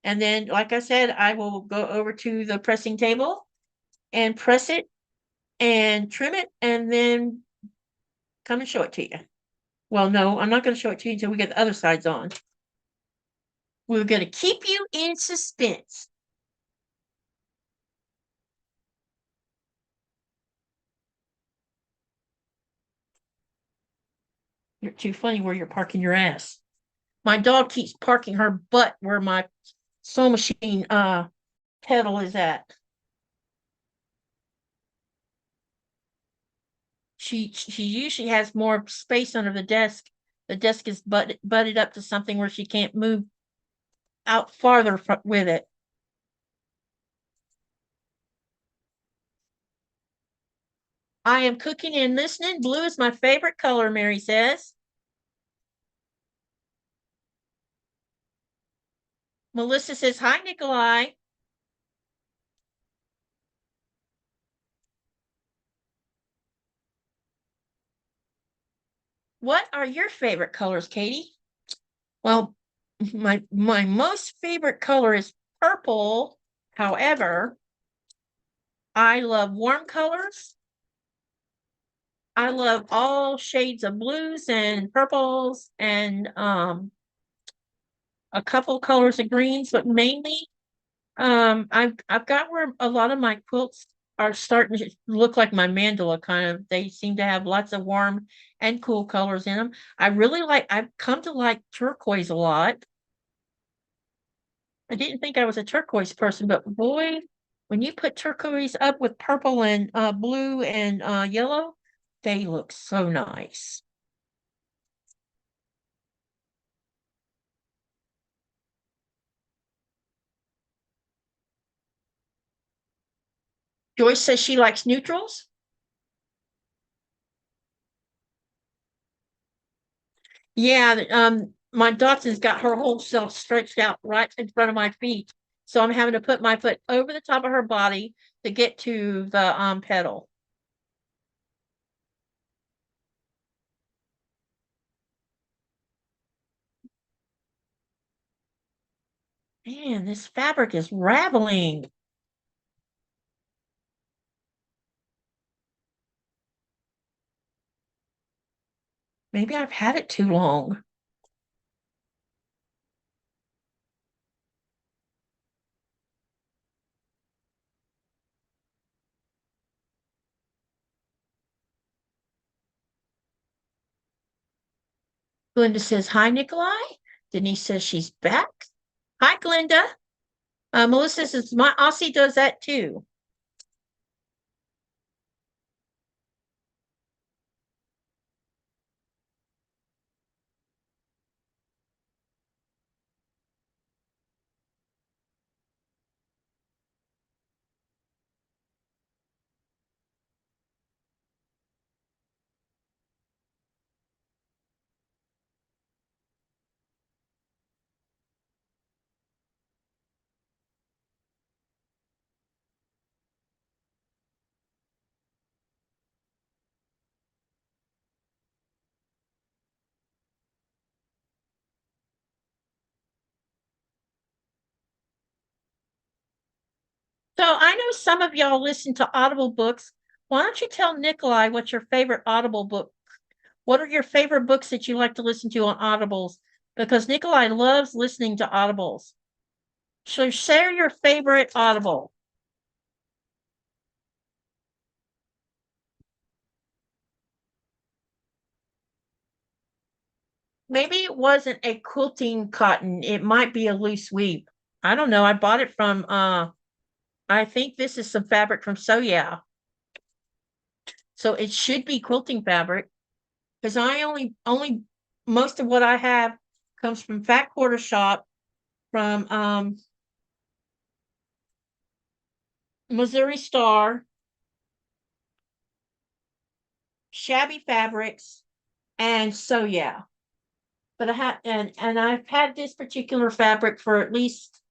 And then, like I said, I will go over to the pressing table and press it and trim it, and then come and show it to you. Well, no, I'm not going to show it to you until we get the other sides on. We're going to keep you in suspense. You're too funny where you're parking your ass. My dog keeps parking her butt where my sewing machine pedal is at. She usually has more space under the desk. The desk is butted up to something where she can't move out farther with it. I am cooking and listening. Blue is my favorite color, Mary says. Melissa says, hi, Nikolai. What are your favorite colors, Katie? Well, my most favorite color is purple. However, I love warm colors. I love all shades of blues and purples and a couple colors of greens, but mainly I've got where a lot of my quilts are starting to look like my mandala kind of. They seem to have lots of warm and cool colors in them. I've come to like turquoise a lot. I didn't think I was a turquoise person, but boy, when you put turquoise up with purple and blue and yellow, they look so nice. Joyce says she likes neutrals. Yeah, my Dotson's got her whole self stretched out right in front of my feet. So I'm having to put my foot over the top of her body to get to the pedal. Man, this fabric is raveling. Maybe I've had it too long. Glenda says, hi, Nikolai. Denise says she's back. Hi, Glenda. Melissa says, my Aussie does that too. So I know some of y'all listen to Audible books. Why don't you tell Nikolai what's your favorite Audible book? What are your favorite books that you like to listen to on Audibles? Because Nikolai loves listening to Audibles. So share your favorite Audible. Maybe it wasn't a quilting cotton. It might be a loose weave. I don't know. I bought it from I think this is some fabric from So Yeah. So it should be quilting fabric. Because I only most of what I have comes from Fat Quarter Shop, from Missouri Star, Shabby Fabrics, and So Yeah. But I have and I've had this particular fabric for at least,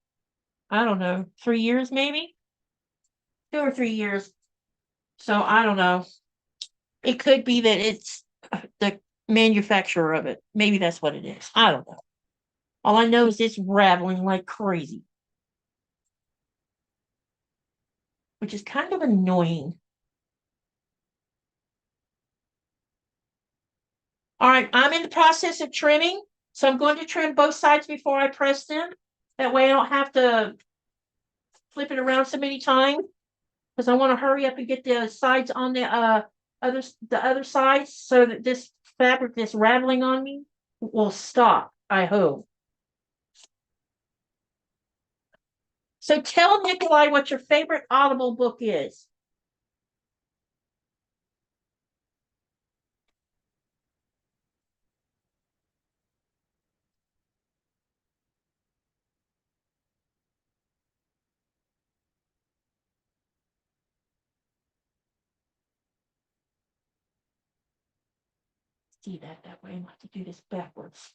I don't know, 3 years maybe, 2 or 3 years. So I don't know. It could be that it's the manufacturer of it. Maybe that's what it is. I don't know. All I know is it's rattling like crazy, which is kind of annoying. All right, I'm in the process of trimming, so I'm going to trim both sides before I press them. That way I don't have to flip it around so many times, because I want to hurry up and get the sides on the other sides so that this fabric that's rattling on me will stop, I hope. So tell Nikolai what your favorite Audible book is. See that way. I have to do this backwards.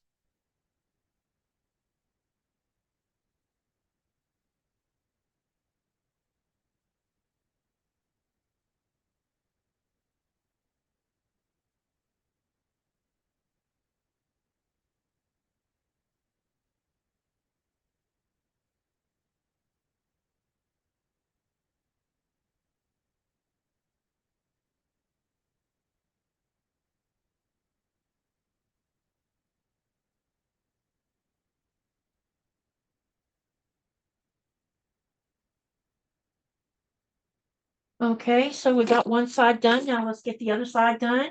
Okay, so we got one side done. Now let's get the other side done.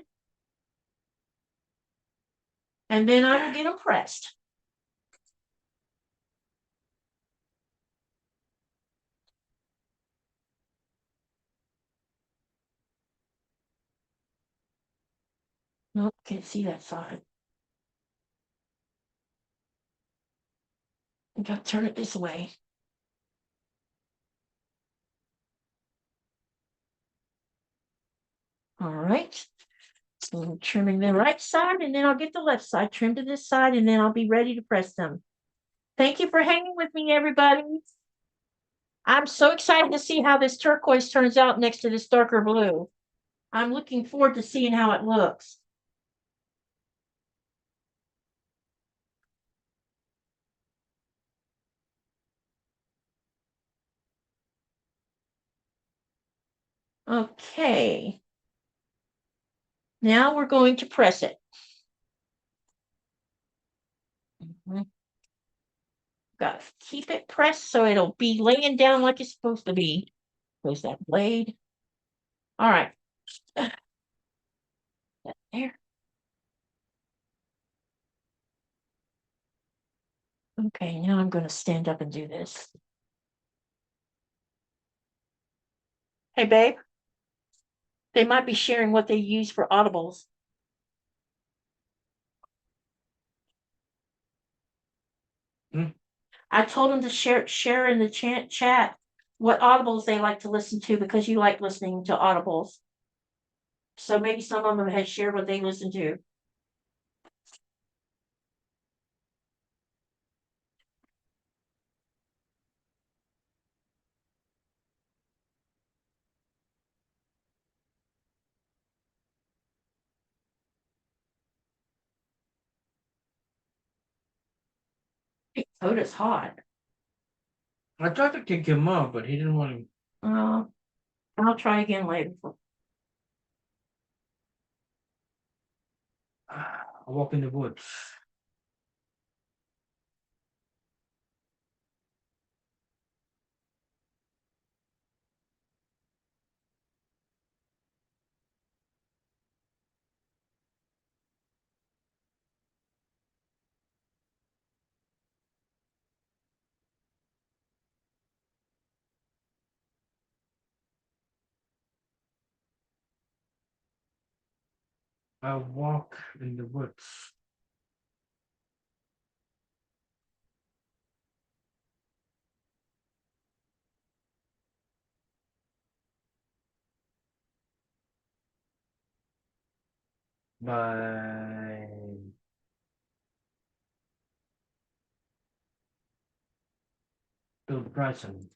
And then I will get them pressed. Nope, can't see that side. I gotta turn it this way. All right. So I'm trimming the right side, and then I'll get the left side trimmed to this side, and then I'll be ready to press them. Thank you for hanging with me, everybody. I'm so excited to see how this turquoise turns out next to this darker blue. I'm looking forward to seeing how it looks. Okay. Now we're going to press it. Got to keep it pressed so it'll be laying down like it's supposed to be. Goes that blade. All right. There. Okay, now I'm going to stand up and do this. Hey, babe. They might be sharing what they use for audibles. I told them to share in the chat what audibles they like to listen to because you like listening to audibles. So maybe some of them had shared what they listen to. Oda's hot. I tried to kick him out, but he didn't want to. I'll try again later. I walk in the woods. I walk in the woods. By Bill Bryson.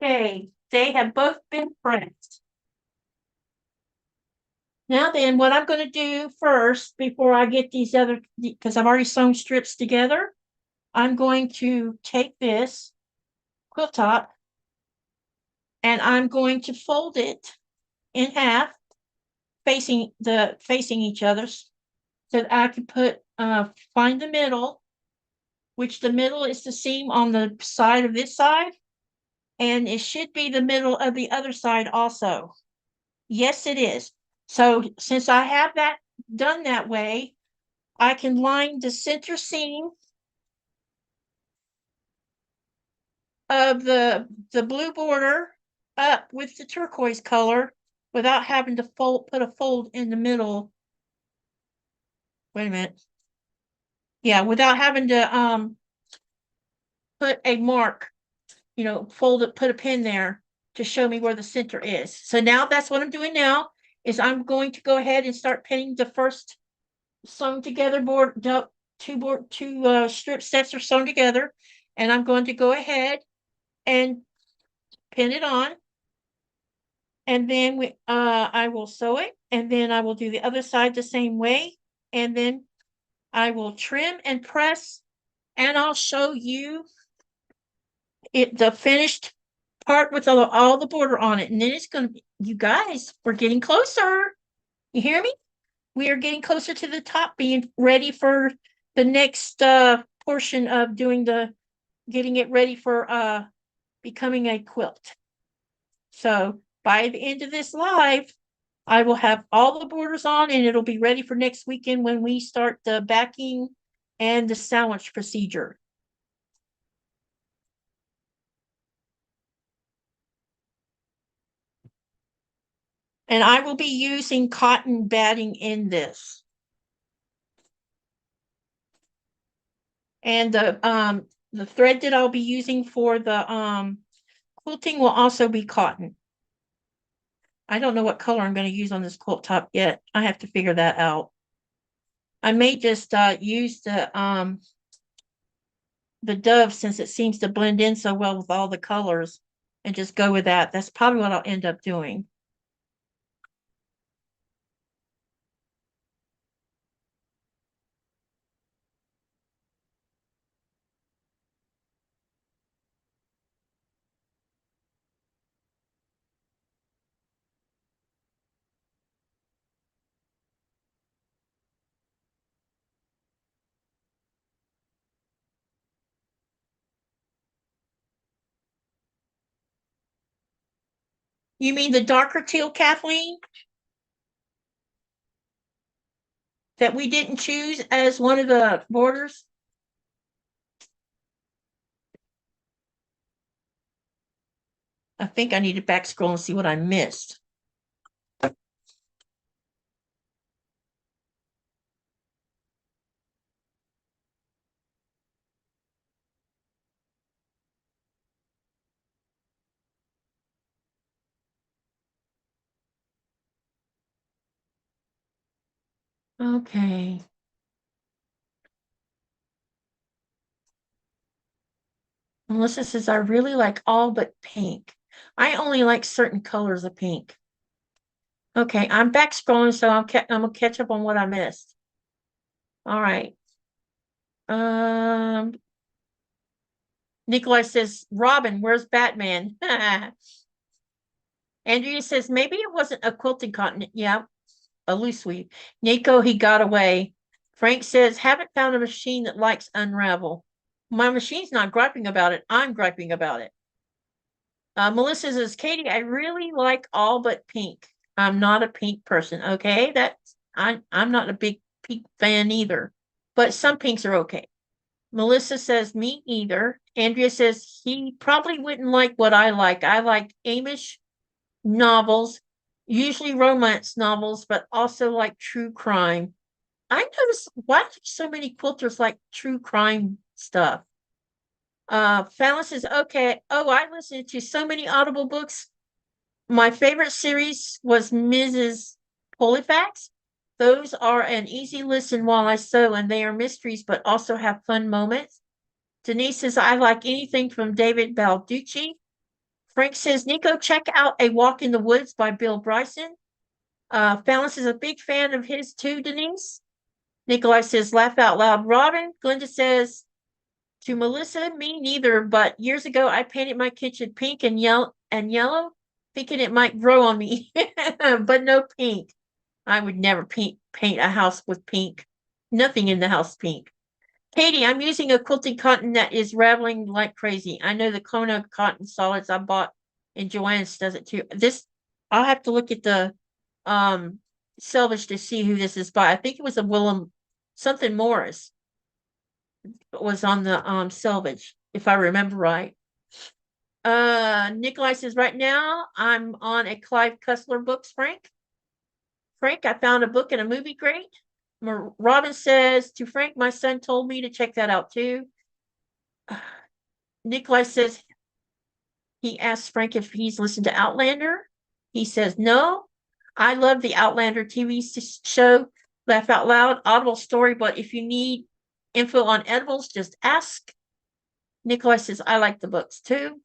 Okay, they have both been pressed. Now then, what I'm going to do first, before I get these other, because I've already sewn strips together, I'm going to take this quilt top and I'm going to fold it in half, facing each other, so that I can find the middle, which the middle is the seam on the side of this side, and it should be the middle of the other side also. Yes, it is. So since I have that done that way, I can line the center seam of the blue border up with the turquoise color without having to put a fold in the middle. Wait a minute. Yeah, without having to put a mark, fold it, put a pin there to show me where the center is. So now that's what I'm doing now, is I'm going to go ahead and start pinning the first sewn together two strip sets are sewn together, and I'm going to go ahead and pin it on, and then I will sew it, and then I will do the other side the same way, and then I will trim and press, and I'll show you the finished part with all the border on it, and then it's going to be, you guys, we're getting closer. You hear me? we are getting closer to the top, being ready for the next portion of getting it ready for becoming a quilt. So by the end of this live, I will have all the borders on, and it'll be ready for next weekend when we start the backing and the sandwich procedure. And I will be using cotton batting in this. And the thread that I'll be using for the quilting will also be cotton. I don't know what color I'm going to use on this quilt top yet. I have to figure that out. I may just use the dove, since it seems to blend in so well with all the colors, and just go with that. That's probably what I'll end up doing. You mean the darker teal, Kathleen? That we didn't choose as one of the borders? I think I need to back scroll and see what I missed. Okay. Melissa says, I really like all but pink. I only like certain colors of pink. Okay, I'm back scrolling, so I'm gonna catch up on what I missed. All right. Nikolai says, Robin, where's Batman? Andrea says, maybe it wasn't a quilting cotton. Yeah, a loose weave. Nico, he got away. Frank says, haven't found a machine that likes unravel. My machine's not griping about it. I'm griping about it. Melissa says, Katie, I really like all but pink. I'm not a pink person. Okay, I'm not a big pink fan either, but some pinks are okay. Melissa says, me either. Andrea says, he probably wouldn't like what I like. I like Amish novels, usually romance novels, but also like true crime. I noticed, why do so many quilters like true crime stuff? Fallon says, okay. Oh, I listened to so many Audible books. My favorite series was Mrs. Polifax. Those are an easy listen while I sew, and they are mysteries, but also have fun moments. Denise says, I like anything from David Balducci. Frank says, Nico, check out A Walk in the Woods by Bill Bryson. Fallon is a big fan of his too, Denise. Nikolai says, laugh out loud, Robin. Glenda says, to Melissa, me neither, but years ago I painted my kitchen pink and yellow, thinking it might grow on me, but no pink. I would never paint a house with pink. Nothing in the house pink. Katie, I'm using a quilting cotton that is raveling like crazy. I know the Kona cotton solids I bought in Joelsen does it too. I'll have to look at the selvage to see who this is by. I think it was a Willem something Morris was on the selvage, if I remember right. Nikolai says, right now I'm on a Clive Cussler books, Frank. Frank, I found a book and a movie great. Robin says, to Frank, my son told me to check that out too. Nikolai says, he asks Frank if he's listened to Outlander. He says, no. I love the Outlander TV show. Laugh out loud, Audible story, but if you need info on edibles, just ask. Nikolai says, I like the books too.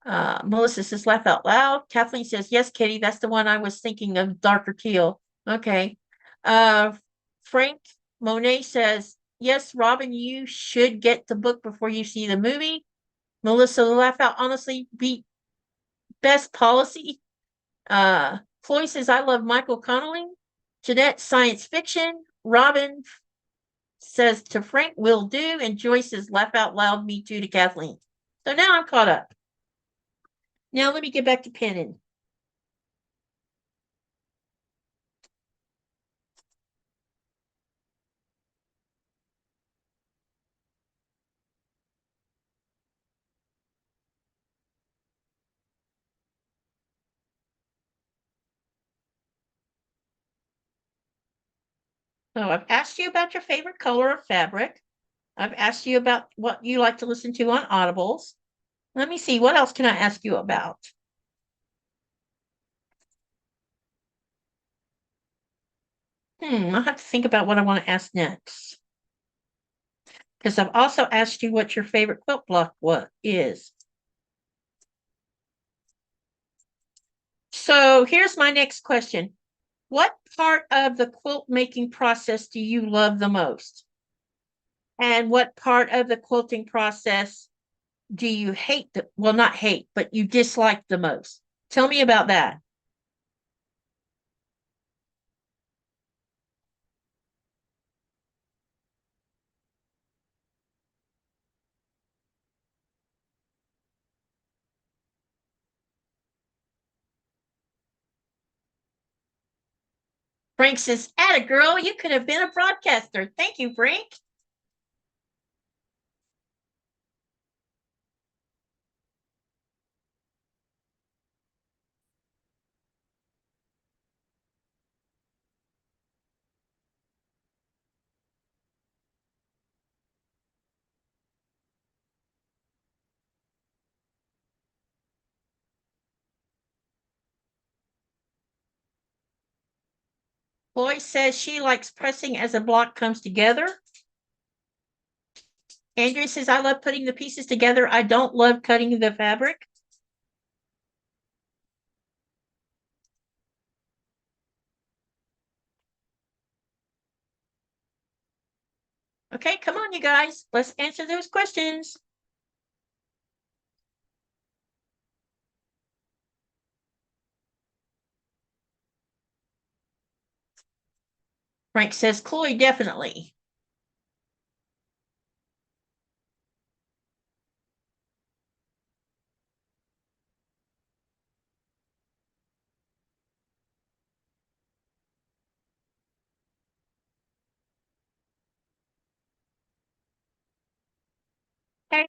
Melissa says, laugh out loud. Kathleen says, yes, Katie, that's the one I was thinking of, darker teal. Okay. Frank Monet says, yes, Robin, you should get the book before you see the movie. Melissa, laugh out, honestly, be best policy. Chloe says, I love Michael Connelly. Jeanette, science fiction. Robin says to Frank, will do. And Joyce says, laugh out loud, me too, to Kathleen. So now I'm caught up. Now let me get back to penning. So I've asked you about your favorite color of fabric. I've asked you about what you like to listen to on Audibles. Let me see, what else can I ask you about? I'll have to think about what I want to ask next. Because I've also asked you what your favorite quilt block is. So here's my next question. What part of the quilt making process do you love the most? And what part of the quilting process do you hate? Well, not hate, but you dislike the most? Tell me about that. Frank says, atta girl, you could have been a broadcaster. Thank you, Frank. Chloe says she likes pressing as a block comes together. Andrea says, I love putting the pieces together. I don't love cutting the fabric. Okay, come on, you guys. Let's answer those questions. Frank says, Chloe, definitely.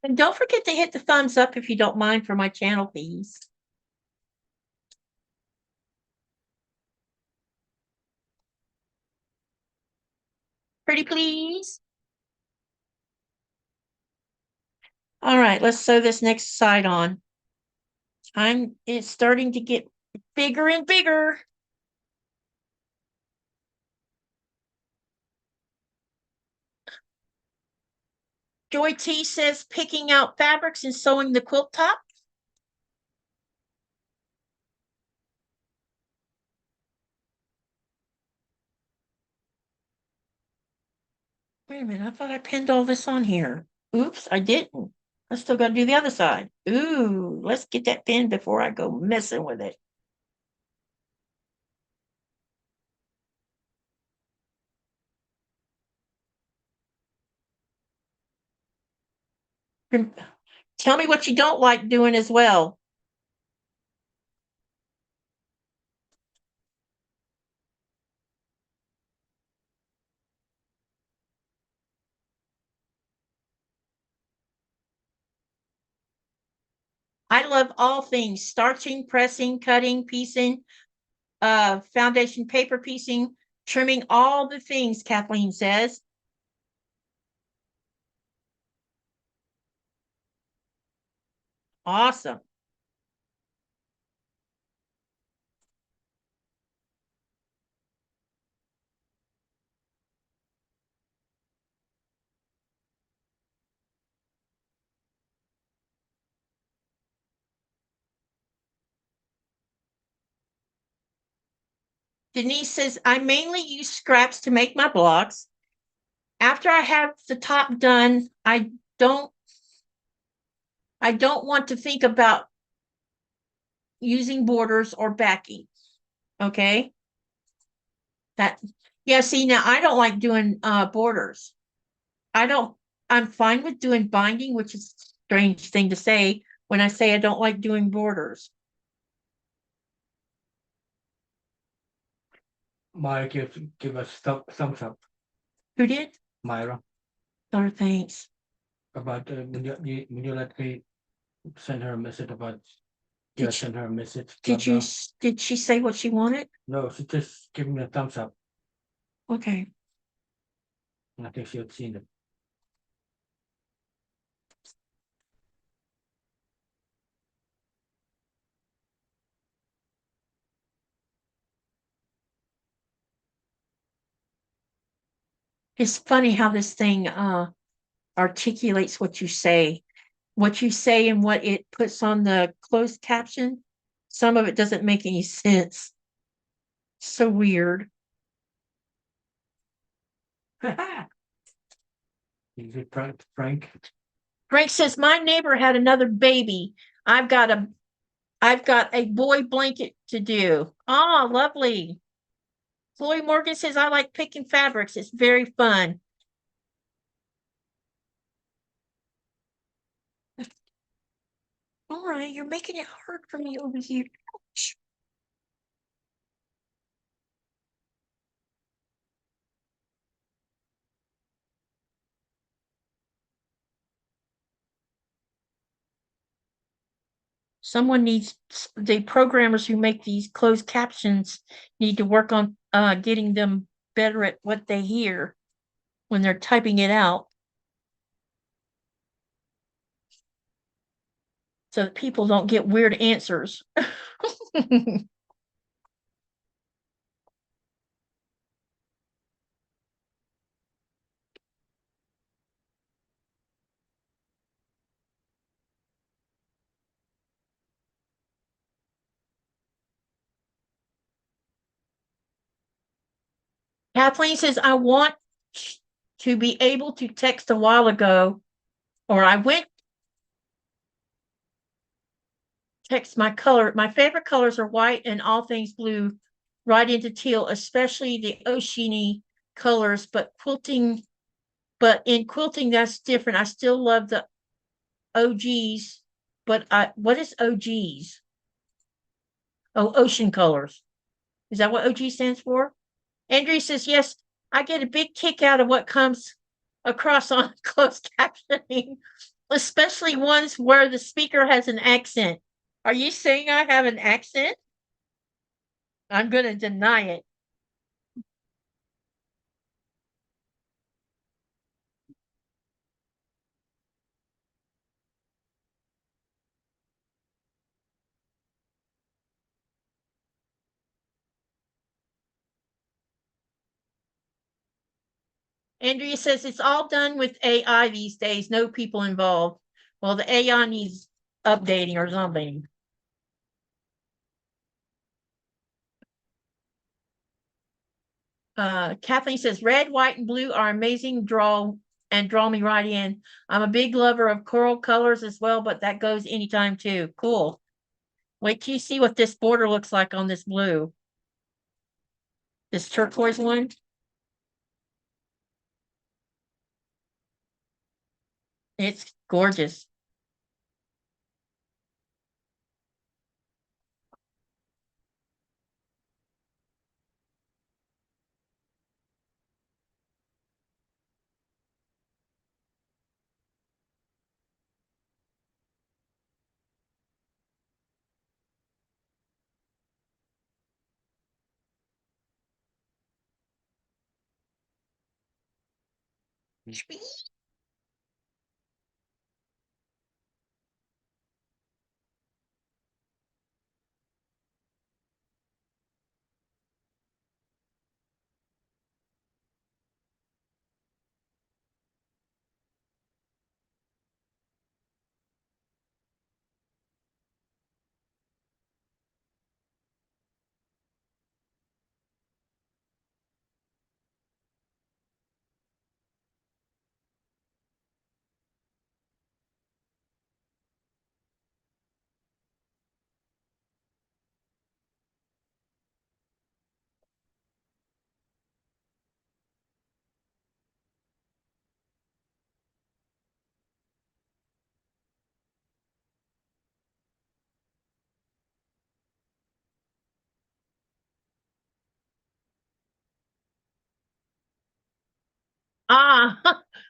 And don't forget to hit the thumbs up if you don't mind for my channel, please. Pretty please. All right, let's sew this next side on. It's starting to get bigger and bigger. Joy T says picking out fabrics and sewing the quilt top. Wait a minute, I thought I pinned all this on here. Oops, I didn't. I still got to do the other side. Ooh, let's get that pinned before I go messing with it. Tell me what you don't like doing as well. I love all things: starching, pressing, cutting, piecing, foundation paper piecing, trimming, all the things, Kathleen says. Awesome. Denise says, I mainly use scraps to make my blocks. After I have the top done, I don't want to think about using borders or backing. Okay. That, yeah, see, now I don't like doing borders. I don't, I'm fine with doing binding, which is a strange thing to say when I say I don't like doing borders. Myra give us thumbs up. Who did? Myra, Oh, thanks. about when you let me send her a message about Did she, send her a message. did you, did she say what she wanted? No, she just gave me a thumbs up. Okay. I think she had seen it. It's funny how this thing articulates what you say. What you say and what it puts on the closed caption. Some of it doesn't make any sense. So weird. Is it Frank? Frank says, my neighbor had another baby. I've got a boy blanket to do. Ah, lovely. Chloe Morgan says, I like picking fabrics. It's very fun. All right, you're making it hard for me over here. Ouch. Someone needs, the programmers who make these closed captions need to work on getting them better at what they hear when they're typing it out, so that people don't get weird answers. Kathleen says, I want to be able to text a while ago, or I went text my color. My favorite colors are white and all things blue, right into teal, especially the oceany colors, but in quilting, that's different. I still love the OGs, but what is OGs? Oh, ocean colors. Is that what OG stands for? Andrew says, yes, I get a big kick out of what comes across on closed captioning, especially ones where the speaker has an accent. Are you saying I have an accent? I'm going to deny it. Andrea says it's all done with AI these days, no people involved. Well, the AI needs updating or something. Kathleen says red, white, and blue are amazing. Draw me right in. I'm a big lover of coral colors as well, but that goes anytime too. Cool. Wait till you see what this border looks like on this blue. This turquoise one. It's gorgeous.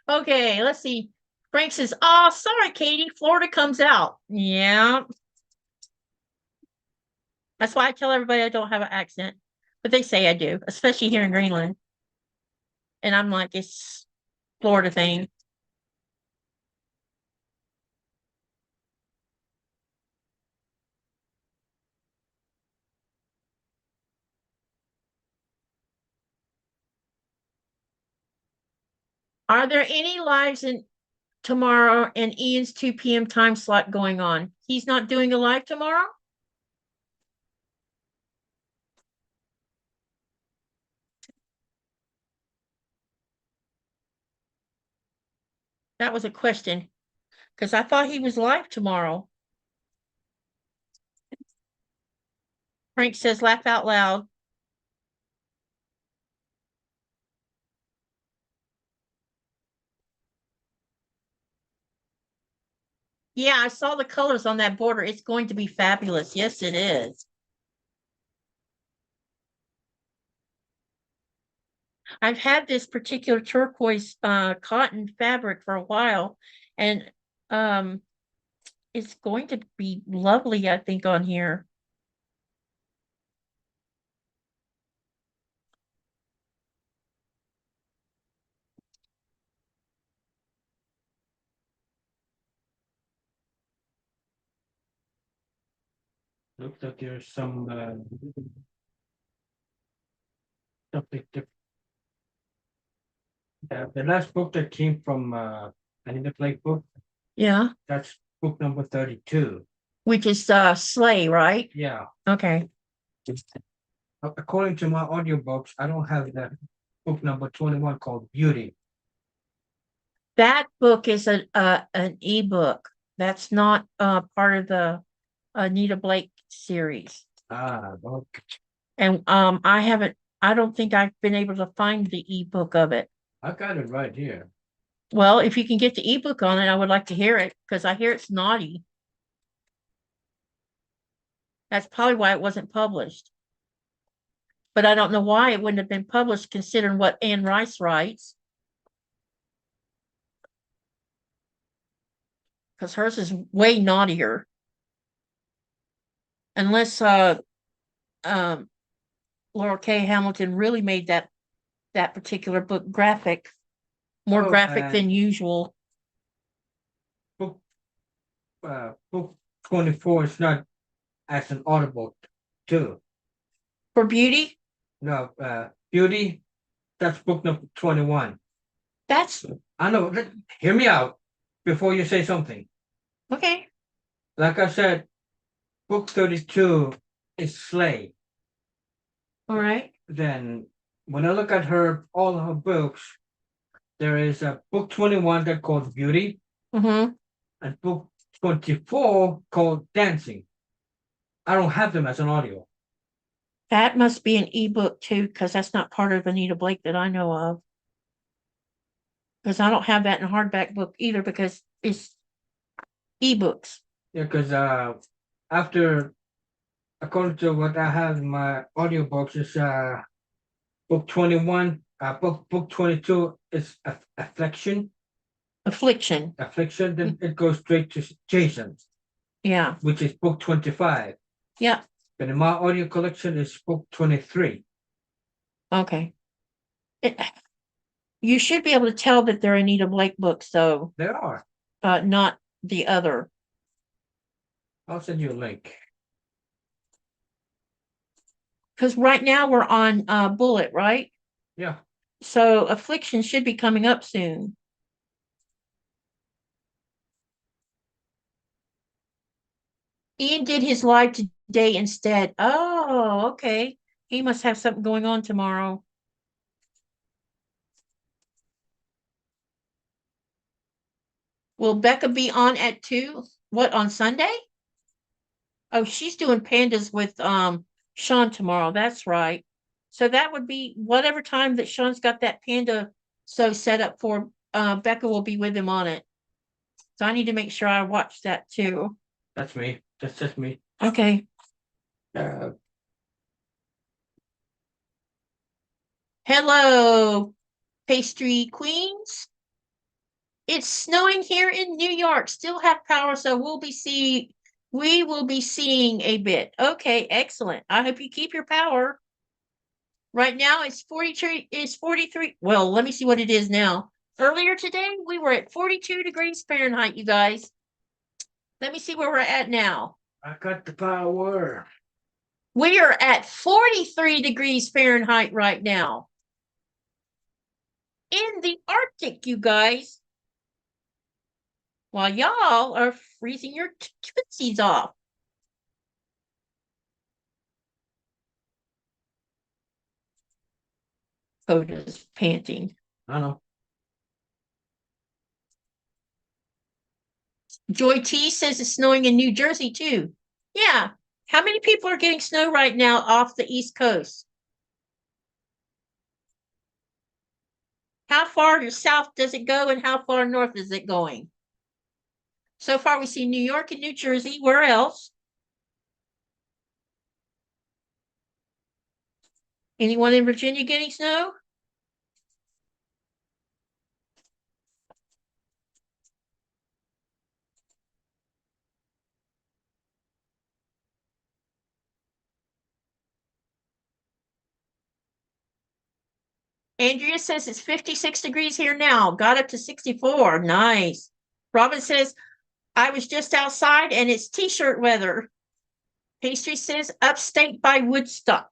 Okay, let's see. Frank says, oh, sorry, Katie, Florida comes out. Yeah. That's why I tell everybody I don't have an accent, but they say I do, especially here in Greenland. And I'm like, it's Florida thing. Are there any lives in tomorrow and Ian's 2 p.m. time slot going on? He's not doing a live tomorrow? That was a question because I thought he was live tomorrow. Frank says, laugh out loud. Yeah, I saw the colors on that border. It's going to be fabulous. Yes, it is. I've had this particular turquoise cotton fabric for a while, and it's going to be lovely, I think, on here. Looks like there's some something different. The last book that came from I think the Blake book, Yeah, that's book number 32. which is sleigh, right? Yeah. Okay. According to my audiobooks, I don't have the book number 21 called Beauty. That book is an ebook. That's not part of the Anita Blake series. Okay. And I don't think I've been able to find the ebook of it. I got it right here. Well, if you can get the ebook on it, I would like to hear it because I hear it's naughty. That's probably why it wasn't published. But I don't know why it wouldn't have been published considering what Anne Rice writes. Because hers is way naughtier. Unless Laura K. Hamilton really made that particular book graphic, more graphic than usual. Book 24 is not as an audible too. For Beauty? No, Beauty, that's book number 21. I know, hear me out before you say something. Okay. Like I said, book 32 is Slay. All right. Then when I look at all her books, there is a book 21 that called Beauty, Mm-hmm. and book 24 called Dancing. I don't have them as an audio. That must be an ebook too, because that's not part of Anita Blake that I know of. Because I don't have that in a hardback book either because it's ebooks. Yeah, because after, according to what I have in my audiobooks, is book 21, book 22 is Affliction. Affliction. Then it goes straight to Jason. Yeah. Which is book 25. Yeah. But in my audio collection is book 23. Okay. You should be able to tell that they're Anita Blake books, though. They are. Not the other. I'll send you a link. Because right now we're on Bullet, right? Yeah. So Affliction should be coming up soon. Ian did his live today instead. Oh, okay. He must have something going on tomorrow. Will Becca be on at 2? What, on Sunday? Oh, she's doing pandas with Sean tomorrow. That's right. So that would be whatever time that Sean's got that panda so set up for, Becca will be with him on it. So I need to make sure I watch that too. That's me. That's just me. Okay. Hello, Pastry Queens. It's snowing here in New York. Still have power, so we will be seeing a bit. Okay, excellent. I hope you keep your power. Right now it's 43, it's 43. Well, let me see what it is now. Earlier today, we were at 42 degrees Fahrenheit, you guys. Let me see where we're at now. I got the power. We are at 43 degrees Fahrenheit right now. In the Arctic, you guys. While y'all are freezing your tootsies off. Coda's panting. I know. Joy T says it's snowing in New Jersey too. Yeah. How many people are getting snow right now off the East Coast? How far south does it go and how far north is it going? So far, we see New York and New Jersey. Where else? Anyone in Virginia getting snow? Andrea says it's 56 degrees here now. Got up to 64. Nice. Robin says, I was just outside and it's t-shirt weather. Pastry says upstate by Woodstock.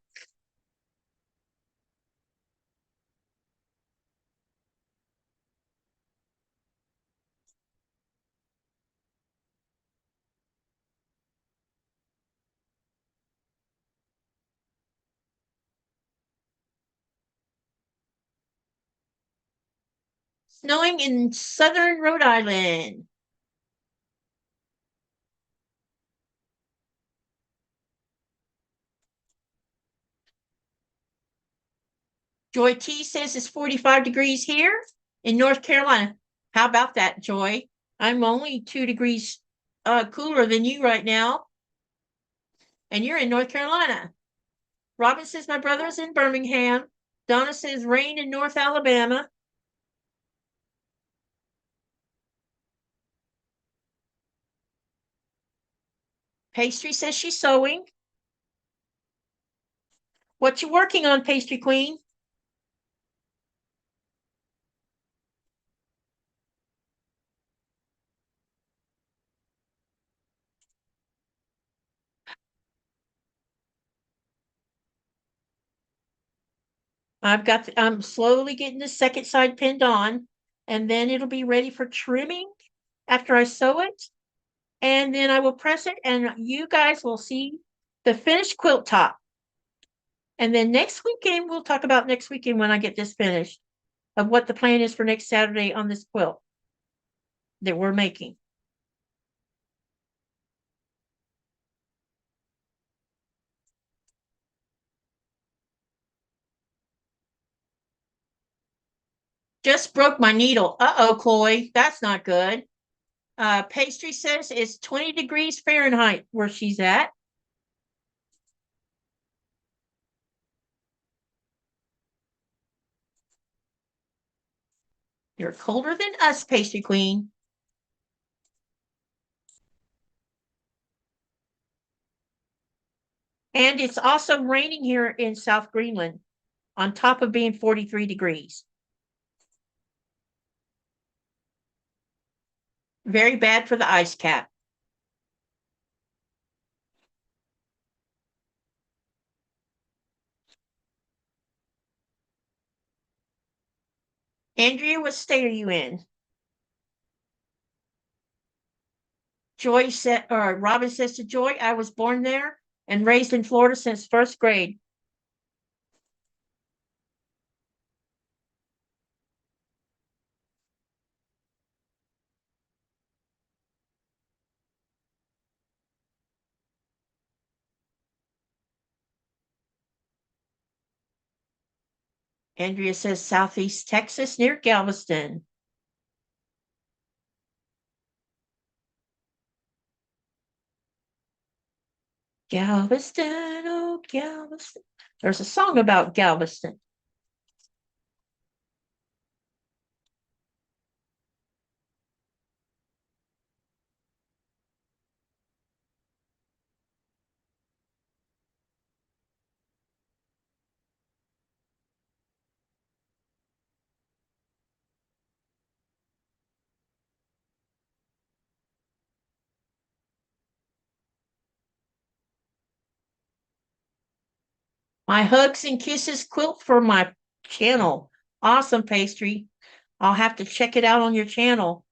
Snowing in southern Rhode Island. Joy T says it's 45 degrees here in North Carolina. How about that, Joy? I'm only 2 degrees cooler than you right now. And you're in North Carolina. Robin says my brother's in Birmingham. Donna says rain in North Alabama. Pastry says she's sewing. What you working on, Pastry Queen? I'm slowly getting the second side pinned on, and then it'll be ready for trimming after I sew it. And then I will press it, and you guys will see the finished quilt top. And then next weekend, we'll talk about next weekend when I get this finished of what the plan is for next Saturday on this quilt that we're making. Just broke my needle. Uh-oh, Chloe, that's not good. Pastry says it's 20 degrees Fahrenheit where she's at. You're colder than us, Pastry Queen. And it's also raining here in South Greenland, on top of being 43 degrees. Very bad for the ice cap. Andrea, what state are you in? Joy said, or Robin says to Joy, I was born there and raised in Florida since first grade. Andrea says Southeast Texas near Galveston. Galveston, oh Galveston. There's a song about Galveston. My hugs and kisses quilt for my channel. Awesome, Pastry. I'll have to check it out on your channel.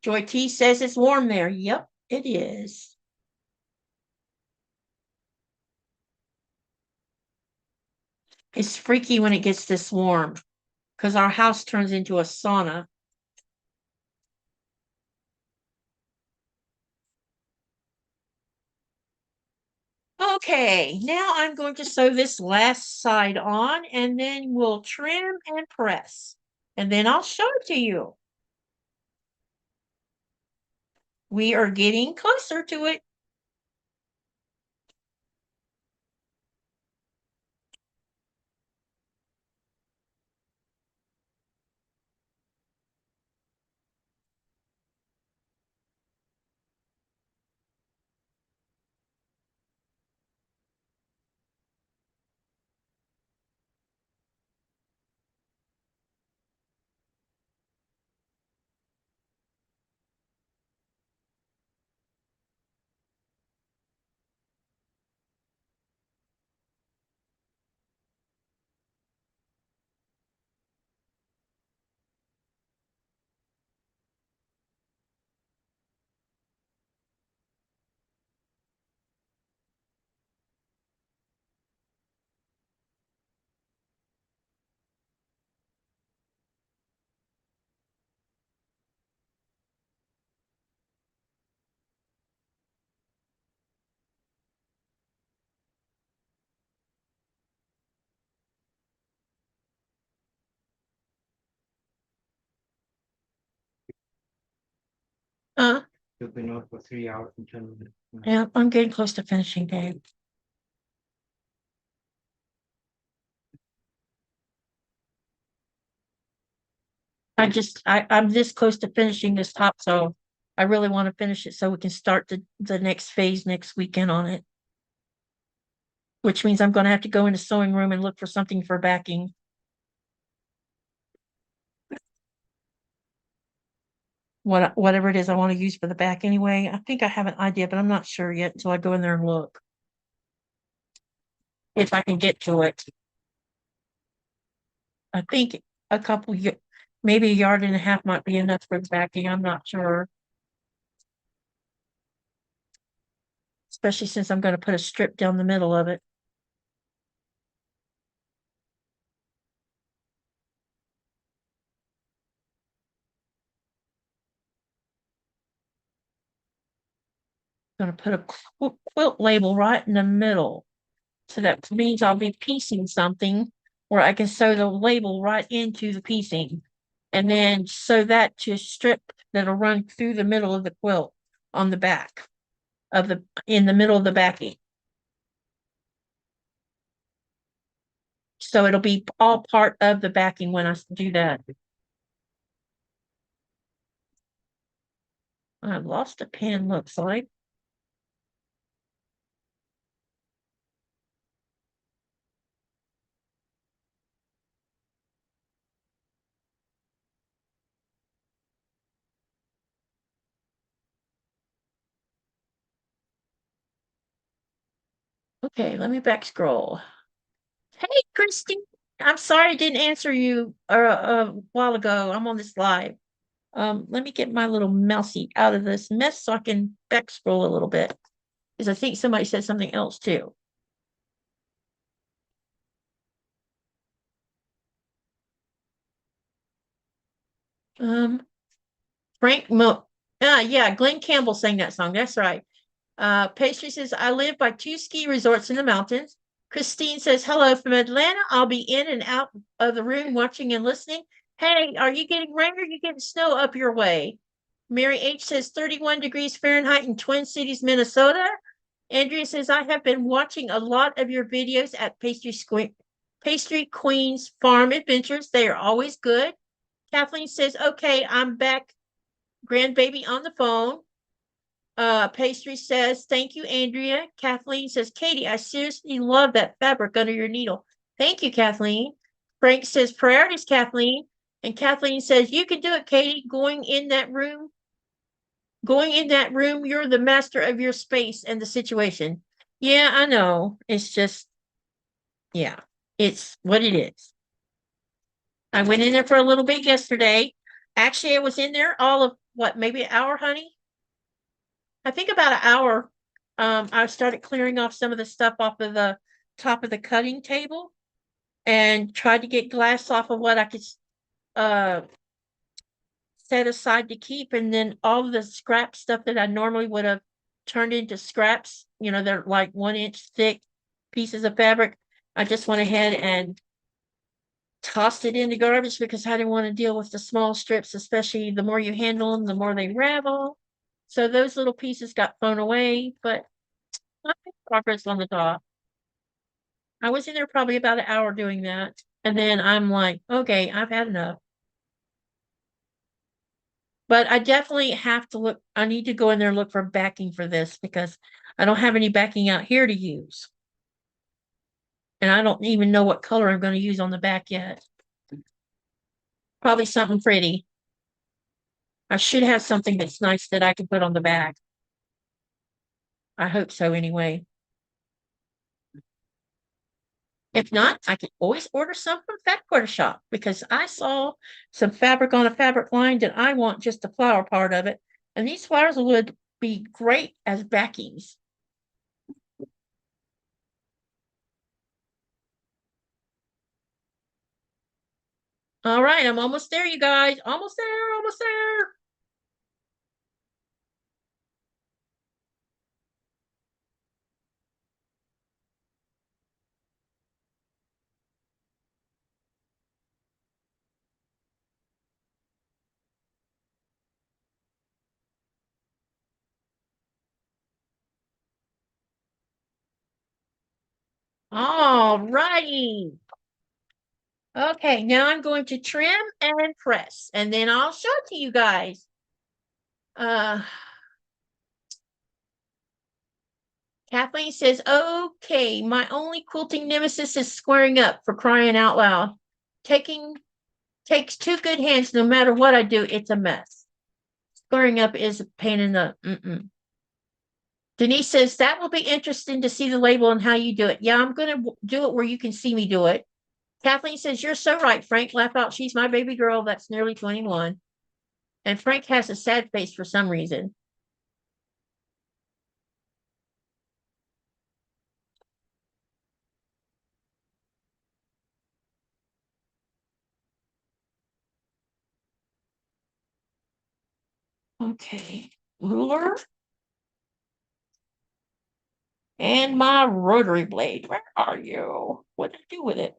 Joy T says it's warm there. Yep, it is. It's freaky when it gets this warm because our house turns into a sauna. Okay, now I'm going to sew this last side on and then we'll trim and press. And then I'll show it to you. We are getting closer to it. You've been out for 3 hours and 10 minutes. Yeah, I'm getting close to finishing, Dave. I'm this close to finishing this top, so I really want to finish it so we can start the next phase next weekend on it. Which means I'm going to have to go into sewing room and look for something for backing. Whatever it is I want to use for the back anyway. I think I have an idea, but I'm not sure yet until I go in there and look. If I can get to it. I think a couple, maybe a yard and a half might be enough for the backing. I'm not sure. Especially since I'm going to put a strip down the middle of it. Going to put a quilt label right in the middle. So that means I'll be piecing something where I can sew the label right into the piecing. And then sew that to a strip that'll run through the middle of the quilt on the back of in the middle of the backing. So it'll be all part of the backing when I do that. I lost a pen, looks like. Okay, let me back scroll. Hey, Christy. I'm sorry I didn't answer you a while ago. I'm on this live. Let me get my little mousey out of this mess so I can back scroll a little bit. Because I think somebody said something else too. Frank yeah, Glenn Campbell sang that song. That's right. Pastry says, I live by 2 ski resorts in the mountains. Christine says, hello from Atlanta. I'll be in and out of the room watching and listening. Hey, are you getting rain or are you getting snow up your way? Mary H says 31 degrees Fahrenheit in Twin Cities, Minnesota. Andrea says, I have been watching a lot of your videos at Pastry Queen's Farm Adventures. They are always good. Kathleen says, okay, I'm back, grandbaby on the phone. Pastry says, thank you, Andrea. Kathleen says, Katie, I seriously love that fabric under your needle. Thank you, Kathleen. Frank says, priorities, Kathleen. And Kathleen says, you can do it, Katie, going in that room going in that room, you're the master of your space and the situation. Yeah, I know. It's just, yeah, it's what it is. I went in there for a little bit yesterday. Actually, I was in there all of what, maybe an hour, honey? I think about an hour. I started clearing off some of the stuff off of the top of the cutting table and tried to get glass off of what I could set aside to keep. And then all of the scrap stuff that I normally would have turned into scraps, you know, they're like 1 inch thick pieces of fabric. I just went ahead and tossed it in the garbage because I didn't want to deal with the small strips, especially the more you handle them, the more they ravel. So those little pieces got thrown away, but I made progress on the top. I was in there probably about an hour doing that. And then I'm like, okay, I've had enough. But I definitely have to look, I need to go in there and look for backing for this because I don't have any backing out here to use. And I don't even know what color I'm going to use on the back yet. Probably something pretty. I should have something that's nice that I can put on the back. I hope so anyway. If not, I can always order some from Qaqortoq because I saw some fabric on a fabric line that I want just the flower part of it. And these flowers would be great as backings. All right, I'm almost there, you guys. Almost there, almost there. All righty. Okay, now I'm going to trim and press, and then I'll show it to you guys. Kathleen says, okay, my only quilting nemesis is squaring up, for crying out loud. Takes two good hands, no matter what I do, it's a mess. Squaring up is a pain in the Denise says, that will be interesting to see the label and how you do it. Yeah, I'm going to do it where you can see me do it. Kathleen says, you're so right, Frank. Laugh out. She's my baby girl. That's nearly 21. And Frank has a sad face for some reason. Okay. Ruler. And my rotary blade. Where are you? What did I do with it?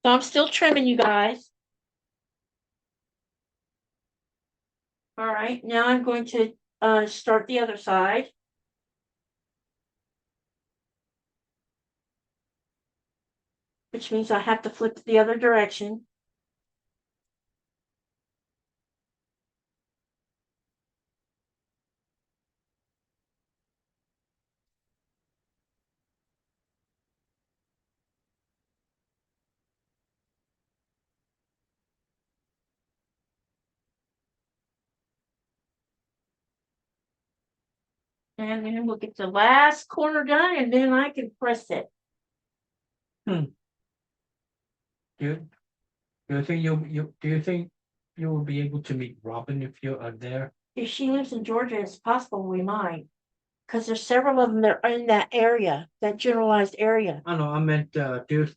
So I'm still trimming, you guys. All right, now I'm going to start the other side. Which means I have to flip the other direction. And then we'll get the last corner done and then I can press it. Do you think you will be able to meet Robin if you are there? If she lives in Georgia, it's possible we might. Because there's several of them that are in that area, that generalized area. I know, I meant do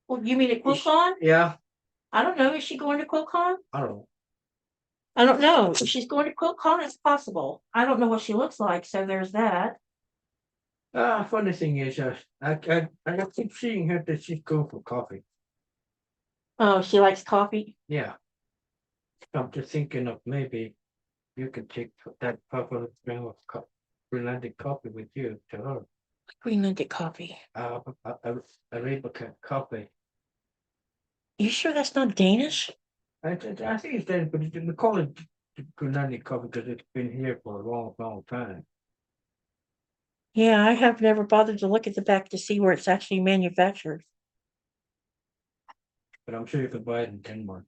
Well, you mean at QuiltCon? yeah, I don't know. Is she going to QuiltCon? I don't know. I don't know. If she's going to QuiltCon, it's possible. I don't know what she looks like, so there's that. Funny thing is, I keep seeing her that she's going for coffee. Oh, she likes coffee. Yeah. I'm just thinking of maybe you could take that popular brand of Greenlander coffee with you to her. Greenlander coffee. A Arabica coffee. You sure that's not Danish? I think it's Danish, but we call it Greenlander coffee because it's been here for a long, long time. Yeah, I have never bothered to look at the back to see where it's actually manufactured. But I'm sure you could buy it in Denmark.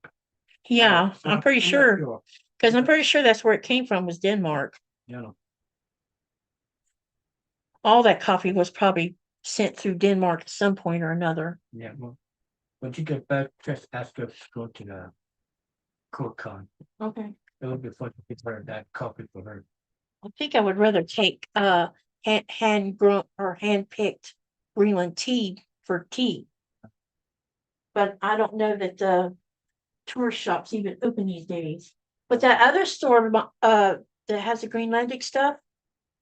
Yeah, I'm pretty not sure. Because I'm pretty sure that's where it came from, was Denmark. You know, All that coffee was probably sent through Denmark at some point or another. yeah. Well, when you get back, just ask her to go to the QuiltCon. Okay. It would be fun to get her that coffee for her. I think I would rather take hand grown or hand picked Greenland tea for tea. But I don't know that the tourist shops even open these days. But that other store that has the Greenlandic stuff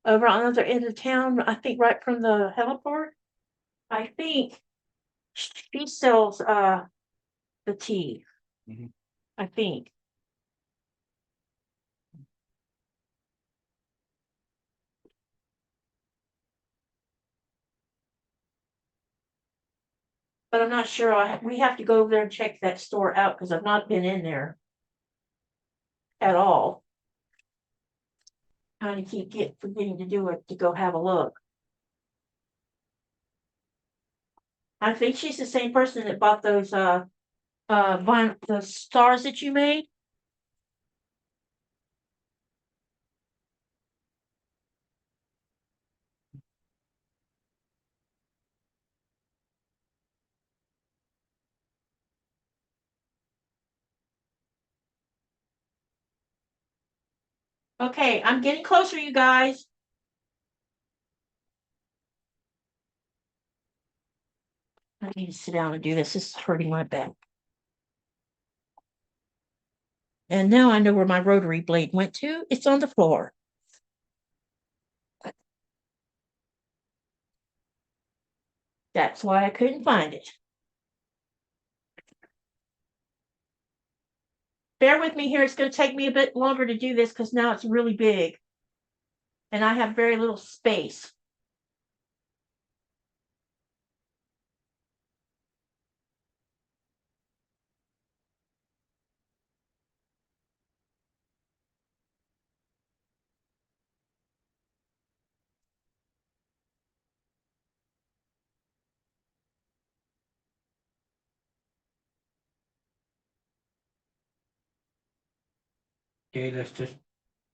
over on the other end of town, I think right from the heliport, I think she sells the tea. Mhm. I think. But I'm not sure. We have to go over there and check that store out because I've not been in there at all. Kind of keep forgetting to do it to go have a look. I think she's the same person that bought those the stars that you made. Okay, I'm getting closer, you guys. I need to sit down and do this. This is hurting my back. And now I know where my rotary blade went to. It's on the floor. That's why I couldn't find it. Bear with me here. It's going to take me a bit longer to do this because now it's really big. And I have very little space. Okay, let's just.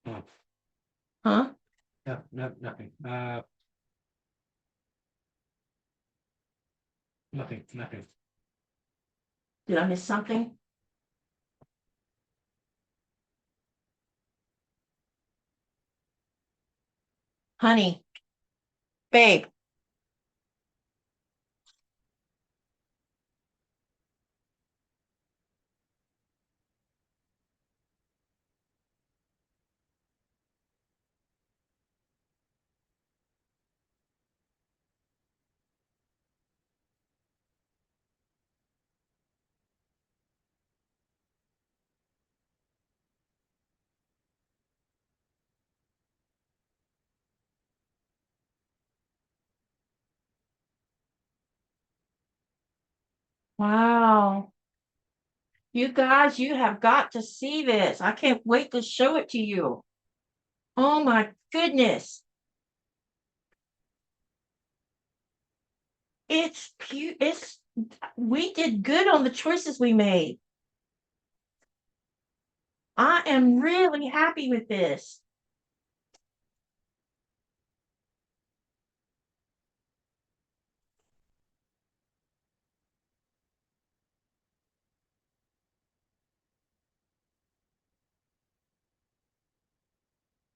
Oh, Huh? no, nothing. Nothing. Did I miss something? Honey. Babe. Wow. You guys, you have got to see this. I can't wait to show it to you. Oh my goodness. It's cute. We did good on the choices we made. I am really happy with this.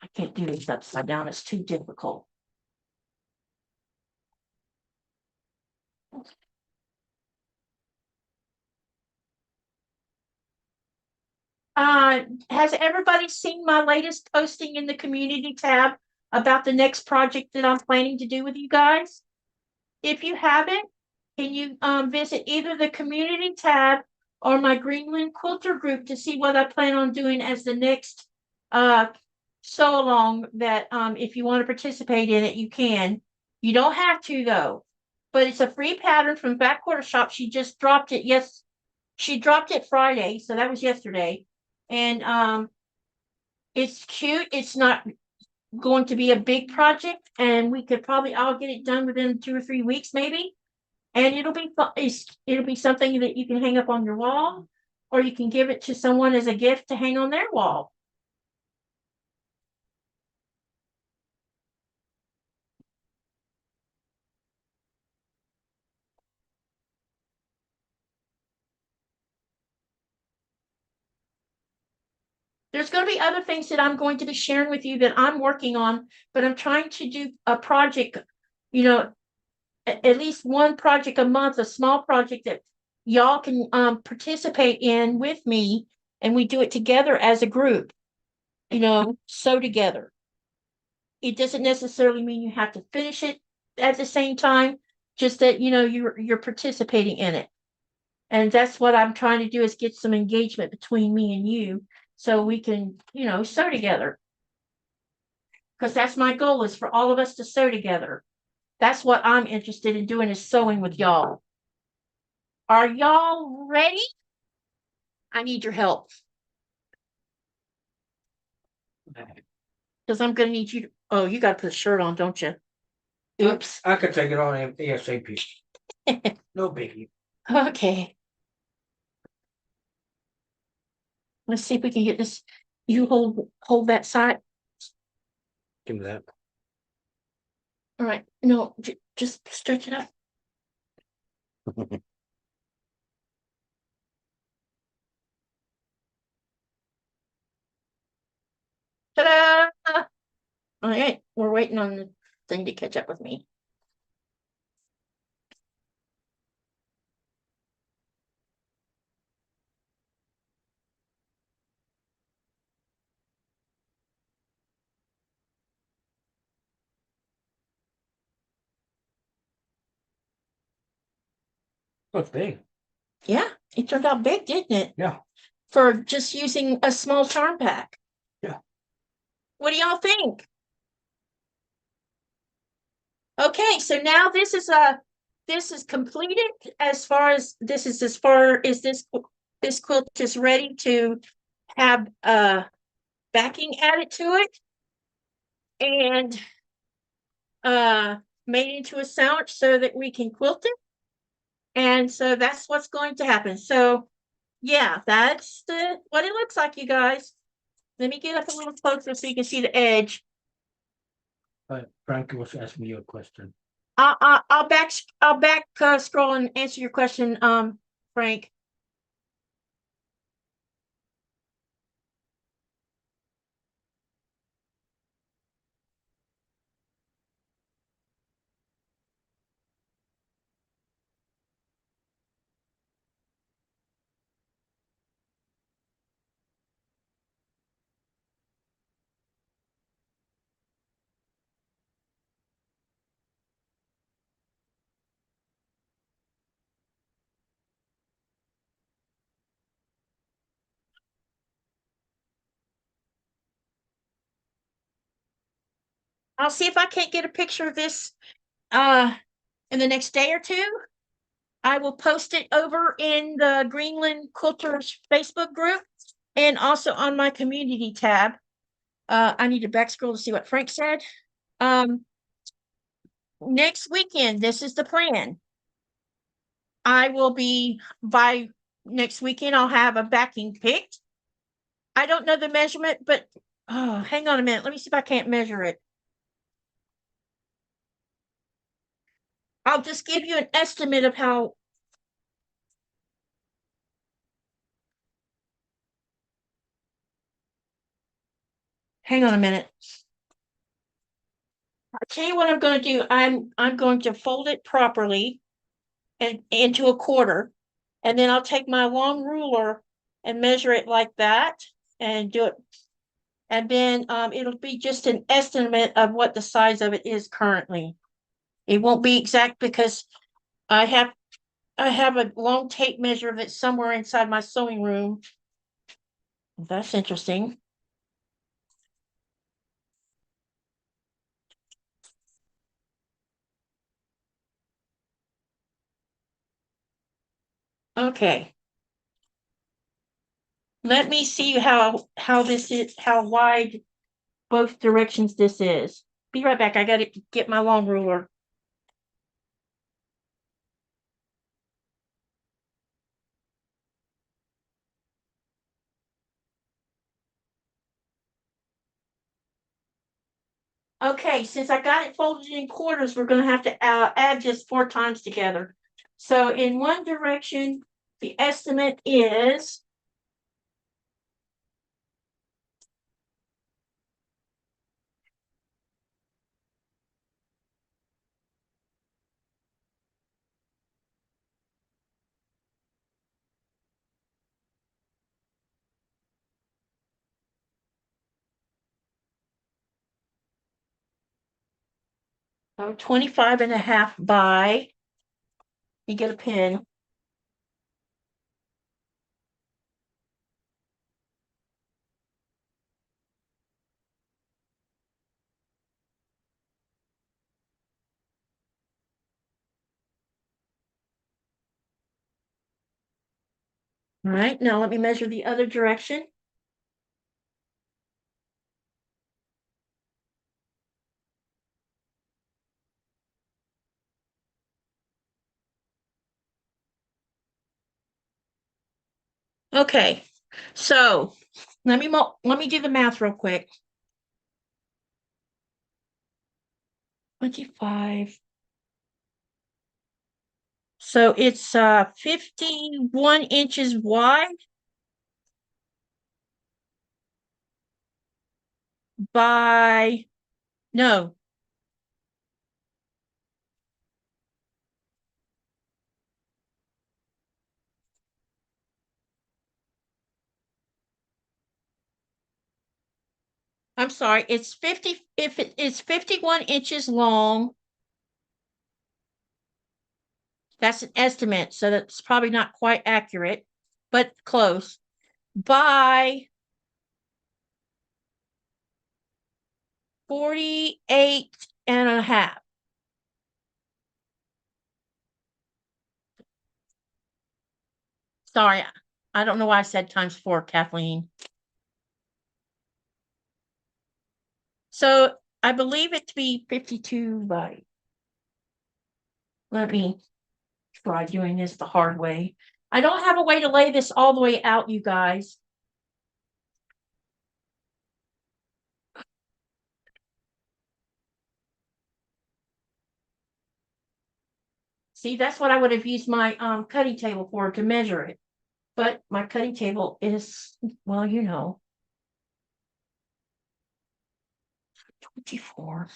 I can't do this upside down. It's too difficult. Has everybody seen my latest posting in the community tab about the next project that I'm planning to do with you guys? If you haven't, can you visit either the community tab or my Greenland Quilter group to see what I plan on doing as the next sew along that if you want to participate in it, you can. You don't have to though, but it's a free pattern from Qaqortoq. She just dropped it. Yes, she dropped it Friday, so that was yesterday. And it's cute. It's not going to be a big project, and we could probably all get it done within 2 or 3 weeks, maybe. And it'll be something that you can hang up on your wall, or you can give it to someone as a gift to hang on their wall. There's going to be other things that I'm going to be sharing with you that I'm working on, but I'm trying to do a project, you know, at least one project a month, a small project that y'all can participate in with me, and we do it together as a group, sew together. It doesn't necessarily mean you have to finish it at the same time, just that you're participating in it. And that's what I'm trying to do, is get some engagement between me and you so we can, sew together. Because that's my goal, is for all of us to sew together. That's what I'm interested in doing, is sewing with y'all. Are y'all ready? I need your help. Because I'm going to need you to, oh, you got to put a shirt on, don't you? Oops. I could take it on ASAP. No biggie. Okay. Let's see if we can get this. You hold that side. Give me that. All right. No, just stretch it up. Ta-da! All right, we're waiting on the thing to catch up with me. That's big. Yeah, it turned out big, didn't it? Yeah. For just using a small charm pack. Yeah. What do y'all think? Okay, so now this is completed. As far as this quilt is ready to have backing added to it and made into a sandwich so that we can quilt it. And so that's what's going to happen. So yeah, that's what it looks like, you guys. Let me get up a little closer so you can see the edge. Frankie was asking you a question. I'll back scroll and answer your question, Frank. I'll see if I can't get a picture of this in the next day or two. I will post it over in the Greenland Quilters Facebook group and also on my community tab. I need to back scroll to see what Frank said. Next weekend, this is the plan. I will be, by next weekend, I'll have a backing picked. I don't know the measurement, but hang on a minute. Let me see if I can't measure it. I'll just give you an estimate of how. Hang on a minute. I'll tell you what I'm going to do. I'm going to fold it properly and into a quarter, and then I'll take my long ruler and measure it like that and do it. And then it'll be just an estimate of what the size of it is currently. It won't be exact because I have a long tape measure of it somewhere inside my sewing room. That's interesting. Okay. Let me see how this is, how wide both directions this is. Be right back. I got to get my long ruler. Okay, since I got it folded in quarters, we're going to have to add just 4 times together. So in one direction, the estimate is 25 and a half by, you get a pin. All right, now let me measure the other direction. Okay, so let me do the math real quick. 25. So it's 51 inches wide by, no, I'm sorry, it's 50, if it is 51 inches long, that's an estimate, so that's probably not quite accurate, but close, by 48 and a half. Sorry, I don't know why I said times 4, Kathleen. So I believe it to be 52 by, let me try doing this the hard way. I don't have a way to lay this all the way out, you guys. See, that's what I would have used my cutting table for, to measure it. But my cutting table is, well, you know, 24.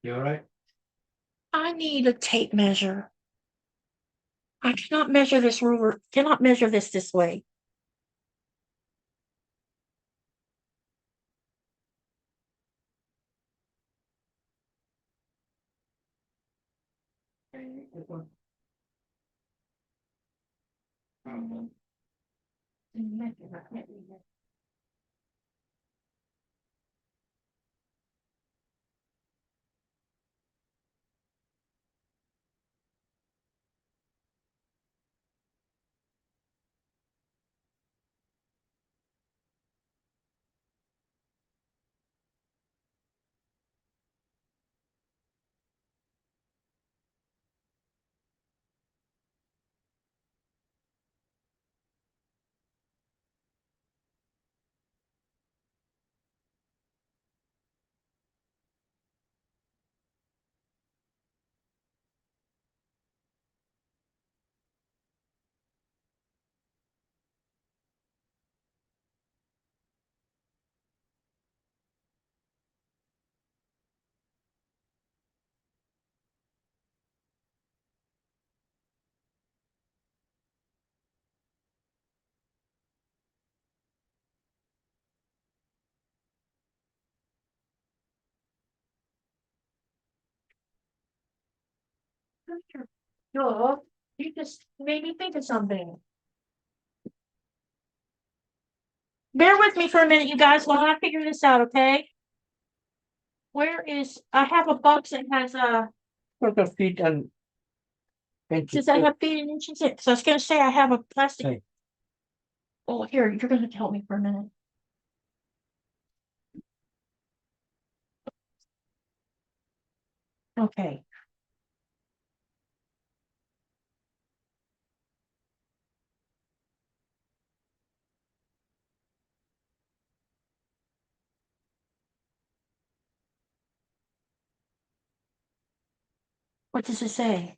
You all right? I need a tape measure. I cannot measure this ruler, cannot measure this way. No, you just made me think of something. Bear with me for a minute, you guys, while I figure this out, okay? Where is, I have a box that has Put the feet and. does that have feet and inches in it? So I was gonna say I have a plastic. Okay. Oh, here, you're gonna help me for a minute. Okay. What does it say?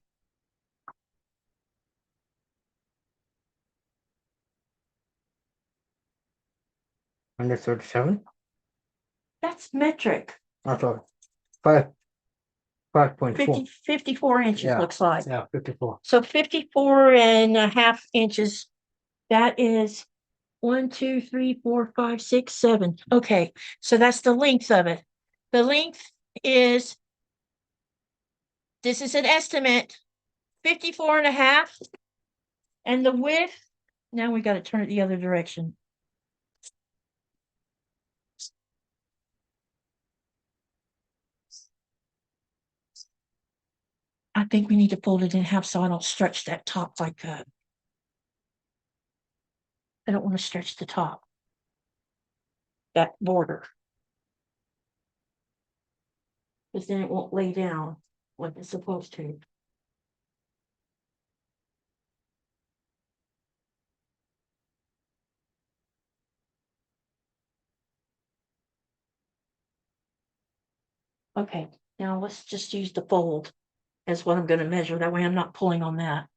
Under 37. That's metric. I thought 5.4. 54 inches Yeah. looks like. Yeah, 54. So 54.5 inches. That is 1, 2, 3, 4, 5, 6, 7. Okay, so that's the length of it. The length is, this is an estimate, 54.5. And the width, now we got to turn it the other direction. I think we need to fold it in half so I don't stretch that top like that. I don't want to stretch the top. That border. Because then it won't lay down like it's supposed to. Okay, now let's just use the fold as what I'm going to measure. That way I'm not pulling on that.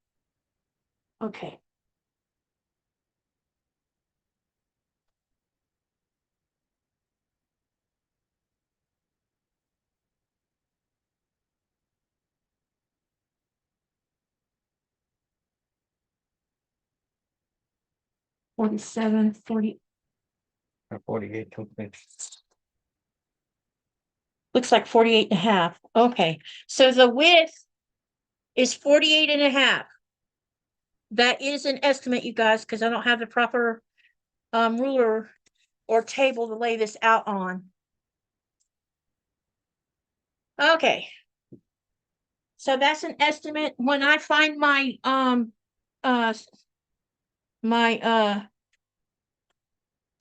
Okay. $47, $40. 48 something. Looks like 48.5. Okay, so the width is 48.5. That is an estimate, you guys, because I don't have the proper ruler or table to lay this out on. Okay. So that's an estimate. When I find my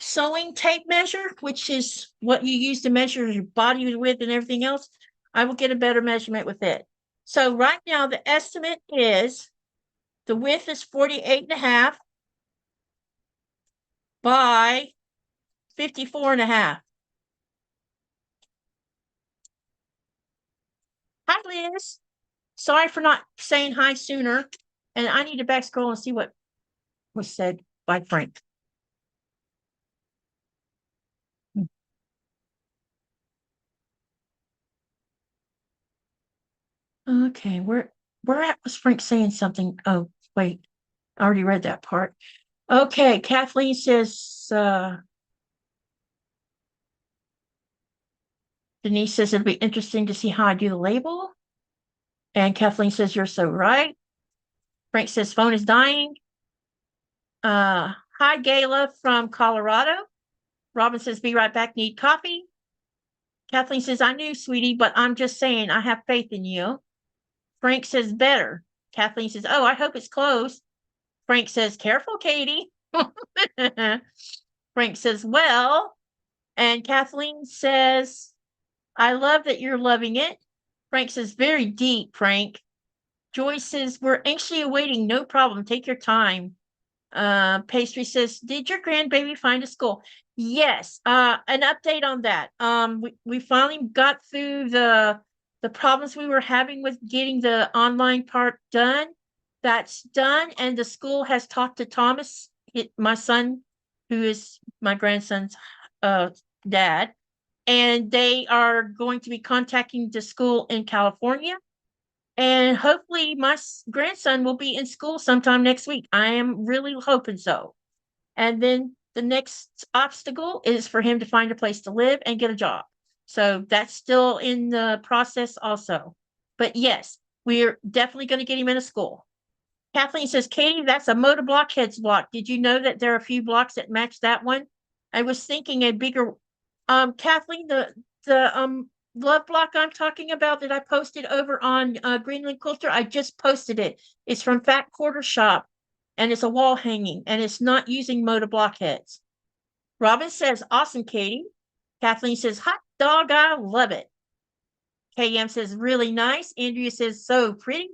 sewing tape measure, which is what you use to measure your body width and everything else, I will get a better measurement with it. So right now the estimate is the width is 48.5 by 54.5. Hi, Liz. Sorry for not saying hi sooner. And I need to back scroll and see what was said by Frank. Okay, where at was Frank saying something? Oh, Wait, I already read that part. Okay, Kathleen says, Denise says it'll be interesting to see how I do the label. And Kathleen says, you're so right. Frank says, phone is dying. Hi, Gayla from Colorado. Robin says, be right back, need coffee. Kathleen says, I knew, sweetie, but I'm just saying I have faith in you. Frank says, better. Kathleen says, oh, I hope it's closed. Frank says, careful, Katie. Frank says, well, and Kathleen says, I love that you're loving it. Frank says, very deep, Frank. Joyce says, we're anxiously awaiting, no problem, take your time. Pastry says, did your grandbaby find a school? Yes, an update on that. We finally got through the problems we were having with getting the online part done. That's done, and the school has talked to Thomas, my son, who is my grandson's dad, and they are going to be contacting the school in California. And hopefully my grandson will be in school sometime next week. I am really hoping so. And then the next obstacle is for him to find a place to live and get a job. So that's still in the process also. But yes, we're definitely going to get him in a school. Kathleen says, Katie, that's a Moda Blockheads block. Did you know that there are a few blocks that match that one? I was thinking a bigger, Kathleen, the love block I'm talking about that I posted over on Greenland Quilter, I just posted it. It's from Fat Quarter Shop, and it's a wall hanging, and it's not using Moda Blockheads. Robin says, awesome, Katie. Kathleen says, hot dog, I love it. KM says, really nice. Andrea says, so pretty.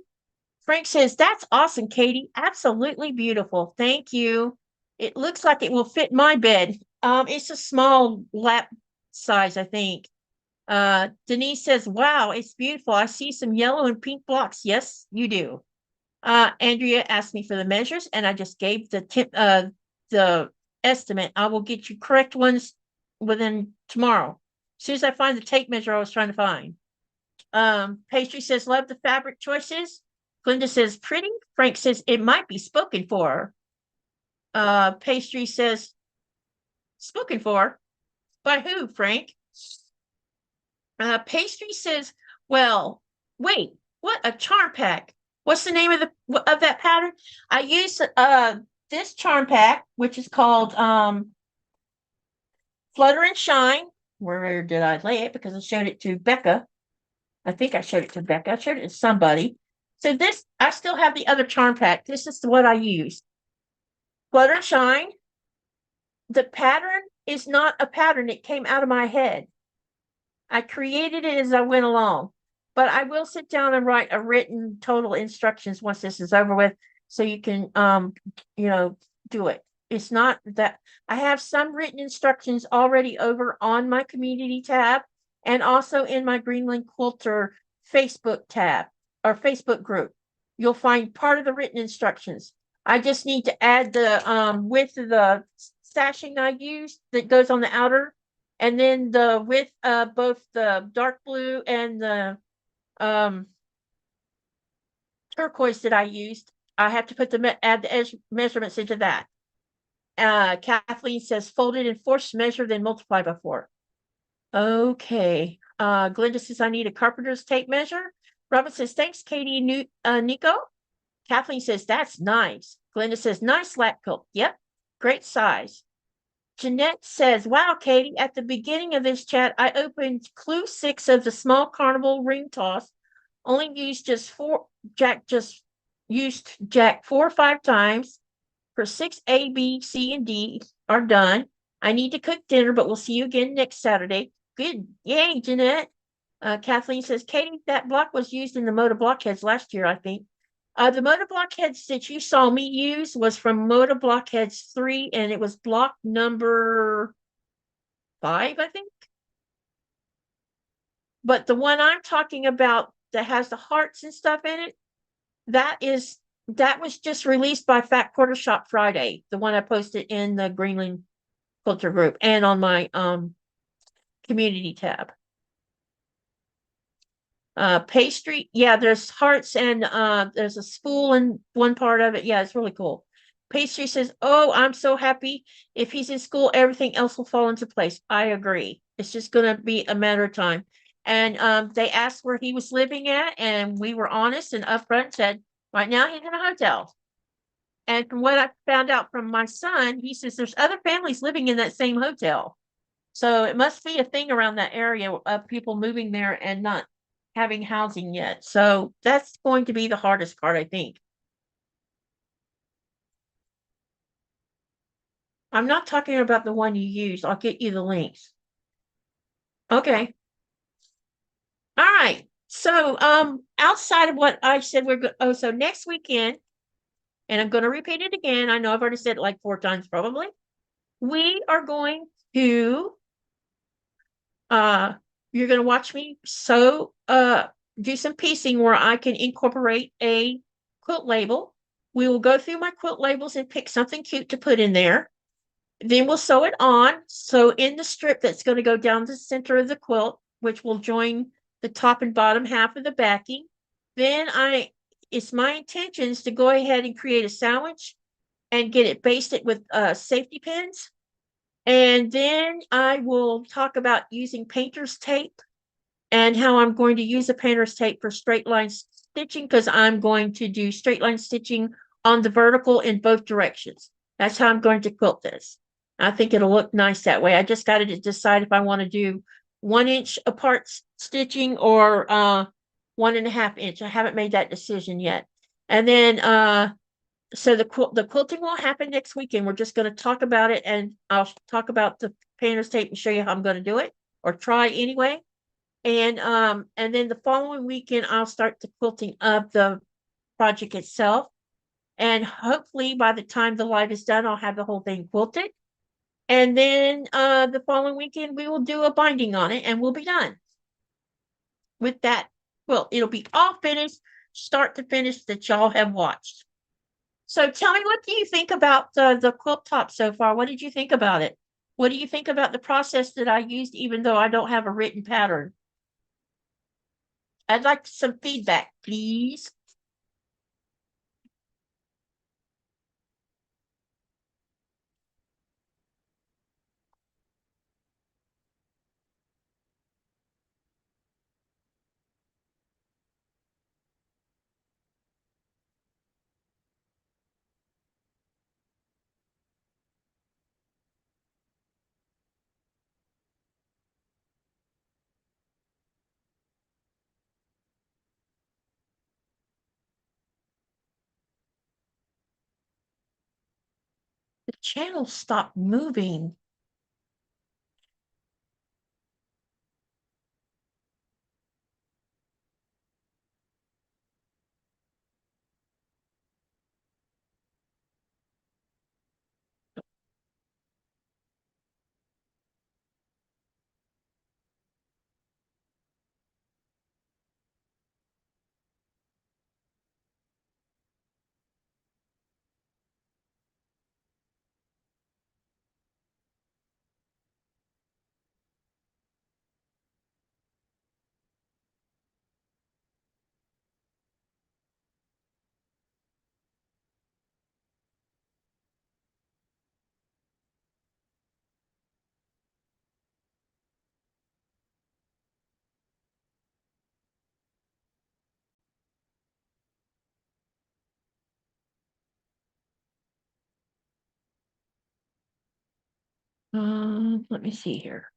Frank says, that's awesome, Katie. Absolutely beautiful. Thank you. It looks like it will fit my bed. It's a small lap size, I think. Denise says, wow, it's beautiful. I see some yellow and pink blocks. Yes, you do. Andrea asked me for the measures, and I just gave the estimate. I will get you correct ones within tomorrow. As soon as I find the tape measure I was trying to find. Pastry says, love the fabric choices. Glenda says, pretty. Frank says, it might be spoken for. Pastry says, spoken for? By who, Frank? Pastry says, well, wait, what a charm pack. What's the name of that pattern? I use this charm pack, which is called Flutter and Shine. Where did I lay it? Because I showed it to Becca. I think I showed it to Becca. I showed it to somebody. So this, I still have the other charm pack. This is what I use. Flutter and Shine. The pattern is not a pattern. It came out of my head. I created it as I went along. But I will sit down and write a written total instructions once this is over with, so you can do it. It's not that I have some written instructions already over on my community tab, and also in my Greenland Quilter Facebook tab or Facebook group. You'll find part of the written instructions. I just need to add the width of the stashing I used that goes on the outer, and then the width of both the dark blue and the turquoise that I used. I have to put add the measurements into that. Kathleen says, folded in forced measure, then multiply by 4. Okay. Glenda says, I need a carpenter's tape measure. Robin says, thanks, Katie and Nico. Kathleen says, that's nice. Glenda says, nice lap quilt. Yep, great size. Jeanette says, wow, Katie, at the beginning of this chat, I opened clue 6 of the small carnival ring toss. Only used Jack 4 or 5 times. For 6 A, B, C, and D are done. I need to cook dinner, but we'll see you again next Saturday. Good. Yay, Jeanette. Kathleen says, Katie, that block was used in the Moda Blockheads last year, I think. The Moda Blockheads that you saw me use was from Moda Blockheads 3, and it was block number 5, I think. But the one I'm talking about that has the hearts and stuff in it, that was just released by Fat Quarter Shop Friday, the one I posted in the Greenland Quilter group and on my community tab. Pastry, yeah, there's hearts and there's a spool in one part of it. Yeah, it's really cool. Pastry says, "Oh, I'm so happy. If he's in school, everything else will fall into place." I agree. It's just gonna be a matter of time. And they asked where he was living at, and we were honest and upfront and said, right now he's in a hotel. And from what I found out from my son, he says there's other families living in that same hotel. So it must be a thing around that area of people moving there and not having housing yet. So that's going to be the hardest part, I think. I'm not talking about the one you used. I'll get you the links. Okay. All right. So outside of what I said, we're good. Oh, so next weekend, and I'm going to repeat it again. I know I've already said it like 4 times probably. We are going to you're going to watch me do some piecing where I can incorporate a quilt label. We will go through my quilt labels and pick something cute to put in there. Then we'll sew it on. So in the strip that's going to go down the center of the quilt, which will join the top and bottom half of the backing. Then it's my intentions to go ahead and create a sandwich and get it basted with safety pins. And then I will talk about using painter's tape and how I'm going to use a painter's tape for straight line stitching, because I'm going to do straight line stitching on the vertical in both directions. That's how I'm going to quilt this. I think it'll look nice that way. I just got to decide if I want to do 1 inch apart stitching or 1.5 inch. I haven't made that decision yet. And then so the quilting will happen next weekend. We're just going to talk about it, and I'll talk about the painter's tape and show you how I'm going to do it, or try anyway. And then the following weekend I'll start the quilting of the project itself. And hopefully by the time the live is done, I'll have the whole thing quilted. And then the following weekend we will do a binding on it, and we'll be done with that quilt. It'll be all finished, start to finish, that y'all have watched. So tell me, what do you think about the quilt top so far? What did you think about it? What do you think about the process that I used, even though I don't have a written pattern? I'd like some feedback, please. The channel stopped moving. Let me see here.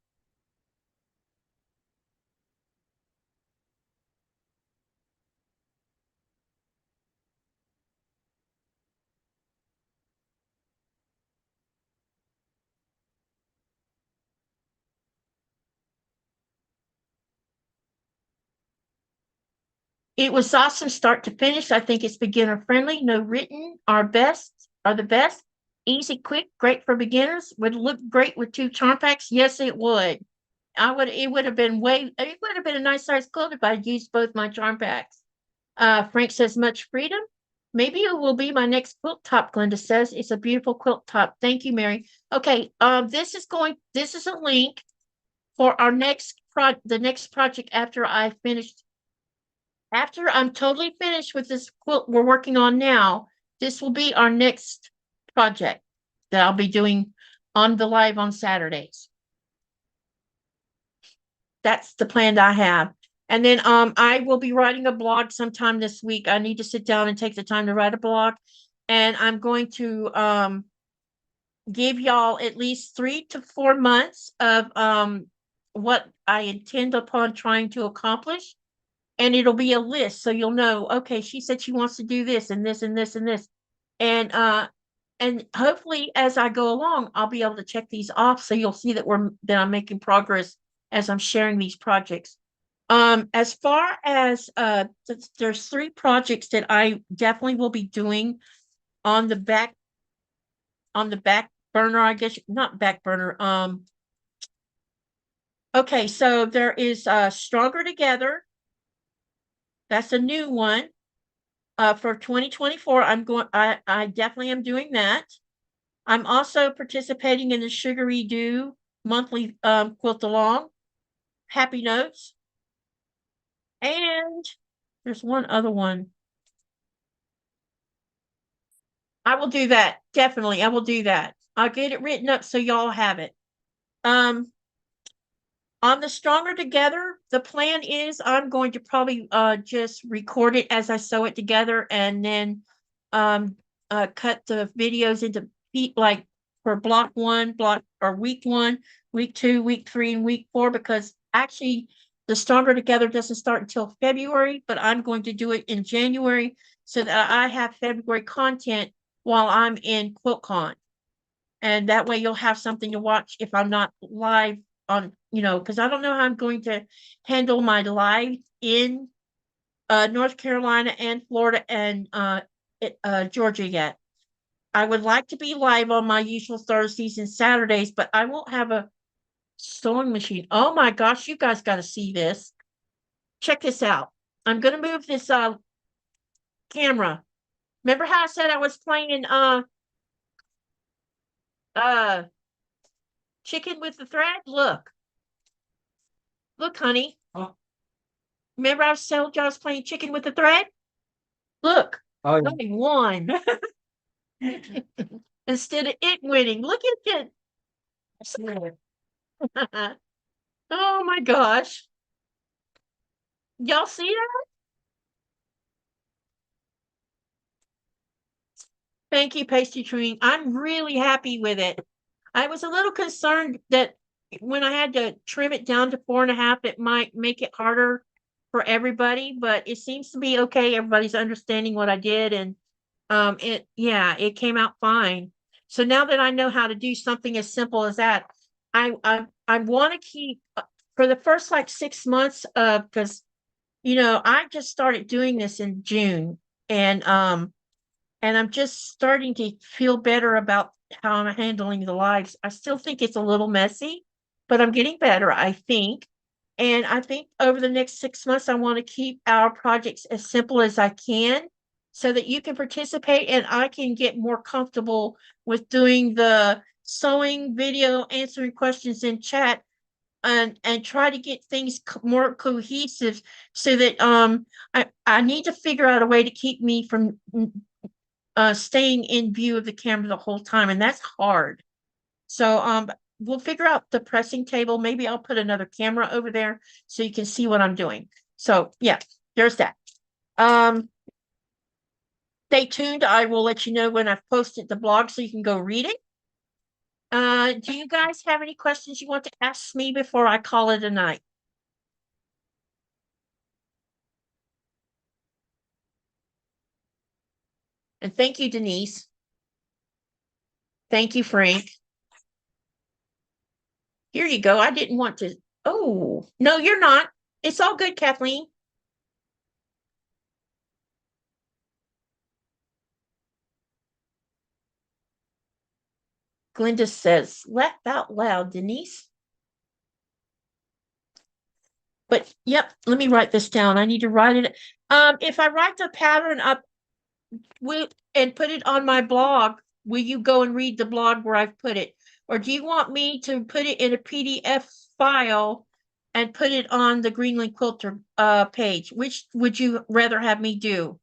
It was awesome start to finish. I think it's beginner friendly. No written are the best. Easy, quick, great for beginners. Would look great with 2 charm packs. Yes, it would. It would have been a nice size quilt if I'd used both my charm packs. Frank says much freedom. Maybe it will be my next quilt top, Glenda says. It's a beautiful quilt top. Thank you, Mary. Okay, this is a link for our the next project after I finished after I'm totally finished with this quilt we're working on now, this will be our next project that I'll be doing on the live on Saturdays. That's the plan that I have. And then I will be writing a blog sometime this week. I need to sit down and take the time to write a blog. And I'm going to give y'all at least 3 to 4 months of what I intend upon trying to accomplish. And it'll be a list, so you'll know, okay, she said she wants to do this and this and this and this. And hopefully as I go along, I'll be able to check these off, so you'll see that I'm making progress as I'm sharing these projects. As far as there's 3 projects that I definitely will be doing on the back burner, I guess, not back burner. Okay, so there is Stronger Together. That's a new one. For 2024, I definitely am doing that. I'm also participating in the Sugary Dew monthly quilt along, Happy Notes. And there's one other one. I will do that. Definitely. I will do that. I'll get it written up so y'all have it. On the Stronger Together, the plan is I'm going to probably just record it as I sew it together, and then cut the videos into like for block 1, week 1, week 2, week 3, and week 4, because actually the Stronger Together doesn't start until February, but I'm going to do it in January so that I have February content while I'm in QuiltCon. And that way you'll have something to watch if I'm not live on, because I don't know how I'm going to handle my live in North Carolina and Florida and Georgia yet. I would like to be live on my usual Thursdays and Saturdays, but I won't have a sewing machine. Oh my gosh, you guys got to see this. Check this out. I'm going to move this camera. Remember how I said I was playing chicken with the thread? Look, honey. Oh. Remember I told you I was playing chicken with the thread? Look, Oh, yeah. I won. Instead of it winning. Look at it. Oh my gosh. Y'all see that? Thank you, Pastry Queen. I'm really happy with it. I was a little concerned that when I had to trim it down to 4.5, it might make it harder for everybody, but it seems to be okay. Everybody's understanding what I did, and it came out fine. So now that I know how to do something as simple as that, I want to keep for the first like 6 months because I just started doing this in June, and I'm just starting to feel better about how I'm handling the lives. I still think it's a little messy, but I'm getting better, I think. And I think over the next 6 months, I want to keep our projects as simple as I can so that you can participate and I can get more comfortable with doing the sewing video, answering questions in chat, and try to get things more cohesive so that I need to figure out a way to keep me from staying in view of the camera the whole time, and that's hard. So we'll figure out the pressing table. Maybe I'll put another camera over there so you can see what I'm doing. So yeah, there's that. Stay tuned. I will let you know when I've posted the blog so you can go read it. Do you guys have any questions you want to ask me before I call it a night? And thank you, Denise. Thank you, Frank. Here you go. I didn't want to. Oh, no, you're not. It's all good, Kathleen. Glenda says, laugh out loud, Denise. But yep, let me write this down. I need to write it. If I write the pattern up and put it on my blog, will you go and read the blog where I've put it? Or do you want me to put it in a PDF file and put it on the Greenland Quilter page. Which would you rather have me do?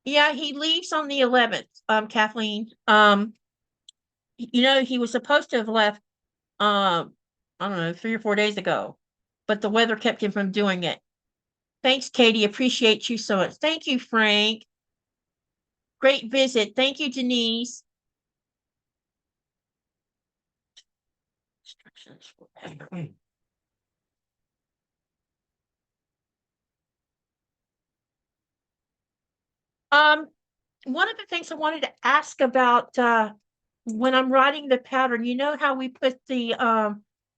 Yeah, he leaves on the 11th, Kathleen. He was supposed to have left, I don't know, 3 or 4 days ago, but the weather kept him from doing it. Thanks, Katie. Appreciate you so much. Thank you, Frank. Great visit. Thank you, Denise. Instructions for one of the things I wanted to ask about when I'm writing the pattern, you know how we put the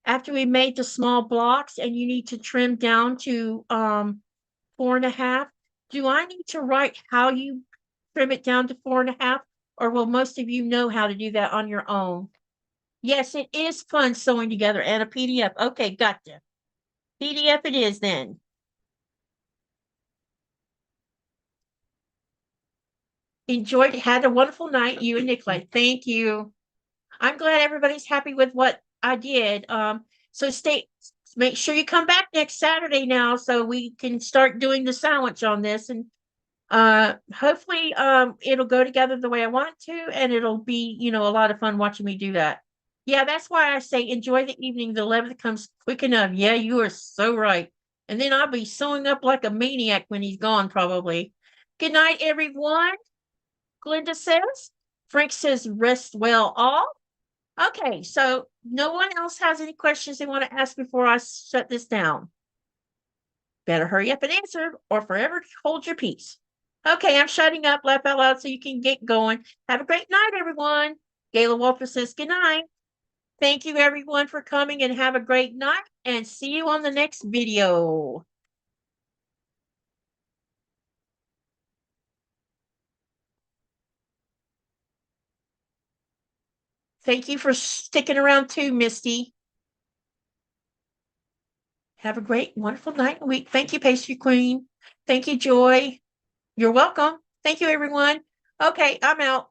after we made the small blocks and you need to trim down to 4.5. Do I need to write how you trim it down to 4.5, or will most of you know how to do that on your own? Yes, it is fun sewing together and a PDF. Okay, gotcha. PDF it is then. Enjoyed, had a wonderful night, you and Nikolai. Thank you. I'm glad everybody's happy with what I did. So make sure you come back next Saturday now so we can start doing the sandwich on this, and hopefully it'll go together the way I want it to, and it'll be, a lot of fun watching me do that. Yeah, that's why I say enjoy the evening. The 11th comes quick enough. Yeah, you are so right. And then I'll be sewing up like a maniac when he's gone, probably. Good night, everyone. Glenda says. Frank says, rest well all. Okay, so no one else has any questions they want to ask before I shut this down. Better hurry up and answer or forever hold your peace. Okay, I'm shutting up. Laugh out loud so you can get going. Have a great night, everyone. Gayla Walter says good night. Thank you, everyone, for coming, and have a great night, and see you on the next video. Thank you for sticking around too, Misty. Have a great, wonderful night and week. Thank you, Pastry Queen. Thank you, Joy. You're welcome. Thank you, everyone. Okay, I'm out.